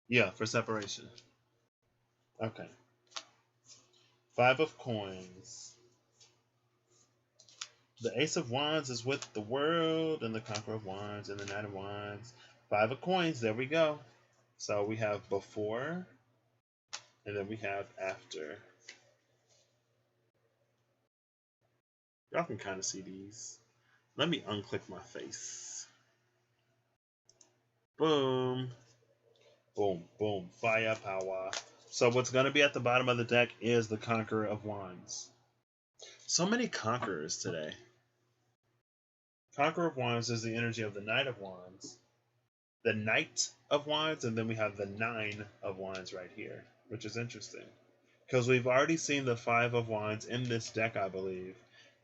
Yeah, for separation. Okay. Five of Coins. The Ace of Wands is with the World, and the Conqueror of Wands, and the Knight of Wands. Five of Coins, there we go. So we have before, and then we have after. Y'all can kind of see these. Let me unclick my face. Boom. Boom, boom. Firepower. So what's going to be at the bottom of the deck is the Conqueror of Wands. So many Conquerors today. Conqueror of Wands is the energy of the Knight of Wands. The Knight of Wands, and then we have the Nine of Wands right here, which is interesting. Because we've already seen the Five of Wands in this deck, I believe.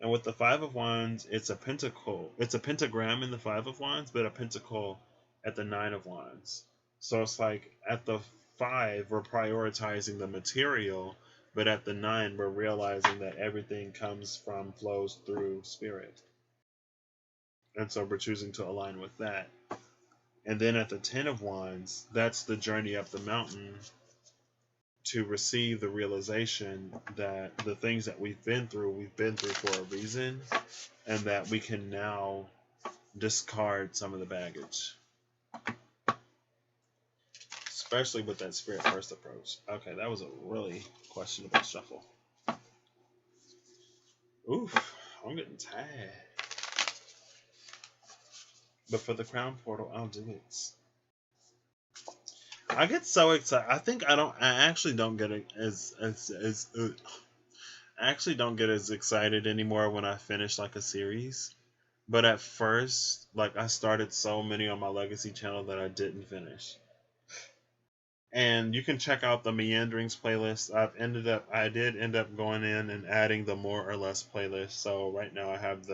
And with the Five of Wands, it's a pentacle. It's a pentagram in the Five of Wands, but a pentacle at the Nine of Wands. So it's like at the 5, we're prioritizing the material, but at the 9, we're realizing that everything flows through spirit. And so we're choosing to align with that. And then at the 10 of Wands, that's the journey up the mountain to receive the realization that the things that we've been through for a reason, and that we can now discard some of the baggage. Especially with that spirit first approach. Okay, that was a really questionable shuffle. Oof, I'm getting tired. But for the crown portal, I'll do it. I get so excited. I actually don't get as excited anymore when I finish like a series. But at first, like, I started so many on my Legacy channel that I didn't finish. And you can check out the Meanderings playlist. I did end up going in and adding the More or Less playlist. So right now I have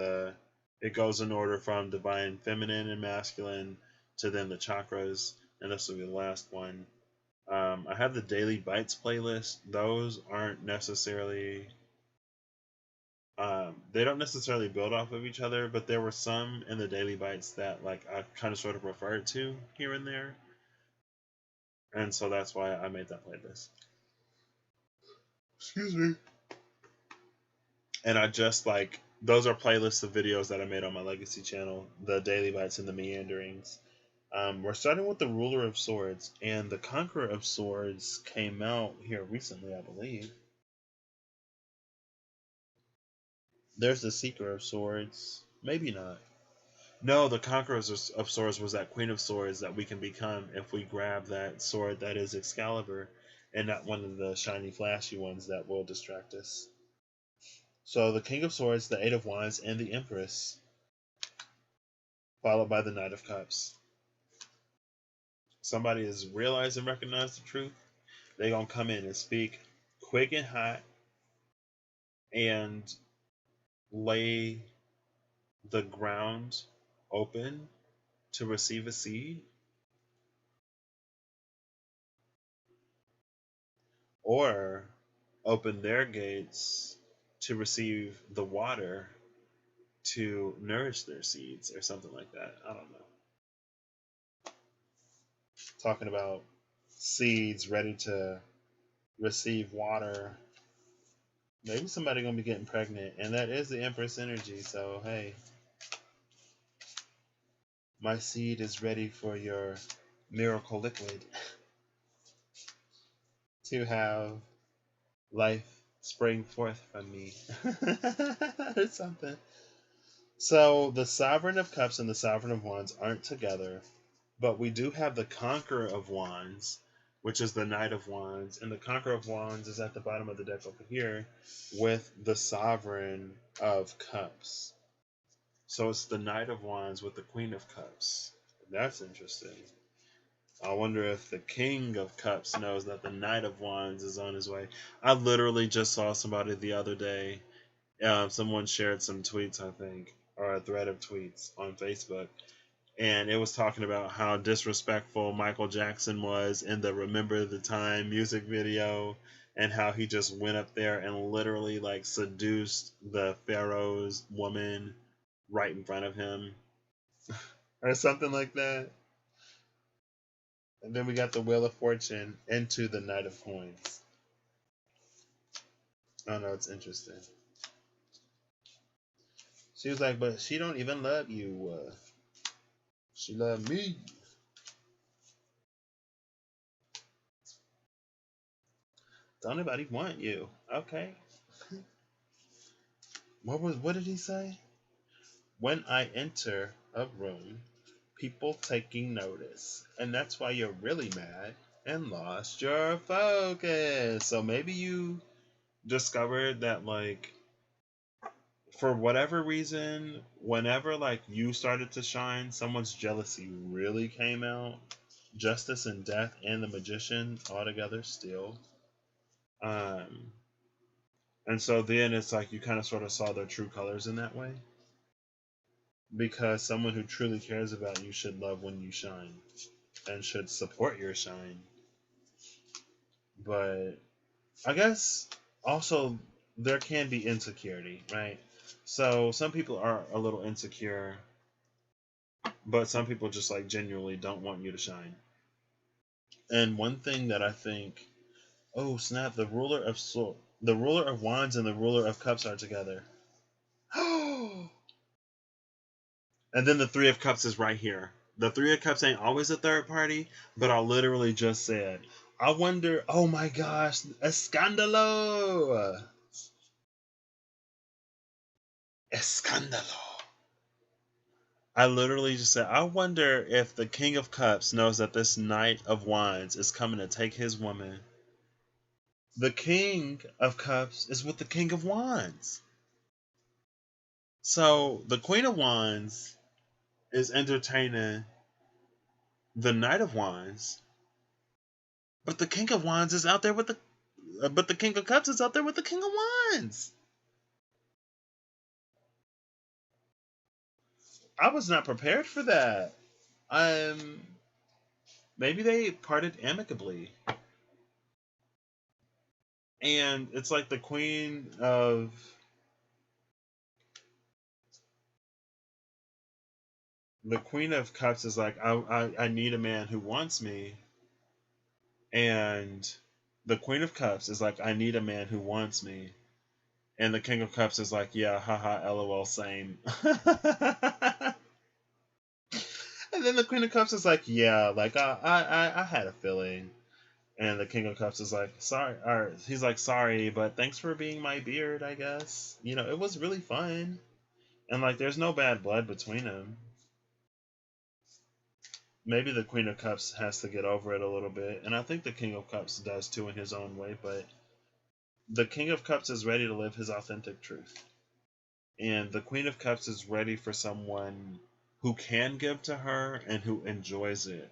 it goes in order from Divine Feminine and Masculine to then the Chakras. And this will be the last one. I have the Daily Bites playlist. Those aren't necessarily, they don't necessarily build off of each other, but there were some in the Daily Bites that like I kind of sort of referred to here and there. And so that's why I made that playlist. Excuse me. And I just like, those are playlists of videos that I made on my Legacy channel, the Daily Bites and the Meanderings. We're starting with the Ruler of Swords, and the Conqueror of Swords came out here recently, I believe. There's the Seeker of Swords. Maybe not. No, the Conqueror of Swords was that Queen of Swords that we can become if we grab that sword that is Excalibur, and not one of the shiny, flashy ones that will distract us. So the King of Swords, the Eight of Wands, and the Empress, followed by the Knight of Cups. Somebody has realized and recognized the truth. They're going to come in and speak quick and hot and lay the ground open to receive a seed, or open their gates to receive the water to nourish their seeds or something like that. I don't know. Talking about seeds ready to receive water. Maybe somebody gonna be getting pregnant, and that is the Empress energy. So hey, my seed is ready for your miracle liquid to have life spring forth from me. Or something. So the Sovereign of Cups and the Sovereign of Wands aren't together, but we do have the Conqueror of Wands, which is the Knight of Wands, and the Conqueror of Wands is at the bottom of the deck over here with the Sovereign of Cups. So it's the Knight of Wands with the Queen of Cups. That's interesting. I wonder if the King of Cups knows that the Knight of Wands is on his way. I literally just saw somebody the other day. Someone shared some tweets, I think, or a thread of tweets on Facebook. And it was talking about how disrespectful Michael Jackson was in the Remember the Time music video, and how he just went up there and literally like seduced the Pharaoh's woman right in front of him or something like that. And then we got the Wheel of Fortune into the Knight of Coins. Oh no, it's interesting. She was like, but she don't even love you. She loved me. Don't nobody want you. Okay. What did he say? When I enter a room, people taking notice. And that's why you're really mad and lost your focus. So maybe you discovered that, like, for whatever reason, whenever like you started to shine, someone's jealousy really came out. Justice and Death and the Magician all together still. And so then it's like you kind of sort of saw their true colors in that way. Because someone who truly cares about you should love when you shine and should support your shine. But I guess also there can be insecurity, right? So some people are a little insecure, but some people just like genuinely don't want you to shine. And one thing that I think, oh snap, the ruler of wands and the ruler of cups are together. And then the Three of Cups is right here. The Three of Cups ain't always a third party, but I literally just said, I wonder, oh my gosh, escándalo. Escándalo. I literally just said, I wonder if the King of Cups knows that this Knight of Wands is coming to take his woman. The King of Cups is with the King of Wands. So the Queen of Wands is entertaining the Knight of Wands, but the King of Wands is out there with but the King of Cups is out there with the King of Wands. I was not prepared for that. Maybe they parted amicably. And it's like the Queen of Cups is like, I need a man who wants me. And the Queen of Cups is like, I need a man who wants me. And the King of Cups is like, yeah, haha, lol, same. And then the Queen of Cups is like, yeah, like I had a feeling. And the King of Cups is like, sorry, or he's like, sorry, but thanks for being my beard, I guess. You know, it was really fun. And like, there's no bad blood between them. Maybe the Queen of Cups has to get over it a little bit. And I think the King of Cups does too in his own way, but the King of Cups is ready to live his authentic truth. And the Queen of Cups is ready for someone who can give to her and who enjoys it.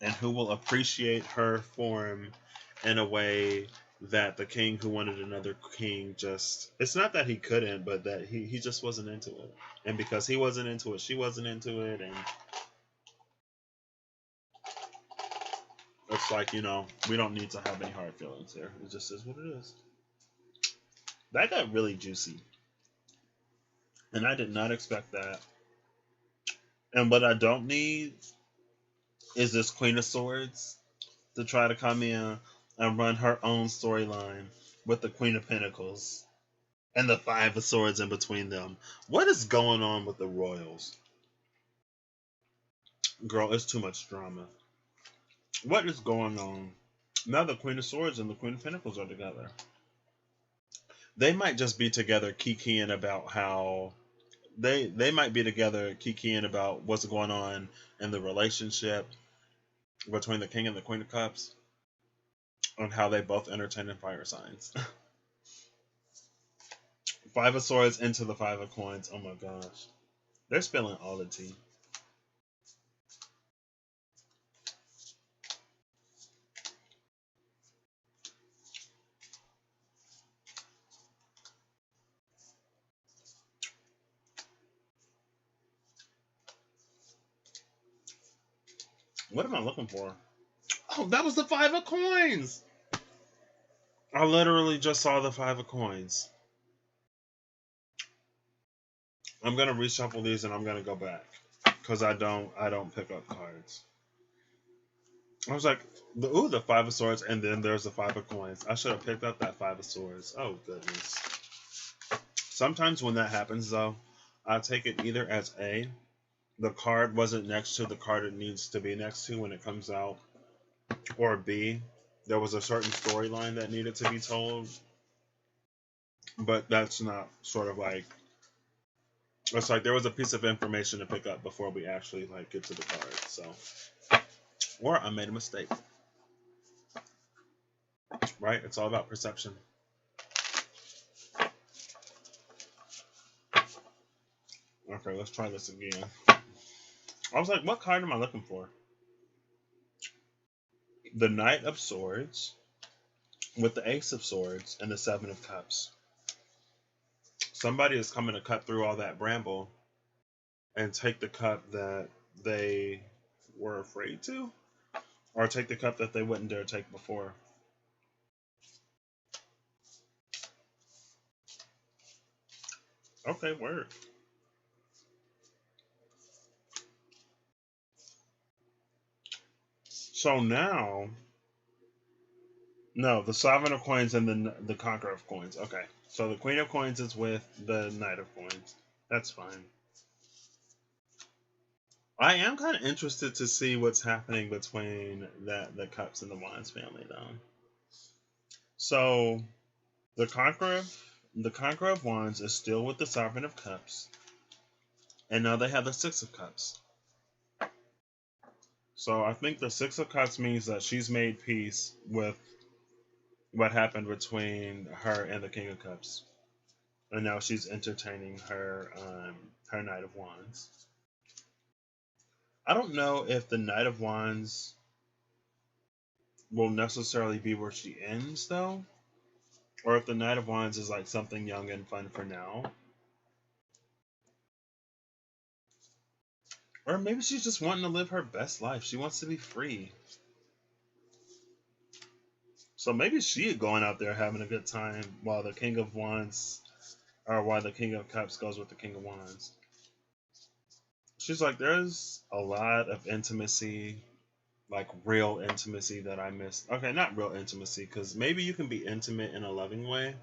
And who will appreciate her form in a way that the king who wanted another king just... It's not that he couldn't, but that he just wasn't into it. And because he wasn't into it, she wasn't into it. And it's like, you know, we don't need to have any hard feelings here. It just is what it is. That got really juicy. And I did not expect that. And what I don't need is this Queen of Swords to try to come in and run her own storyline with the Queen of Pentacles and the Five of Swords in between them. What is going on with the royals? Girl, it's too much drama. What is going on? Now the Queen of Swords and the Queen of Pentacles are together. They might just be together kikiing about how they might be together kikiing about what's going on in the relationship between the King and the Queen of Cups and how they both entertain in fire signs. Five of Swords into the Five of Coins. Oh my gosh. They're spilling all the tea. What am I looking for? Oh, that was the Five of Coins! I literally just saw the Five of Coins. I'm gonna reshuffle these and I'm gonna go back because I don't pick up cards. I was like, the Five of Swords, and then there's the Five of Coins. I should have picked up that Five of Swords. Oh goodness. Sometimes when that happens though, I take it either as A, the card wasn't next to the card it needs to be next to when it comes out, or B, there was a certain storyline that needed to be told, but that's not sort of like, it's like there was a piece of information to pick up before we actually like get to the card. So, or I made a mistake. Right? It's all about perception. Okay, let's try this again. I was like, what card am I looking for? The Knight of Swords with the Ace of Swords and the Seven of Cups. Somebody is coming to cut through all that bramble and take the cup that they were afraid to, or take the cup that they wouldn't dare take before. Okay, word. So now, no, the Sovereign of Coins and the Conqueror of Coins. Okay, so the Queen of Coins is with the Knight of Coins. That's fine. I am kind of interested to see what's happening between the Cups and the Wands family, though. So the Conqueror of Wands is still with the Sovereign of Cups, and now they have the Six of Cups. So I think the Six of Cups means that she's made peace with what happened between her and the King of Cups, and now she's entertaining her Knight of Wands. I don't know if the Knight of Wands will necessarily be where she ends, though, or if the Knight of Wands is like something young and fun for now. Or maybe she's just wanting to live her best life. She wants to be free. So maybe she is going out there having a good time while the King of Wands, or while the King of Cups goes with the King of Wands. She's like, there's a lot of intimacy, like real intimacy that I missed. Okay, not real intimacy, because maybe you can be intimate in a loving way.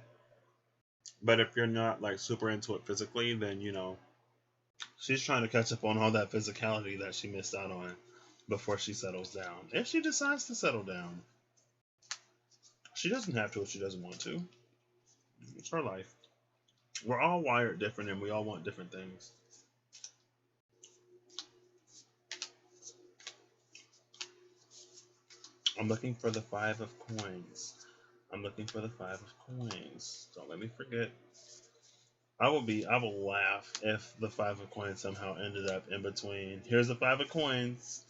But if you're not like super into it physically, then you know, she's trying to catch up on all that physicality that she missed out on before she settles down. If she decides to settle down. She doesn't have to if she doesn't want to. It's her life. We're all wired different and we all want different things. I'm looking for the Five of Coins. I'm looking for the Five of Coins. Don't let me forget. I will laugh if the Five of Coins somehow ended up in between. Here's the Five of Coins,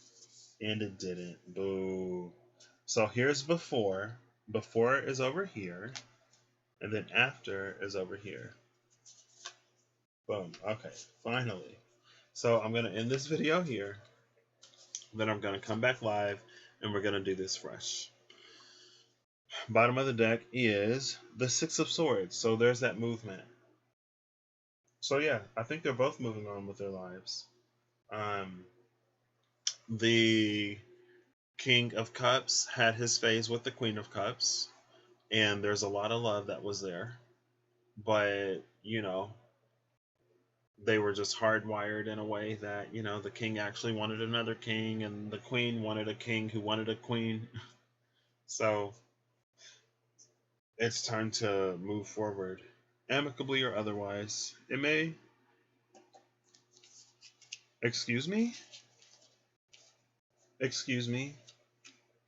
and it didn't. Boo. So here's before. Before is over here, and then after is over here. Boom. Okay, finally. So I'm going to end this video here. Then I'm going to come back live, and we're going to do this fresh. Bottom of the deck is the Six of Swords. So there's that movement. So yeah, I think they're both moving on with their lives. Um, the King of Cups had his phase with the Queen of Cups, and there's a lot of love that was there. But, they were just hardwired in a way that, the king actually wanted another king, and the queen wanted a king who wanted a queen. So it's time to move forward, amicably or otherwise. It may. Excuse me? Excuse me?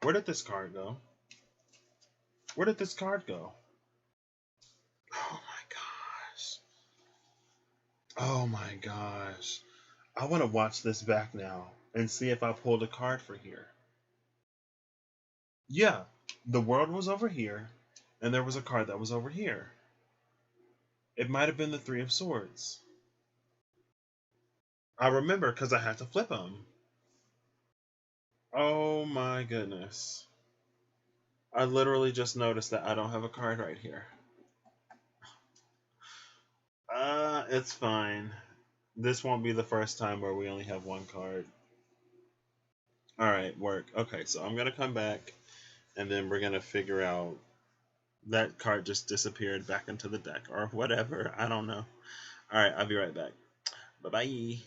Where did this card go? Where did this card go? Oh my gosh. Oh my gosh. I want to watch this back now and see if I pulled a card for here. Yeah, the world was over here, and there was a card that was over here. It might have been the Three of Swords. I remember because I had to flip them. Oh my goodness. I literally just noticed that I don't have a card right here. It's fine. This won't be the first time where we only have one card. Alright, work. Okay, so I'm going to come back, and then we're going to figure out. That card just disappeared back into the deck or whatever. I don't know. Alright, I'll be right back. Bye-bye.